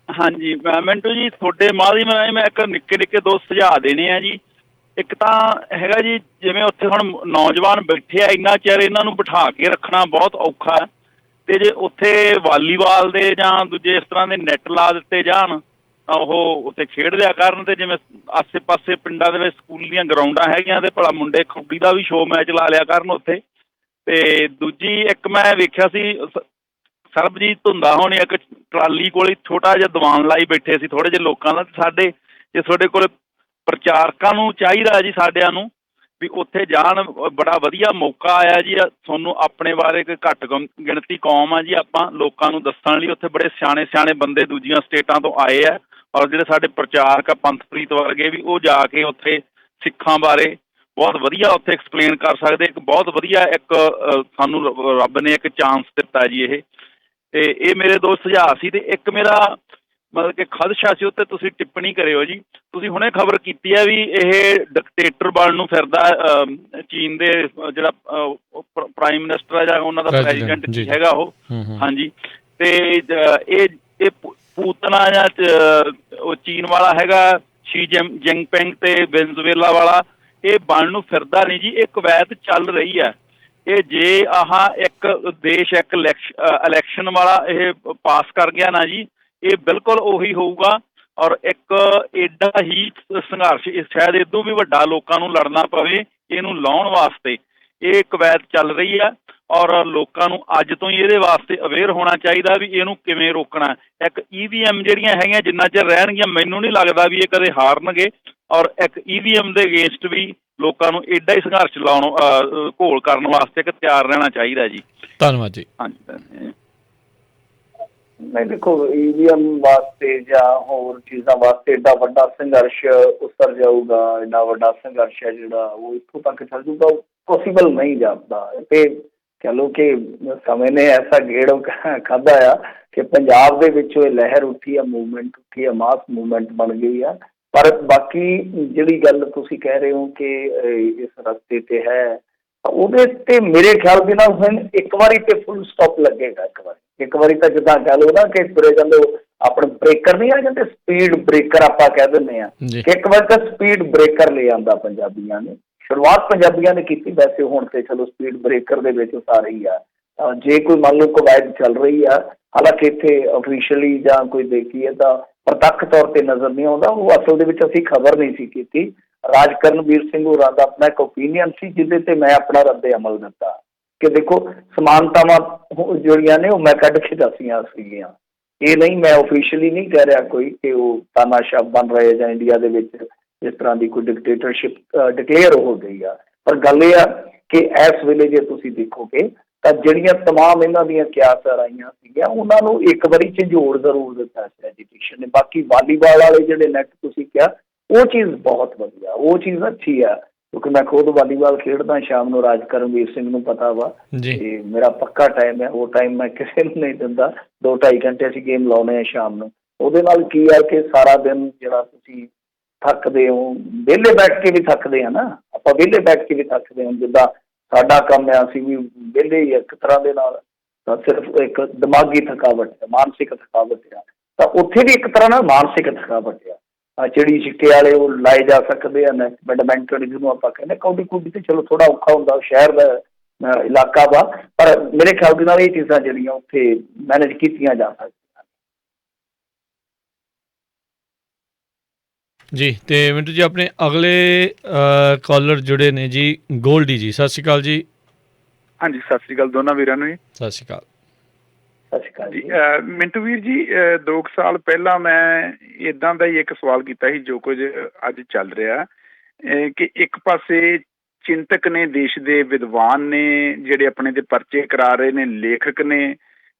ਹਾਂਜੀ ਮਿੰਟੂ ਜੀ, ਤੁਹਾਡੇ ਮਾਧਿਅਮ ਰਾਹੀਂ ਮੈਂ ਇੱਕ ਨਿੱਕੇ ਦੋ ਸੁਝਾਅ ਦੇਣੇ ਆ ਜੀ। ਇੱਕ ਤਾਂ ਹੈਗਾ ਜੀ, ਜਿਵੇਂ ਉੱਥੇ ਹੁਣ ਨੌਜਵਾਨ ਬੈਠੇ ਆ, ਇੰਨਾ ਚਿਰ ਇਹਨਾਂ ਨੂੰ ਬਿਠਾ ਕੇ ਰੱਖਣਾ ਬਹੁਤ ਔਖਾ ਤੇ ਜੇ ਉੱਥੇ ਵਾਲੀਬਾਲ ਦੇ ਜਾਂ ਦੂਜੇ ਇਸ ਤਰ੍ਹਾਂ ਦੇ ਨੈੱਟ ਲਾ ਦਿੱਤੇ ਜਾਣ ਤਾਂ ਉਹ ਉੱਥੇ ਖੇਡ ਲਿਆ ਕਰਨ। ਤੇ ਜਿਵੇਂ ਆਸੇ ਪਾਸੇ ਪਿੰਡਾਂ ਦੇ ਵਿੱਚ ਸਕੂਲ ਦੀਆਂ ਗਰਾਊਂਡਾਂ ਹੈਗੀਆਂ ਤੇ ਭਲਾ ਮੁੰਡੇ ਕਬੱਡੀ ਦਾ ਵੀ ਸ਼ੋਅ ਮੈਚ ਲਾ ਲਿਆ ਕਰਨ ਉੱਥੇ। ਤੇ ਦੂਜੀ ਇੱਕ ਮੈਂ ਵੇਖਿਆ ਸੀ ਸਰਬਜੀਤ ਧੁੰਦਾ ਹੋਣੀ ਇੱਕ ਟਰਾਲੀ ਕੋਲ ਛੋਟਾ ਜਿਹਾ ਦੀਵਾਨ ਲਾਈ ਬੈਠੇ ਸੀ ਥੋੜ੍ਹੇ ਜਿਹੇ ਲੋਕਾਂ ਦਾ। ਸਾਡੇ ਜੇ ਤੁਹਾਡੇ ਕੋਲ ਪ੍ਰਚਾਰਕਾਂ ਨੂੰ ਚਾਹੀਦਾ ਜੀ ਸਾਡਿਆਂ ਨੂੰ ਵੀ ਉੱਥੇ ਜਾਣ, ਬੜਾ ਵਧੀਆ ਮੌਕਾ ਆਇਆ ਜੀ ਤੁਹਾਨੂੰ ਆਪਣੇ ਬਾਰੇ। ਇੱਕ ਘੱਟ ਗਿਣਤੀ ਕੌਮ ਆ ਜੀ ਆਪਾਂ, ਲੋਕਾਂ ਨੂੰ ਦੱਸਣ ਲਈ ਉੱਥੇ ਬੜੇ ਸਿਆਣੇ ਸਿਆਣੇ ਬੰਦੇ ਦੂਜੀਆਂ ਸਟੇਟਾਂ ਤੋਂ ਆਏ ਆ। ਔਰ ਜਿਹੜੇ ਸਾਡੇ ਪ੍ਰਚਾਰਕ ਆ ਪੰਥਪ੍ਰੀਤ ਵਰਗੇ ਵੀ, ਉਹ ਜਾ ਕੇ ਉੱਥੇ ਸਿੱਖਾਂ ਬਾਰੇ ਬਹੁਤ ਵਧੀਆ ਉੱਥੇ ਐਕਸਪਲੇਨ ਕਰ ਸਕਦੇ। ਇੱਕ ਬਹੁਤ ਵਧੀਆ ਇੱਕ ਸਾਨੂੰ ਰੱਬ ਨੇ ਇੱਕ ਚਾਂਸ ਦਿੱਤਾ ਜੀ ਇਹ। ਤੇ ਇਹ ਮੇਰੇ ਦੋ ਸੁਝਾਅ ਸੀ। ਤੇ ਇੱਕ ਮੇਰਾ ਮਤਲਬ ਕਿ ਖਦਸ਼ਾ ਸੀ, ਉੱਤੇ ਤੁਸੀਂ ਟਿੱਪਣੀ ਕਰਿਓ ਜੀ। ਤੁਸੀਂ ਹੁਣੇ ਖਬਰ ਕੀਤੀ ਹੈ ਵੀ ਇਹ ਡਿਕਟੇਟਰ ਬਣਨ ਨੂੰ ਫਿਰਦਾ ਚੀਨ ਦੇ ਜਿਹੜਾ ਪ੍ਰਾਈਮ ਮਿਨਿਸਟਰ ਹੈ ਜਾਂ ਉਹਨਾਂ ਦਾ ਪ੍ਰੈਜ਼ੀਡੈਂਟ ਹੈਗਾ ਉਹ। ਹਾਂਜੀ, ਤੇ ਇਹ ਪੂਤਨਾ ਜਾਂ ਉਹ ਚੀਨ ਵਾਲਾ ਹੈਗਾ ਸ਼ੀ ਜਿੰਗਪਿੰਗ ਤੇ ਵੈਨਜ਼ੂਏਲਾ ਵਾਲਾ, ਇਹ ਬਣਨ ਨੂੰ ਫਿਰਦਾ ਨਹੀਂ ਜੀ। ਇਹ ਕਵੈਤ ਚੱਲ ਰਹੀ ਹੈ। ਇਹ ਜੇ ਆਹ ਇੱਕ ਦੇਸ਼ ਇੱਕ ਇਲੈਕਸ਼ਨ ਵਾਲਾ ਇਹ ਪਾਸ ਕਰ ਗਿਆ ਨਾ ਜੀ, ਇਹ ਬਿਲਕੁਲ ਉਹੀ ਹੋਊਗਾ। ਔਰ ਇੱਕ ਏਡਾ ਹੀ ਸੰਘਰਸ਼ ਸ਼ਾਇਦ ਇਦੋਂ ਵੀ ਵੱਡਾ ਲੋਕਾਂ ਨੂੰ ਲੜਨਾ ਪਵੇ ਇਹਨੂੰ ਲਾਉਣ ਵਾਸਤੇ। ਇਹ ਕਵੈਤ ਚੱਲ ਰਹੀ ਹੈ ਔਰ ਲੋਕਾਂ ਨੂੰ ਅੱਜ ਤੋਂ ਹੀ ਇਹਦੇ ਵਾਸਤੇ ਅਵੇਅਰ ਹੋਣਾ ਚਾਹੀਦਾ ਵੀ ਇਹਨੂੰ ਕਿਵੇਂ ਰੋਕਣਾ। ਇੱਕ EVM ਜਿਹੜੀਆਂ ਹੈਗੀਆਂ ਜਿੰਨਾ ਚਿਰ ਰਹਿਣਗੀਆਂ ਮੈਨੂੰ ਨਹੀਂ ਲੱਗਦਾ ਵੀ ਇਹ ਕਦੇ ਹਾਰਨਗੇ। ਔਰ ਇੱਕ EVM ਦੇ ਅਗੇਂਸਟ ਵੀ ਲੋਕਾਂ ਨੂੰ ਏਡਾ ਹੀ ਸੰਘਰਸ਼ ਲਾਉਣ ਘੋਲ ਕਰਨ ਵਾਸਤੇ ਇੱਕ ਤਿਆਰ ਰਹਿਣਾ ਚਾਹੀਦਾ ਜੀ। ਧੰਨਵਾਦ ਜੀ। ਹਾਂਜੀ ਨਹੀਂ ਦੇਖੋ, EVM ਵਾਸਤੇ ਜਾਂ ਹੋਰ ਚੀਜ਼ਾਂ ਵਾਸਤੇ ਏਡਾ ਵੱਡਾ ਸੰਘਰਸ਼ ਉਸਰ ਜਾਊਗਾ, ਏਡਾ ਵੱਡਾ ਸੰਘਰਸ਼ ਹੈ ਜਿਹੜਾ ਉਹ ਇੱਥੋਂ ਤੱਕ ਚੱਲ ਜੂਗਾ, ਪੋਸੀਬਲ ਨਹੀਂ ਜਾਪਦਾ। ਤੇ ਕਹਿ ਲਓ ਕਿ ਸਮੇਂ ਨੇ ਐਸਾ ਗੇੜ ਖਾਧਾ ਆ ਕਿ ਪੰਜਾਬ ਦੇ ਵਿੱਚੋਂ ਇਹ ਲਹਿਰ ਉੱਠੀ ਆ, ਮੂਵਮੈਂਟ ਉੱਠੀ ਆ, ਮਾਸ ਮੂਵਮੈਂਟ ਬਣ ਗਈ ਆ। ਪਰ ਬਾਕੀ ਜਿਹੜੀ ਗੱਲ ਤੁਸੀਂ ਕਹਿ ਰਹੇ ਹੋ ਕਿ ਇਸ ਰਸਤੇ ਤੇ ਹੈ, ਉਹਦੇ ਤੇ ਮੇਰੇ ਖਿਆਲ ਦੇ ਨਾਲ ਹੁਣ ਇੱਕ ਵਾਰੀ ਤੇ ਫੁੱਲ ਸਟਾਪ ਲੱਗੇਗਾ। ਇੱਕ ਵਾਰੀ ਤਾਂ ਜਿੱਦਾਂ ਕਹਿ ਲਓ ਨਾ ਕਿ ਤੁਰੇ ਜਾਂਦੇ ਆਪਣੇ ਬ੍ਰੇਕਰ ਨਹੀਂ ਆ ਜਾਂਦੇ, ਸਪੀਡ ਬ੍ਰੇਕਰ ਆਪਾਂ ਕਹਿ ਦਿੰਦੇ ਹਾਂ ਕਿ ਇੱਕ ਵਾਰ ਤਾਂ ਸਪੀਡ ਬ੍ਰੇਕਰ ਲੈ ਆਂਦਾ ਪੰਜਾਬੀਆਂ ਨੇ। ਸ਼ੁਰੂਆਤ ਪੰਜਾਬੀਆਂ ਨੇ ਕੀਤੀ, ਵੈਸੇ ਹੁਣ ਤੇ ਚਲੋ ਸਪੀਡ ਬ੍ਰੇਕਰ ਦੇ ਵਿੱਚ ਉਤਾਰ ਹੀ ਆ। ਜੇ ਕੋਈ ਮੰਨ ਲਓ ਕਵਾਇਦ ਚੱਲ ਰਹੀ ਆ, ਹਾਲਾਂਕਿ ਇੱਥੇ ਅਫੀਸ਼ੀਅਲੀ ਜਾਂ ਕੋਈ ਦੇਖੀਏ ਤਾਂ ਪ੍ਰਤੱਖ ਤੌਰ ਤੇ ਨਜ਼ਰ ਨਹੀਂ ਆਉਂਦਾ। ਉਹ ਅਸਲ ਦੇ ਵਿੱਚ ਅਸੀਂ ਖਬਰ ਨਹੀਂ ਸੀ ਕੀਤੀ। ਰਾਜ ਕਰਨਵੀਰ ਸਿੰਘ ਹੋਰਾਂ ਦਾ ਆਪਣਾ ਇੱਕ ਓਪੀਨੀਅਨ ਸੀ ਜਿਹਦੇ ਤੇ ਮੈਂ ਆਪਣਾ ਰੱਦੇ ਅਮਲ ਦਿੱਤਾ ਕਿ ਦੇਖੋ ਸਮਾਨਤਾਵਾਂ ਜਿਹੜੀਆਂ ਨੇ ਉਹ ਮੈਂ ਕੱਢ ਕੇ ਦੱਸੀਆਂ ਸੀਗੀਆਂ। ਇਹ ਨਹੀਂ, ਮੈਂ ਓਫੀਸ਼ੀਅਲੀ ਨਹੀਂ ਕਹਿ ਰਿਹਾ ਕੋਈ ਕਿ ਉਹ ਤਾਨਾਸ਼ਾਹ ਬਣ ਰਹੇ ਜਾਂ ਇੰਡੀਆ ਦੇ ਵਿੱਚ ਇਸ ਤਰ੍ਹਾਂ ਦੀ ਕੋਈ ਡਿਕਟੇਟਰਸ਼ਿਪ ਡਿਕਲੇਅਰ ਹੋ ਗਈ ਆ। ਪਰ ਗੱਲ ਇਹ ਆ ਕਿ ਇਸ ਵੇਲੇ ਜੇ ਤੁਸੀਂ ਦੇਖੋਗੇ ਤਾਂ ਜਿਹੜੀਆਂ ਤਮਾਮ ਇਹਨਾਂ ਦੀਆਂ ਕਿਆਸਾਂ ਆਈਆਂ ਸੀਗੀਆਂ ਉਹਨਾਂ ਨੂੰ ਇੱਕ ਵਾਰੀ ਝੰਜੋੜ ਜ਼ਰੂਰ ਦਿੱਤਾ ਸੀ ਐਜੂਕੇਸ਼ਨ ਨੇ। ਬਾਕੀ ਵਾਲੀਬਾਲ ਵਾਲੇ ਜਿਹੜੇ ਨੈਟ ਤੁਸੀਂ ਕਿਹਾ, ਉਹ ਚੀਜ਼ ਬਹੁਤ ਵਧੀਆ, ਉਹ ਚੀਜ਼ ਅੱਛੀ ਆ ਕਿਉਂਕਿ ਮੈਂ ਖੁਦ ਵਾਲੀਬਾਲ ਖੇਡਦਾ ਸ਼ਾਮ ਨੂੰ। ਰਾਜ ਕਰਨਵੀਰ ਸਿੰਘ ਨੂੰ ਪਤਾ ਵਾ ਤੇ ਮੇਰਾ ਪੱਕਾ ਟਾਈਮ ਹੈ, ਉਹ ਟਾਈਮ ਮੈਂ ਕਿਸੇ ਨੂੰ ਨਹੀਂ ਦਿੰਦਾ। 2-2.5 ਘੰਟੇ ਅਸੀਂ ਗੇਮ ਲਾਉਂਦੇ ਹਾਂ ਸ਼ਾਮ ਨੂੰ। ਉਹਦੇ ਨਾਲ ਕੀ ਆ ਕਿ ਸਾਰਾ ਦਿਨ ਜਿਹੜਾ ਤੁਸੀਂ ਥੱਕਦੇ ਹੋ, ਵਿਹਲੇ ਬੈਠ ਕੇ ਵੀ ਥੱਕਦੇ ਆ ਨਾ, ਆਪਾਂ ਵਿਹਲੇ ਬੈਠ ਕੇ ਵੀ ਥੱਕਦੇ ਹਾਂ। ਜਿੱਦਾਂ ਸਾਡਾ ਕੰਮ ਆ, ਅਸੀਂ ਵੀ ਵਿਹਲੇ ਹੀ ਇੱਕ ਤਰ੍ਹਾਂ ਦੇ ਨਾਲ, ਤਾਂ ਸਿਰਫ ਇੱਕ ਦਿਮਾਗੀ ਥਕਾਵਟ ਹੈ, ਮਾਨਸਿਕ ਥਕਾਵਟ ਆ। ਤਾਂ ਉੱਥੇ ਵੀ ਇੱਕ ਤਰ੍ਹਾਂ ਨਾਲ ਮਾਨਸਿਕ ਥਕਾਵਟ ਆ। ਚਿੜੀ ਛਿੱਕੇ ਵਾਲੇ ਉਹ ਲਾਏ ਜਾ ਸਕਦੇ ਆ, ਬੈਡਮਿੰਟਨ ਜਿਹਨੂੰ ਆਪਾਂ ਕਹਿੰਦੇ, ਕੌਡੀ ਕੁੱਡੀ ਤੇ ਚਲੋ ਥੋੜਾ ਔਖਾ ਹੁੰਦਾ, ਸ਼ਹਿਰ ਦਾ ਇਲਾਕਾ ਵਾ। ਪਰ ਮੇਰੇ ਖਿਆਲ ਦੇ ਨਾਲ ਇਹ ਚੀਜ਼ਾਂ ਜਿਹੜੀਆਂ ਉੱਥੇ ਮੈਨੇਜ ਕੀਤੀਆਂ ਜਾ ਸਕਦੀਆਂ ਜੀ। ਤੇ ਮਿੰਟੂ ਜੀ ਆਪਣੇ ਅਗਲੇ ਕਾਲਰ ਜੁੜੇ ਨੇ ਜੀ, ਗੋਲਡੀ ਜੀ। ਸਤਿ ਸ਼੍ਰੀ ਅਕਾਲ ਜੀ। ਹਾਂਜੀ, ਸਤਿ ਸ਼੍ਰੀ ਅਕਾਲ ਦੋਨਾਂ ਵੀਰਾਂ ਨੂੰ ਜੀ। ਸਤਿ ਸ਼੍ਰੀ ਅਕਾਲ। ਜੀ ਮਿੰਟੂ ਵੀਰ ਜੀ, 2 ਸਾਲ ਪਹਿਲਾਂ ਮੈਂ ਇੱਦਾਂ ਦਾ ਹੀ ਇੱਕ ਸਵਾਲ ਕੀਤਾ ਸੀ ਜੋ ਕੁਝ ਅੱਜ ਚੱਲ ਰਿਹਾ ਕਿ ਇੱਕ ਪਾਸੇ ਚਿੰਤਕ ਨੇ, ਦੇਸ਼ ਦੇ ਵਿਦਵਾਨ ਨੇ ਜਿਹੜੇ ਆਪਣੇ ਦੇ ਪਰਚੇ ਕਰਾ ਰਹੇ ਨੇ, ਲੇਖਕ ਨੇ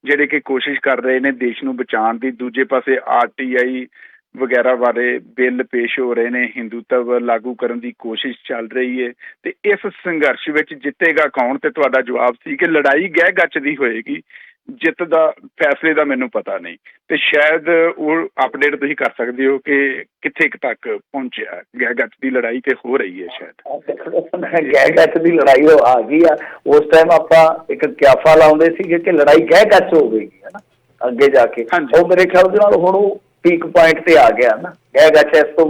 ਜਿਹੜੇ ਕਿ ਕੋਸ਼ਿਸ਼ ਕਰ ਰਹੇ ਨੇ ਦੇਸ਼ ਨੂੰ ਬਚਾਉਣ ਦੀ, ਦੂਜੇ ਪਾਸੇ RTI ਵਗੈਰਾ ਬਾਰੇ ਬਿੱਲ ਪੇਸ਼ ਹੋ ਰਹੇ ਨੇ, ਹਿੰਦੂਤਵ ਲਾਗੂ ਕਰਨ ਦੀ ਕੋਸ਼ਿਸ਼ ਚੱਲ ਰਹੀ ਹੈ। ਤੇ ਇਸ ਸੰਘਰਸ਼ ਵਿੱਚ ਜਿੱਤੇਗਾ ਕੌਣ? ਤੇ ਤੁਹਾਡਾ ਜਵਾਬ ਸੀ ਕਿ ਲੜਾਈ ਗਹਿ ਗੱਚ ਦੀ ਹੋਏਗੀ, ਜਿੱਤ ਦਾ ਫੈਸਲੇ ਦਾ ਮੈਨੂੰ ਪਤਾ ਨਹੀਂ। ਤੇ ਸ਼ਾਇਦ ਉਹ ਅਪਡੇਟ ਤੁਸੀਂ ਕਰ ਸਕਦੇ ਹੋ ਕਿ ਕਿੱਥੇ ਤੱਕ ਪਹੁੰਚਿਆ? ਗਹਿ ਗੱਚ ਦੀ ਲੜਾਈ ਤੇ ਹੋ ਰਹੀ ਹੈ ਸ਼ਾਇਦ। ਗਹਿ ਗੱਚ ਦੀ ਲੜਾਈ ਉਹ ਆ ਗਈ ਆ। ਉਸ ਟਾਈਮ ਆਪਾਂ ਇੱਕ ਕਿਆਫਾ ਲਾਉਂਦੇ ਸੀਗੇ ਕਿ ਲੜਾਈ ਗਹਿ ਗੱਚ ਹੋ ਗਈ ਹੈ ਨਾ ਅੱਗੇ ਜਾ ਕੇ। ਉਹ ਮੇਰੇ ਖਿਆਲ ਦੇ ਨਾਲ ਹੁਣ ਉਹ ਪੀਕ ਪੁਆਇੰਟ ਤੇ ਆ ਗਿਆ ਨਾ। ਗਹਿ ਗੱਚ ਇਸ ਤੋਂ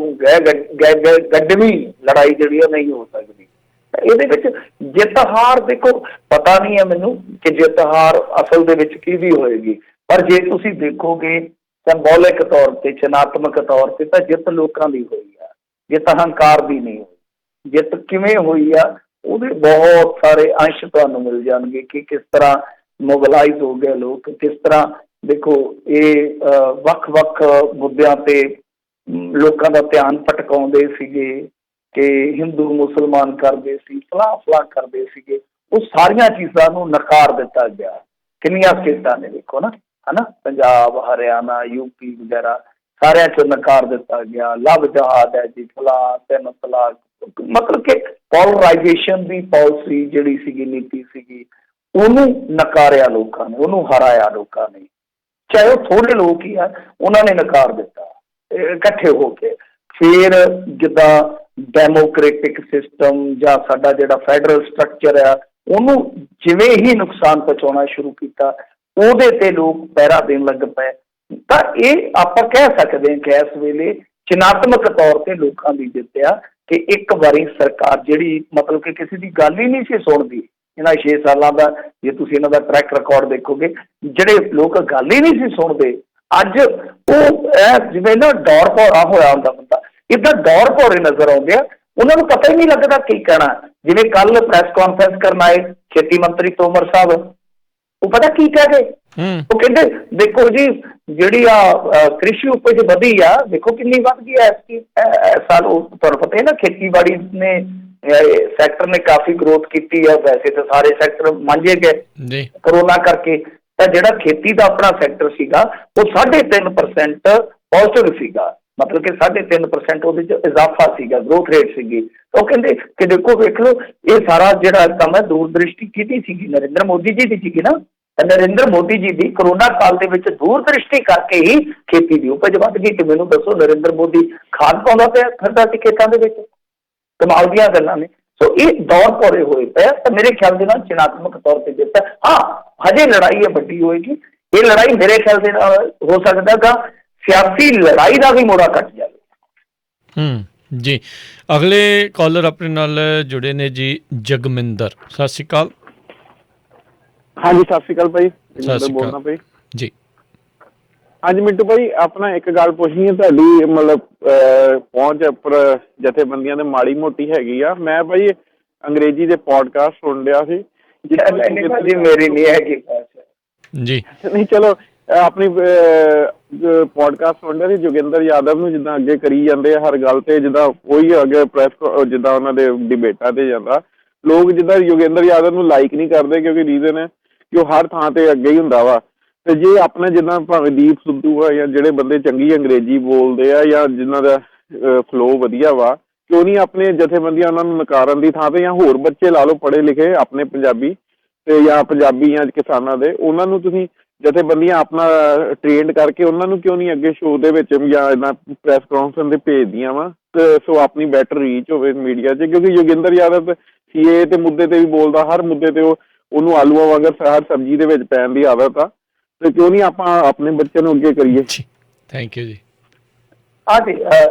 ਗੱਡਵੀਂ ਲੜਾਈ ਜਿਹੜੀ ਉਹ ਨਹੀਂ ਹੋ ਸਕਦੀ। ਇਹਦੇ ਵਿੱਚ ਜਿੱਤ ਹਾਰ ਦੇਖੋ ਪਤਾ ਨਹੀਂ ਹੈ ਮੈਨੂੰ ਕਿ ਜਿੱਤ ਹਾਰ ਅਸਲ ਦੇ ਵਿੱਚ ਕਿਹਦੀ ਹੋਏਗੀ, ਪਰ ਜੇ ਤੁਸੀਂ ਦੇਖੋਗੇ ਸਿੰਬੋਲਿਕ ਤੌਰ ਤੇ, ਚਿੰਨ੍ਹਾਤਮਕ ਤੌਰ ਤੇ ਤਾਂ ਜਿੱਤ ਲੋਕਾਂ ਦੀ ਹੋਈ ਆ, ਜਿੱਤ ਹੰਕਾਰ ਦੀ ਨਹੀਂ ਹੋਈ। ਜਿੱਤ ਕਿਵੇਂ ਹੋਈ ਆ ਉਹਦੇ ਬਹੁਤ ਸਾਰੇ ਅੰਸ਼ ਤੁਹਾਨੂੰ ਮਿਲ ਜਾਣਗੇ ਕਿ ਕਿਸ ਤਰ੍ਹਾਂ ਮੋਬਿਲਾਈਜ਼ ਹੋ ਗਏ ਲੋਕ, ਕਿਸ ਤਰ੍ਹਾਂ ਦੇਖੋ ਇਹ ਵੱਖ-ਵੱਖ ਮੁੱਦਿਆਂ ਤੇ ਲੋਕਾਂ ਦਾ ਧਿਆਨ ਭਟਕਾਉਂਦੇ ਸੀਗੇ ਕਿ ਹਿੰਦੂ ਮੁਸਲਮਾਨ ਕਰਦੇ ਸੀ, ਫਲਾਹ ਕਰਦੇ ਸੀਗੇ, ਉਹ ਸਾਰੀਆਂ ਚੀਜ਼ਾਂ ਨੂੰ ਨਕਾਰ ਦਿੱਤਾ ਗਿਆ। ਕਿੰਨੀਆਂ ਸਟੇਟਾਂ ਨੇ ਦੇਖੋ ਨਾ, ਹਨਾ, ਪੰਜਾਬ, ਹਰਿਆਣਾ, ਯੂਪੀ ਵਗੈਰਾ ਸਾਰਿਆਂ 'ਚ ਨਕਾਰ ਦਿੱਤਾ ਗਿਆ। ਲਵ ਜਹਾਦ ਹੈ ਜੀ, ਫਲਾਹ, 3 ਤਲਾਕ, ਮਤਲਬ ਕਿ ਪੋਲਰਾਈਜੇਸ਼ਨ ਦੀ ਪਾਲਿਸੀ ਜਿਹੜੀ ਸੀਗੀ, ਨੀਤੀ ਸੀਗੀ, ਉਹਨੂੰ ਨਕਾਰਿਆ ਲੋਕਾਂ ਨੇ, ਉਹਨੂੰ ਹਰਾਇਆ ਲੋਕਾਂ ਨੇ, ਚਾਹੇ ਉਹ ਥੋੜ੍ਹੇ ਲੋਕ ਹੀ ਆ, ਉਹਨਾਂ ਨੇ ਨਕਾਰ ਦਿੱਤਾ ਇਕੱਠੇ ਹੋ ਕੇ। ਫਿਰ ਜਿੱਦਾਂ ਡੈਮੋਕ੍ਰੇਟਿਕ ਸਿਸਟਮ ਜਾਂ ਸਾਡਾ ਜਿਹੜਾ ਫੈਡਰਲ ਸਟਰਕਚਰ ਆ, ਉਹਨੂੰ ਜਿਵੇਂ ਹੀ ਨੁਕਸਾਨ ਪਹੁੰਚਾਉਣਾ ਸ਼ੁਰੂ ਕੀਤਾ, ਉਹਦੇ ਤੇ ਲੋਕ ਪਹਿਰਾ ਦੇਣ ਲੱਗ ਪਏ। ਤਾਂ ਇਹ ਆਪਾਂ ਕਹਿ ਸਕਦੇ ਹਾਂ ਕਿ ਇਸ ਵੇਲੇ ਚਿੰਨ੍ਹਾਤਮਕ ਤੌਰ ਤੇ ਲੋਕਾਂ ਦੀ ਜਿੱਤ ਆ ਕਿ ਇੱਕ ਵਾਰੀ ਸਰਕਾਰ ਜਿਹੜੀ ਮਤਲਬ ਕਿ ਕਿਸੇ ਦੀ ਗੱਲ ਹੀ ਨਹੀਂ ਸੀ ਸੁਣਦੀ ਇਹਨਾਂ 6 ਸਾਲਾਂ ਦਾ, ਜੇ ਤੁਸੀਂ ਇਹਨਾਂ ਦਾ ਟਰੈਕ ਰਿਕਾਰਡ ਦੇਖੋਗੇ, ਜਿਹੜੇ ਲੋਕ ਗੱਲ ਹੀ ਨਹੀਂ ਸੀ ਸੁਣਦੇ, ਅੱਜ ਉਹ ਜਿਵੇਂ ਨਾ ਦੌਰ ਭੌਰਾ ਹੋਇਆ ਹੁੰਦਾ ਬੰਦਾ, ਇੱਦਾਂ ਦੌਰ ਭੌਰੇ ਨਜ਼ਰ ਆਉਂਦੇ ਆ। ਉਹਨਾਂ ਨੂੰ ਪਤਾ ਹੀ ਨਹੀਂ ਲੱਗਦਾ ਕੀ ਕਹਿਣਾ। ਜਿਵੇਂ ਕੱਲ ਪ੍ਰੈਸ ਕਾਨਫਰੰਸ ਕਰਨ ਆਏ ਖੇਤੀ ਮੰਤਰੀ ਤੋਮਰ ਸਾਹਿਬ, ਉਹ ਪਤਾ ਕੀ ਕਹਿ ਗਏ? ਉਹ ਕਹਿੰਦੇ ਦੇਖੋ ਜੀ ਜਿਹੜੀ ਆ ਕ੍ਰਿਸ਼ੀ ਉਪਜ ਵਧੀ ਆ, ਦੇਖੋ ਕਿੰਨੀ ਵੱਧ ਗਈ ਹੈ ਇਸ ਸਾਲ। ਉਹ ਤੁਹਾਨੂੰ ਪਤਾ ਹੈ ਨਾ, ਖੇਤੀਬਾੜੀ ਨੇ ਸੈਕਟਰ ਨੇ ਕਾਫੀ ਗਰੋਥ ਕੀਤੀ ਹੈ। ਵੈਸੇ ਤਾਂ ਸਾਰੇ ਸੈਕਟਰ ਮਾਂਝੇ ਗਏ ਕਰੋਨਾ ਕਰਕੇ, ਤਾਂ ਜਿਹੜਾ ਖੇਤੀ ਦਾ ਆਪਣਾ ਸੈਕਟਰ ਸੀਗਾ ਉਹ 3.5% ਪੋਜ਼ਿਟਿਵ ਸੀਗਾ, ਮਤਲਬ ਕਿ 3.5% ਉਹਦੇ 'ਚ ਇਜ਼ਾਫਾ ਸੀਗਾ, ਗਰੋਥ ਰੇਟ ਸੀਗੀ। ਉਹ ਕਹਿੰਦੇ ਕਿ ਦੇਖੋ ਵੇਖ ਲਓ, ਇਹ ਸਾਰਾ ਜਿਹੜਾ ਕੰਮ ਹੈ ਦੂਰਦ੍ਰਿਸ਼ਟੀ ਕਿਹਦੀ ਸੀਗੀ? ਨਰਿੰਦਰ ਮੋਦੀ ਜੀ ਦੀ ਸੀਗੀ ਨਾ। ਨਰਿੰਦਰ ਮੋਦੀ ਜੀ ਦੀ ਕਰੋਨਾ ਕਾਲ ਦੇ ਵਿੱਚ ਦੂਰਦ੍ਰਿਸ਼ਟੀ ਕਰਕੇ ਹੀ ਖੇਤੀ ਦੀ ਉਪਜ ਵੱਧ ਗਈ। ਤੇ ਮੈਨੂੰ ਦੱਸੋ, ਨਰਿੰਦਰ ਮੋਦੀ ਖਾਦ ਪਾਉਂਦਾ ਪਿਆ ਫਿਰਦਾ ਸੀ ਖੇਤਾਂ ਦੇ ਵਿੱਚ? ਕਮਾਲ ਦੀਆਂ ਗੱਲਾਂ ਨੇ। ਸੋ ਇਹ ਦੌਰ ਭੌਰੇ ਹੋਏ ਪਏ ਤਾਂ ਮੇਰੇ ਖਿਆਲ ਦੇ ਨਾਲ ਚਿੰਨ੍ਹਾਤਮਕ ਤੌਰ ਤੇ ਜਿੱਤ। ਹਾਂ, ਹਜੇ ਲੜਾਈ ਹੈ ਵੱਡੀ ਹੋਏਗੀ। ਇਹ ਲੜਾਈ ਮੇਰੇ ਖਿਆਲ ਦੇ ਨਾਲ ਹੋ ਸਕਦਾ ਗਾ ਸਿਆਸੀ ਲੜਾਈ ਦਾ ਵੀ ਮੋੜਾ ਕੱਟ ਜਾਵੇ। ਜੀ, ਅਗਲੇ ਕਾਲਰ ਆਪਣੇ ਨਾਲ ਜੁੜੇ ਨੇ ਜੀ, ਜਗਮਿੰਦਰ। ਸਤਿ ਸ਼੍ਰੀ ਅਕਾਲ। ਹਾਂਜੀ, ਸਤਿ ਸ਼੍ਰੀ ਅਕਾਲ ਭਾਈ। ਬੋਲਣਾ ਭਾਈ ਜੀ। ਹਾਂਜੀ ਮਿੰਟੂ ਭਾਈ, ਆਪਣਾ ਇੱਕ ਗੱਲ ਪੁੱਛਣੀ ਹੈ ਤੁਹਾਡੀ, ਮਤਲਬ ਪਹੁੰਚ ਉੱਪਰ ਜਥੇਬੰਦੀਆਂ ਦੇ ਮਾੜੀ ਮੋਟੀ ਹੈਗੀ ਆ। ਮੈਂ ਭਾਈ ਅੰਗਰੇਜ਼ੀ ਦੇ ਪੋਡਕਾਸਟ ਸੁਣ ਰਿਹਾ ਸੀ। ਮੇਰੀ ਨਹੀਂ ਹੈਗੀ ਜੀ। ਨਹੀਂ, ਚਲੋ ਆਪਣੀ ਪੋਡਕਾਸਟ ਸੁਣ ਰਿਹਾ ਸੀ। ਜੋਗਿੰਦਰ ਯਾਦਵ ਨੂੰ ਜਿੱਦਾਂ ਅੱਗੇ ਕਰੀ ਜਾਂਦੇ ਆ ਹਰ ਗੱਲ ਤੇ, ਜਿੱਦਾਂ ਉਹੀ ਅੱਗੇ ਪ੍ਰੈਸ ਜਿੱਦਾਂ ਉਹਨਾਂ ਦੇ ਡਿਬੇਟਾਂ ਤੇ ਜਾਂਦਾ, ਲੋਕ ਜਿੱਦਾਂ ਯੋਗਿੰਦਰ ਯਾਦਵ ਨੂੰ ਲਾਈਕ ਨਹੀਂ ਕਰਦੇ ਕਿਉਂਕਿ ਰੀਜ਼ਨ ਹੈ ਕਿ ਉਹ ਹਰ ਥਾਂ ਤੇ ਅੱਗੇ ਹੀ ਹੁੰਦਾ ਵਾ। ਤੇ ਜੇ ਆਪਣੇ ਜਿੱਦਾਂ ਭਾਵੇਂ ਦੀਪ ਸਿੱਧੂ ਆ ਜਾਂ ਜਿਹੜੇ ਬੰਦੇ ਚੰਗੀ ਅੰਗਰੇਜ਼ੀ ਬੋਲਦੇ ਆ ਜਾਂ ਜਿਨ੍ਹਾਂ ਦਾ ਫਲੋ ਵਧੀਆ ਵਾ, ਕਿਉਂ ਨਹੀਂ ਆਪਣੇ ਜਥੇਬੰਦੀਆਂ ਉਹਨਾਂ ਨੂੰ ਨਕਾਰਨ ਦੀ ਥਾਂ ਤੇ, ਜਾਂ ਹੋਰ ਬੱਚੇ ਲਾ ਲਓ ਪੜ੍ਹੇ ਲਿਖੇ ਆਪਣੇ ਪੰਜਾਬੀ ਤੇ ਜਾਂ ਪੰਜਾਬੀ ਜਾਂ ਕਿਸਾਨਾਂ ਦੇ, ਉਹਨਾਂ ਨੂੰ ਤੁਸੀਂ ਜਥੇਬੰਦੀਆਂ ਆਪਣਾ ਟ੍ਰੇਨਡ ਕਰਕੇ ਉਹਨਾਂ ਨੂੰ ਕਿਉਂ ਨਹੀਂ ਅੱਗੇ ਸ਼ੋਅ ਦੇ ਵਿੱਚ ਜਾਂ ਇੱਦਾਂ ਪ੍ਰੈਸ ਕਾਨਫਰੰਸ ਦੇ ਭੇਜਦੀਆਂ ਵਾ, ਸੋ ਆਪਣੀ ਬੈਟਰ ਰੀਚ ਹੋਵੇ ਮੀਡੀਆ 'ਚ। ਕਿਉਂਕਿ ਯੋਗਿੰਦਰ ਯਾਦਵ CAA ਦੇ ਮੁੱਦੇ ਤੇ ਵੀ ਬੋਲਦਾ, ਹਰ ਮੁੱਦੇ ਤੇ ਉਹਨੂੰ ਆਲੂਆਂ ਵਾਂਗਰ ਹਰ ਸਬਜ਼ੀ ਦੇ ਵਿੱਚ ਪੈਣ ਦੀ ਆਦਤ ਆ, ਤੇ ਕਿਉਂ ਨਹੀਂ ਆਪਾਂ ਆਪਣੇ ਬੱਚਿਆਂ ਨੂੰ ਅੱਗੇ ਕਰੀਏ। ਥੈਂਕ ਯੂ ਜੀ। ਹਾਂਜੀ,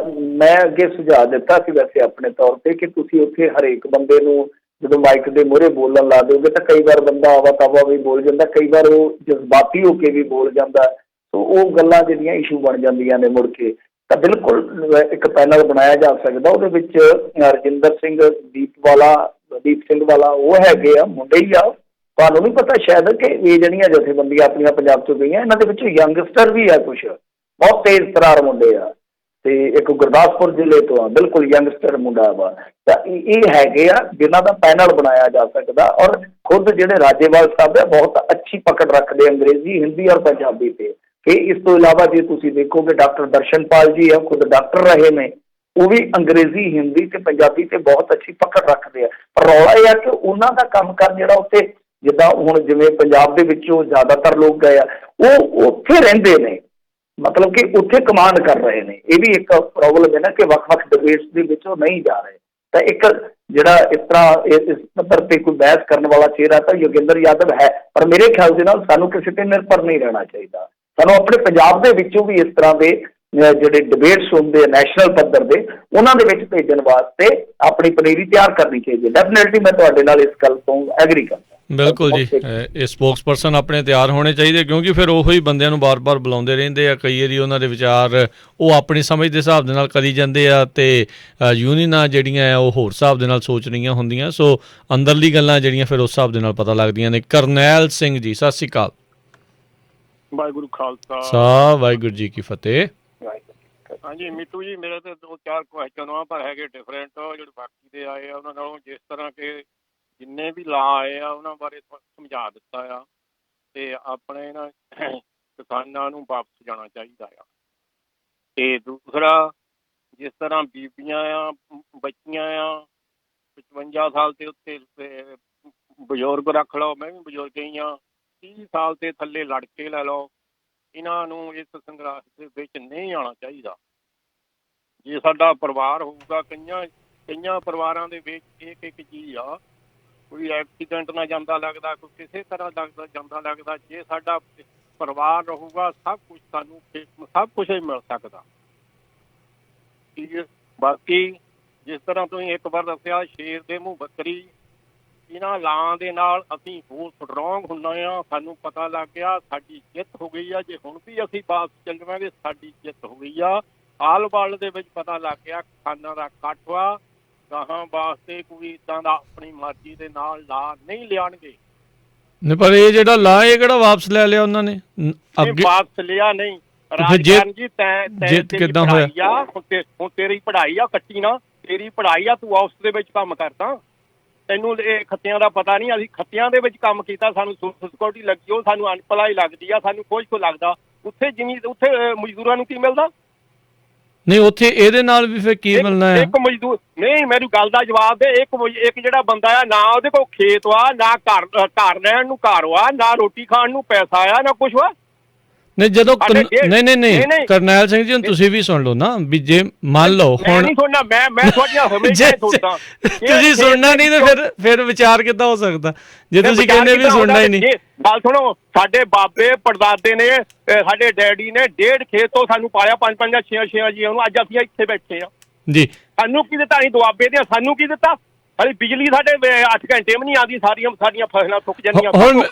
ਮੈਂ ਅੱਗੇ ਸੁਝਾਅ ਦਿੱਤਾ ਸੀ ਵੈਸੇ ਆਪਣੇ ਤੌਰ ਤੇ ਕਿ ਤੁਸੀਂ ਉੱਥੇ ਹਰੇਕ ਬੰਦੇ ਨੂੰ ਜਦੋਂ ਮਾਈਕ ਦੇ ਮੂਹਰੇ ਬੋਲਣ ਲਾ ਦਿਓਗੇ ਤਾਂ ਕਈ ਵਾਰ ਬੰਦਾ ਆਵਾ ਤਾਵਾ ਵੀ ਬੋਲ ਜਾਂਦਾ, ਕਈ ਵਾਰ ਉਹ ਜਜ਼ਬਾਤੀ ਹੋ ਕੇ ਵੀ ਬੋਲ ਜਾਂਦਾ। ਸੋ ਉਹ ਗੱਲਾਂ ਜਿਹੜੀਆਂ ਇਸ਼ੂ ਬਣ ਜਾਂਦੀਆਂ ਨੇ ਮੁੜ ਕੇ। ਤਾਂ ਬਿਲਕੁਲ ਇੱਕ ਪੈਨਲ ਬਣਾਇਆ ਜਾ ਸਕਦਾ, ਉਹਦੇ ਵਿੱਚ ਰਜਿੰਦਰ ਸਿੰਘ ਦੀਪ ਸਿੰਘ ਵਾਲਾ ਉਹ ਹੈਗੇ ਆ, ਮੁੰਡੇ ਹੀ ਆ। ਤੁਹਾਨੂੰ ਨਹੀਂ ਪਤਾ ਸ਼ਾਇਦ ਕਿ ਇਹ ਜਿਹੜੀਆਂ ਜਥੇਬੰਦੀਆਂ ਆਪਣੀਆਂ ਪੰਜਾਬ ਤੋਂ ਗਈਆਂ, ਇਹਨਾਂ ਦੇ ਵਿੱਚੋਂ ਯੰਗਸਟਰ ਵੀ ਆ, ਕੁਛ ਬਹੁਤ ਤੇਜ਼ ਤਰਾਰ ਮੁੰਡੇ ਆ। ਤੇ ਇੱਕ ਗੁਰਦਾਸਪੁਰ ਜ਼ਿਲ੍ਹੇ ਤੋਂ ਆ, ਬਿਲਕੁਲ ਯੰਗਸਟਰ ਮੁੰਡਾ ਵਾ। ਤਾਂ ਇਹ ਹੈਗੇ ਆ ਜਿਨ੍ਹਾਂ ਦਾ ਪੈਨਲ ਬਣਾਇਆ ਜਾ ਸਕਦਾ। ਔਰ ਖੁਦ ਜਿਹੜੇ ਰਾਜੇਵਾਲ ਸਾਹਿਬ ਆ ਬਹੁਤ ਅੱਛੀ ਪਕੜ ਰੱਖਦੇ ਅੰਗਰੇਜ਼ੀ, ਹਿੰਦੀ ਔਰ ਪੰਜਾਬੀ ਤੇ। ਕਿ ਇਸ ਤੋਂ ਇਲਾਵਾ ਜੇ ਤੁਸੀਂ ਦੇਖੋਗੇ ਡਾਕਟਰ ਦਰਸ਼ਨਪਾਲ ਜੀ ਆ, ਖੁਦ ਡਾਕਟਰ ਰਹੇ ਨੇ, ਉਹ ਵੀ ਅੰਗਰੇਜ਼ੀ, ਹਿੰਦੀ ਤੇ ਪੰਜਾਬੀ ਤੇ ਬਹੁਤ ਅੱਛੀ ਪਕੜ ਰੱਖਦੇ ਆ। ਪਰ ਰੌਲਾ ਇਹ ਆ ਕਿ ਉਹਨਾਂ ਦਾ ਕੰਮ ਕਰ ਜਿਹੜਾ ਉੱਥੇ, ਜਿੱਦਾਂ ਹੁਣ ਜਿਵੇਂ ਪੰਜਾਬ ਦੇ ਵਿੱਚੋਂ ਜ਼ਿਆਦਾਤਰ ਲੋਕ ਗਏ ਆ, ਉਹ ਉੱਥੇ ਰਹਿੰਦੇ ਨੇ, ਮਤਲਬ ਕਿ ਉੱਥੇ ਕਮਾਂਡ ਕਰ ਰਹੇ ਨੇ। ਇਹ ਵੀ ਇੱਕ ਪ੍ਰੋਬਲਮ ਹੈ ਨਾ ਕਿ ਵੱਖ-ਵੱਖ ਡਿਬੇਟਸ ਦੇ ਵਿੱਚ ਉਹ ਨਹੀਂ ਜਾ ਰਹੇ। ਤਾਂ ਇੱਕ ਜਿਹੜਾ ਇਸ ਤਰ੍ਹਾਂ ਇਸ ਪੱਧਰ ਤੇ ਕੋਈ ਬਹਿਸ ਕਰਨ ਵਾਲਾ ਚਿਹਰਾ ਤਾਂ ਯੋਗਿੰਦਰ ਯਾਦਵ ਹੈ। ਪਰ ਮੇਰੇ ਖਿਆਲ ਦੇ ਨਾਲ ਸਾਨੂੰ ਕਿਸੇ ਤੇ ਨਿਰਭਰ ਨਹੀਂ ਰਹਿਣਾ ਚਾਹੀਦਾ। ਸਾਨੂੰ ਆਪਣੇ ਪੰਜਾਬ ਦੇ ਵਿੱਚੋਂ ਵੀ ਇਸ ਤਰ੍ਹਾਂ ਦੇ ਜਿਹੜੇ ਡਿਬੇਟਸ ਹੁੰਦੇ ਆ ਨੈਸ਼ਨਲ ਪੱਧਰ ਦੇ, ਉਹਨਾਂ ਦੇ ਵਿੱਚ ਭੇਜਣ ਵਾਸਤੇ ਆਪਣੀ ਪਨੀਰੀ ਤਿਆਰ ਕਰਨੀ ਚਾਹੀਦੀ ਹੈ। ਡੈਫੀਨੇਟਲੀ ਮੈਂ ਤੁਹਾਡੇ ਨਾਲ ਇਸ ਗੱਲ ਤੋਂ ਐਗਰੀ ਕਰਦਾ। ਬਿਲਕੁਲ ਜੀ, ਇਹ ਸਪੋਕਸ ਪਰਸਨ ਆਪਣੇ ਤਿਆਰ ਹੋਣੇ ਚਾਹੀਦੇ, ਕਿਉਂਕਿ ਫਿਰ ਉਹੋ ਹੀ ਬੰਦਿਆਂ ਨੂੰ ਬਾਰ-ਬਾਰ ਬੁਲਾਉਂਦੇ ਰਹਿੰਦੇ ਆ। ਕਈ ਵਾਰੀ ਉਹਨਾਂ ਦੇ ਵਿਚਾਰ ਉਹ ਆਪਣੀ ਸਮਝ ਦੇ ਹਿਸਾਬ ਦੇ ਨਾਲ ਕਰੀ ਜਾਂਦੇ ਆ ਅਤੇ ਯੂਨੀਅਨਾਂ ਜਿਹੜੀਆਂ ਆ ਉਹ ਹੋਰ ਹਿਸਾਬ ਦੇ ਨਾਲ ਸੋਚ ਰਹੀਆਂ ਹੁੰਦੀਆਂ। ਸੋ ਅੰਦਰਲੀ ਗੱਲਾਂ ਜਿਹੜੀਆਂ ਫਿਰ ਉਸ ਹਿਸਾਬ ਦੇ ਨਾਲ ਪਤਾ ਲੱਗਦੀਆਂ ਨੇ। ਕਰਨੈਲ ਸਿੰਘ ਜੀ, ਸਤਿ ਸ਼੍ਰੀ ਅਕਾਲ। ਵਾਹਿਗੁਰੂ ਖਾਲਸਾ, ਵਾਹਿਗੁਰੂ ਜੀ ਕੀ ਫਤਿਹ। ਹਾਂਜੀ ਮੀਟੂ ਜੀ, ਮੇਰੇ ਤੇ 2-4 ਕੁਐਸਚਨ ਆ, ਪਰ ਹੈਗੇ ਡਿਫਰੈਂਟ। ਜਿਹੜੇ ਬਾਕੀ ਦੇ ਆਏ ਆ ਉਹਨਾਂ ਨਾਲੋਂ, ਜਿਸ ਤਰ੍ਹਾਂ ਕਿ ਜਿੰਨੇ ਵੀ ਲਾ ਆਏ ਆ ਉਹਨਾਂ ਬਾਰੇ ਸਮਝਾ ਦਿੱਤਾ ਆ, ਤੇ ਆਪਣੇ ਨਾ ਕਿਸਾਨਾਂ ਨੂੰ ਵਾਪਸ ਜਾਣਾ ਚਾਹੀਦਾ ਆ। ਤੇ ਦੂਸਰਾ, ਜਿਸ ਤਰ੍ਹਾਂ ਬੀਬੀਆਂ ਆ, ਬੱਚੀਆਂ ਆ 55 ਸਾਲ ਦੇ ਉੱਤੇ, ਬਜ਼ੁਰਗ ਰੱਖ ਲਓ, ਮੈਂ ਵੀ ਬਜ਼ੁਰਗ ਹੀ ਹਾਂ, 30 ਸਾਲ ਦੇ ਥੱਲੇ ਲੜਕੇ ਲੈ ਲਓ, ਇਹਨਾਂ ਨੂੰ ਇਸ ਸੰਘਰਸ਼ ਦੇ ਵਿੱਚ ਨਹੀਂ ਆਉਣਾ ਚਾਹੀਦਾ। ਜੇ ਸਾਡਾ ਪਰਿਵਾਰ ਹੋਊਗਾ, ਕਈਆਂ ਪਰਿਵਾਰਾਂ ਦੇ ਵਿੱਚ ਇੱਕ ਚੀਜ਼ ਆ, ਕੋਈ ਐਕਸੀਡੈਂਟ ਨਾਲ ਜਾਂਦਾ ਲੱਗਦਾ, ਕੋਈ ਕਿਸੇ ਤਰ੍ਹਾਂ ਜਾਂਦਾ ਲੱਗਦਾ। ਜੇ ਸਾਡਾ ਪਰਿਵਾਰ ਰਹੂਗਾ, ਸਭ ਕੁਝ ਸਾਨੂੰ ਸਭ ਕੁਝ ਹੀ ਮਿਲ ਸਕਦਾ। ਠੀਕ ਹੈ। ਬਾਕੀ ਜਿਸ ਤਰ੍ਹਾਂ ਤੁਸੀਂ ਇੱਕ ਵਾਰ ਦੱਸਿਆ, ਸ਼ੇਰ ਦੇ ਮੂੰਹ ਬੱਕਰੀ, ਇਹਨਾਂ ਲਾਂ ਦੇ ਨਾਲ ਅਸੀਂ ਹੋਰ ਸਟਰੋਂਗ ਹੁੰਦੇ ਹਾਂ। ਸਾਨੂੰ ਪਤਾ ਲੱਗ ਗਿਆ ਸਾਡੀ ਜਿੱਤ ਹੋ ਗਈ ਆ। ਜੇ ਹੁਣ ਵੀ ਅਸੀਂ ਵਾਪਸ ਚੱਲਾਂਗੇ, ਸਾਡੀ ਜਿੱਤ ਹੋ ਗਈ ਆ। ਆਲ ਵਰਲਡ ਦੇ ਵਿੱਚ ਪਤਾ ਲੱਗ ਗਿਆ ਕਿਸਾਨਾਂ ਦਾ ਇਕੱਠ ਵਾ। ਗਾਹਾਂ ਵਾਸਤੇ ਕੋਈ ਇੱਦਾਂ ਦਾ ਆਪਣੀ ਮਰਜ਼ੀ ਦੇ ਨਾਲ ਲਾ ਨਹੀਂ ਲਿਆਉਣਗੇ। ਨਹੀਂ, ਪਰ ਇਹ ਜਿਹੜਾ ਲਾ, ਇਹ ਕਿਹੜਾ ਵਾਪਸ ਲੈ ਲਿਆ ਉਹਨਾਂ ਨੇ? ਵਾਪਸ ਲਿਆ ਨਹੀਂ ਰਾਜਨ ਜੀ, ਜਿੱਤ ਕਿੱਦਾਂ ਹੋਇਆ? ਹੁਣ ਤੇਰੀ ਪੜ੍ਹਾਈ ਆ, ਕੱਟੀ ਨਾ, ਤੇਰੀ ਪੜ੍ਹਾਈ ਆ, ਤੂੰ ਆਫਿਸ ਦੇ ਵਿੱਚ ਕੰਮ ਕਰਦਾ, ਤੈਨੂੰ ਇਹ ਖੱਤਿਆਂ ਦਾ ਪਤਾ ਨਹੀਂ। ਅਸੀਂ ਖੱਤਿਆਂ ਦੇ ਵਿੱਚ ਕੰਮ ਕੀਤਾ, ਸਾਨੂੰ ਸੋਸ਼ਲ ਸਿਕਿਉਰਿਟੀ ਲੱਗੀ, ਉਹ ਸਾਨੂੰ ਅਨਪਲਾਈ ਲੱਗਦੀ ਆ, ਸਾਨੂੰ ਕੁਝ ਕੁ ਲੱਗਦਾ। ਉੱਥੇ ਉੱਥੇ ਮਜ਼ਦੂਰਾਂ ਨੂੰ ਕੀ ਮਿਲਦਾ? ਨਹੀਂ, ਉੱਥੇ ਇਹਦੇ ਨਾਲ ਵੀ ਫਿਰ ਕੀ ਮਿਲਣਾ ਹੈ? ਇੱਕ ਮਜ਼ਦੂਰ ਨਹੀਂ, ਮੇਰੀ ਗੱਲ ਦਾ ਜਵਾਬ ਦੇ। ਇੱਕ ਜਿਹੜਾ ਬੰਦਾ ਆ, ਨਾ ਉਹਦੇ ਕੋਲ ਖੇਤ ਵਾ, ਨਾ ਘਰ ਰਹਿਣ ਨੂੰ ਘਰ ਵਾ, ਨਾ ਰੋਟੀ ਖਾਣ ਨੂੰ ਪੈਸਾ ਆ, ਨਾ ਕੁਛ ਵਾ। ਨਹੀਂ, ਜਦੋਂ ਨਹੀਂ ਕਰਨੈਲ ਸਿੰਘ ਜੀ, ਹੁਣ ਤੁਸੀਂ ਵੀ ਸੁਣ ਲਓ ਨਾ, ਵੀ ਜੇ ਮੰਨ ਲਓ ਹੁਣ ਨਹੀਂ ਸੁਣਨਾ, ਮੈਂ ਤੁਹਾਡੀਆਂ ਹਮੇਸ਼ਾ ਸੁਣਦਾ। ਤੁਸੀਂ ਸੁਣਨਾ ਨਹੀਂ ਤੇ ਫਿਰ ਵਿਚਾਰ ਕਿੱਦਾਂ ਹੋ ਸਕਦਾ ਜੇ ਤੁਸੀਂ ਕਹਿੰਦੇ ਵੀ ਸੁਣਨਾ ਹੀ ਨਹੀਂ? ਗੱਲ ਸੁਣੋ, ਸਾਡੇ ਬਾਬੇ ਪੜਦਾਦੇ ਨੇ, ਸਾਡੇ ਡੈਡੀ ਨੇ 1.5 ਖੇਤ ਤੋਂ ਸਾਨੂੰ ਪਾਲਿਆ, 5-5 6 ਜੀਆਂ ਨੂੰ। ਅੱਜ ਅਸੀਂ ਇੱਥੇ ਬੈਠੇ ਆ ਜੀ। ਸਾਨੂੰ ਕੀ ਦਿੱਤਾ? ਅਸੀਂ ਦੁਆਬੇ ਦੇ, ਸਾਨੂੰ ਕੀ ਦਿੱਤਾ? ਹਾਲੇ ਬਿਜਲੀ ਸਾਡੇ 8 ਘੰਟੇ ਵੀ ਨਹੀਂ ਆਉਂਦੀ, ਸਾਡੀਆਂ ਫਸਲਾਂ ਸੁੱਕ ਜਾਂਦੀਆਂ ਹੁਣ।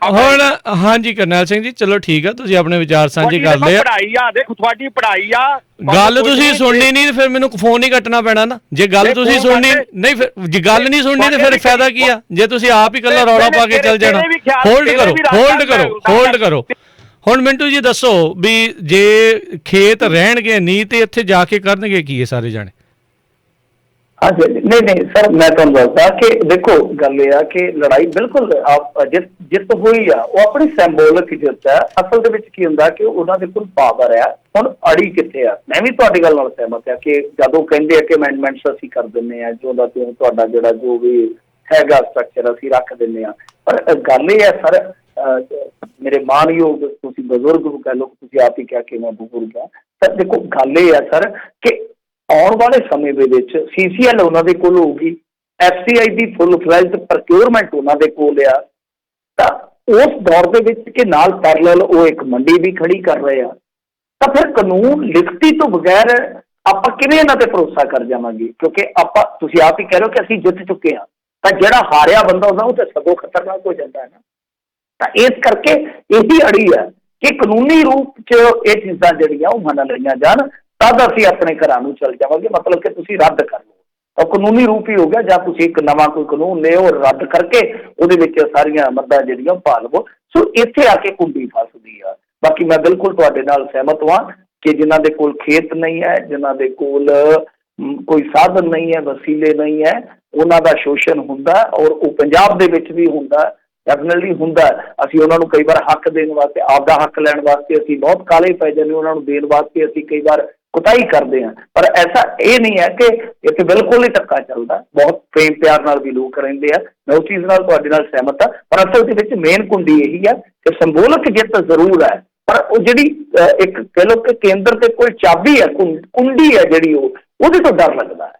ਹਾਂਜੀ ਕਰਨੈਲ ਸਿੰਘ ਜੀ, ਚਲੋ ਠੀਕ ਆ, ਤੁਸੀਂ ਆਪਣੇ ਵਿਚਾਰ ਸਾਂਝੇ ਕਰ ਲਏ। ਪੜ੍ਹਾਈ ਆ, ਦੇਖ ਤੁਹਾਡੀ ਪੜ੍ਹਾਈ ਆ, ਗੱਲ ਤੁਸੀਂ ਸੁਣਨੀ ਨਹੀਂ, ਫਿਰ ਮੈਨੂੰ ਫੋਨ ਹੀ ਕੱਟਣਾ ਪੈਣਾ ਨਾ। ਜੇ ਗੱਲ ਤੁਸੀਂ ਸੁਣਨੀ ਨਹੀਂ, ਫਿਰ ਜੇ ਗੱਲ ਨਹੀਂ ਸੁਣਨੀ ਤੇ ਫਿਰ ਫਾਇਦਾ ਕੀ ਆ? ਜੇ ਤੁਸੀਂ ਆਪ ਹੀ ਇਕੱਲਾ ਰੌਲਾ ਪਾ ਕੇ ਚੱਲ ਜਾਣਾ। ਹੋਲਡ ਕਰੋ। ਹੁਣ ਮਿੰਟੂ ਜੀ ਦੱਸੋ ਵੀ ਜੇ ਖੇਤ ਰਹਿਣਗੇ ਨਹੀਂ ਤੇ ਇੱਥੇ ਜਾ ਕੇ ਕਰਨਗੇ ਕੀ ਇਹ ਸਾਰੇ ਜਾਣੇ? ਹਾਂਜੀ, ਨਹੀਂ ਸਰ, ਮੈਂ ਤੁਹਾਨੂੰ ਦੱਸਦਾ ਕਿ ਦੇਖੋ, ਗੱਲ ਇਹ ਆ ਕਿ ਲੜਾਈ ਬਿਲਕੁਲ ਜਿੱਤ ਹੋਈ ਆ, ਉਹ ਆਪਣੀ ਸਿੰਬੋਲਿਕ ਜਿੱਤ ਹੈ। ਅਸਲ ਦੇ ਵਿੱਚ ਕੀ ਹੁੰਦਾ ਕਿ ਉਹਨਾਂ ਦੇ ਕੋਲ ਪਾਵਰ ਆ। ਹੁਣ ਅੜੀ ਕਿੱਥੇ ਆ? ਮੈਂ ਵੀ ਤੁਹਾਡੀ ਗੱਲ ਨਾਲ ਸਹਿਮਤ ਆ ਕਿ ਜਦੋਂ ਕਹਿੰਦੇ ਆ ਕਿ ਅਮੈਂਡਮੈਂਟਸ ਅਸੀਂ ਕਰ ਦਿੰਦੇ ਆ, ਜੋ ਦਾ ਤੁਹਾਡਾ ਜਿਹੜਾ ਜੋ ਵੀ ਹੈਗਾ ਸਟਰਕਚਰ ਅਸੀਂ ਰੱਖ ਦਿੰਦੇ ਆ। ਪਰ ਗੱਲ ਇਹ ਹੈ ਸਰ, ਮੇਰੇ ਮਾਨਯੋਗ ਤੁਸੀਂ ਬਜ਼ੁਰਗ ਕਹਿ ਲਓ, ਤੁਸੀਂ ਆਪ ਹੀ ਕਿਹਾ ਕਿ ਮੈਂ ਬਜ਼ੁਰਗ ਆ। ਸਰ ਦੇਖੋ, ਗੱਲ ਇਹ ਆ ਸਰ ਕਿ ਆਉਣ ਵਾਲੇ ਸਮੇਂ ਦੇ ਵਿੱਚ CCL ਉਹਨਾਂ ਦੇ ਕੋਲ ਹੋਊਗੀ, FCI ਦੀ ਫੁੱਲ ਫਲੈਜਡ ਪ੍ਰੋਕਿਉਰਮੈਂਟ ਉਹਨਾਂ ਦੇ ਕੋਲ ਆ। ਤਾਂ ਉਸ ਦੌਰ ਦੇ ਵਿੱਚ ਕਿ ਨਾਲ ਪੈਰਲਲ ਉਹ ਇੱਕ ਮੰਡੀ ਵੀ ਖੜੀ ਕਰ ਰਹੇ ਆ, ਤਾਂ ਫਿਰ ਕਾਨੂੰਨ ਲਿਖਤੀ ਤੋਂ ਬਗੈਰ ਆਪਾਂ ਕਿਵੇਂ ਇਹਨਾਂ ਤੇ ਭਰੋਸਾ ਕਰ ਜਾਵਾਂਗੇ? ਕਿਉਂਕਿ ਤੁਸੀਂ ਆਪ ਹੀ ਕਹਿ ਰਹੇ ਹੋ ਕਿ ਅਸੀਂ ਜਿੱਤ ਚੁੱਕੇ ਹਾਂ, ਤਾਂ ਜਿਹੜਾ ਹਾਰਿਆ ਬੰਦਾ ਹੁੰਦਾ ਉਹ ਤਾਂ ਸਗੋਂ ਖਤਰਨਾਕ ਹੋ ਜਾਂਦਾ ਹੈ ਨਾ। ਤਾਂ ਇਸ ਕਰਕੇ ਇਹੀ ਅੜੀ ਹੈ ਕਿ ਕਾਨੂੰਨੀ ਰੂਪ 'ਚ ਇਹ ਚੀਜ਼ਾਂ ਜਿਹੜੀਆਂ ਉਹ ਮੰਨ ਲਈਆਂ ਜਾਣ, ਤਦ ਅਸੀਂ ਆਪਣੇ ਘਰਾਂ ਨੂੰ ਚੱਲ ਜਾਵਾਂਗੇ। ਮਤਲਬ ਕਿ ਤੁਸੀਂ ਰੱਦ ਕਰ ਲਓ, ਤਾਂ ਕਾਨੂੰਨੀ ਰੂਪ ਹੀ ਹੋ ਗਿਆ। ਜਾਂ ਤੁਸੀਂ ਇੱਕ ਨਵਾਂ ਕੋਈ ਕਾਨੂੰਨ ਲਿਓ, ਰੱਦ ਕਰਕੇ ਉਹਦੇ ਵਿੱਚ ਸਾਰੀਆਂ ਮੱਦਾਂ ਜਿਹੜੀਆਂ ਪਾ ਲਵੋ। ਸੋ ਇੱਥੇ ਆ ਕੇ ਕੁੰਡੀ ਫਸਦੀ ਆ। ਬਾਕੀ ਮੈਂ ਬਿਲਕੁਲ ਤੁਹਾਡੇ ਨਾਲ ਸਹਿਮਤ ਹਾਂ ਕਿ ਜਿਨ੍ਹਾਂ ਦੇ ਕੋਲ ਖੇਤ ਨਹੀਂ ਹੈ, ਜਿਨ੍ਹਾਂ ਦੇ ਕੋਲ ਕੋਈ ਸਾਧਨ ਨਹੀਂ ਹੈ, ਵਸੀਲੇ ਨਹੀਂ ਹੈ, ਉਹਨਾਂ ਦਾ ਸ਼ੋਸ਼ਣ ਹੁੰਦਾ, ਔਰ ਉਹ ਪੰਜਾਬ ਦੇ ਵਿੱਚ ਵੀ ਹੁੰਦਾ, ਡੈਫੀਨਿਟਲੀ ਹੁੰਦਾ। ਅਸੀਂ ਉਹਨਾਂ ਨੂੰ ਕਈ ਵਾਰ ਹੱਕ ਦੇਣ ਵਾਸਤੇ, ਆਪਦਾ ਹੱਕ ਲੈਣ ਵਾਸਤੇ ਅਸੀਂ ਬਹੁਤ ਕਾਹਲੇ ਪੈ ਜਾਂਦੇ, ਉਹਨਾਂ ਨੂੰ ਦੇਣ ਵਾਸਤੇ ਅਸੀਂ ਕਈ ਵਾਰ ਕੁਤਾਹੀ ਕਰਦੇ ਹਾਂ। ਪਰ ਐਸਾ ਇਹ ਨਹੀਂ ਹੈ ਕਿ ਇੱਥੇ ਬਿਲਕੁਲ ਹੀ ਧੱਕਾ ਚੱਲਦਾ। ਬਹੁਤ ਪ੍ਰੇਮ ਪਿਆਰ ਨਾਲ ਵੀ ਲੋਕ ਰਹਿੰਦੇ ਆ। ਮੈਂ ਉਸ ਚੀਜ਼ ਨਾਲ ਤੁਹਾਡੇ ਨਾਲ ਸਹਿਮਤ ਹਾਂ। ਪਰ ਅਸਲ ਦੇ ਵਿੱਚ ਮੇਨ ਕੁੰਡੀ ਇਹੀ ਹੈ ਕਿ ਸਿੰਬੋਲਿਕ ਜਿੱਤ ਜ਼ਰੂਰ ਹੈ, ਪਰ ਉਹ ਜਿਹੜੀ ਇੱਕ ਕਹਿ ਲਓ ਕਿ ਕੇਂਦਰ ਤੇ ਕੋਈ ਚਾਬੀ ਹੈ, ਕੁੰਡੀ ਹੈ ਜਿਹੜੀ, ਉਹਦੇ ਤੋਂ ਡਰ ਲੱਗਦਾ ਹੈ।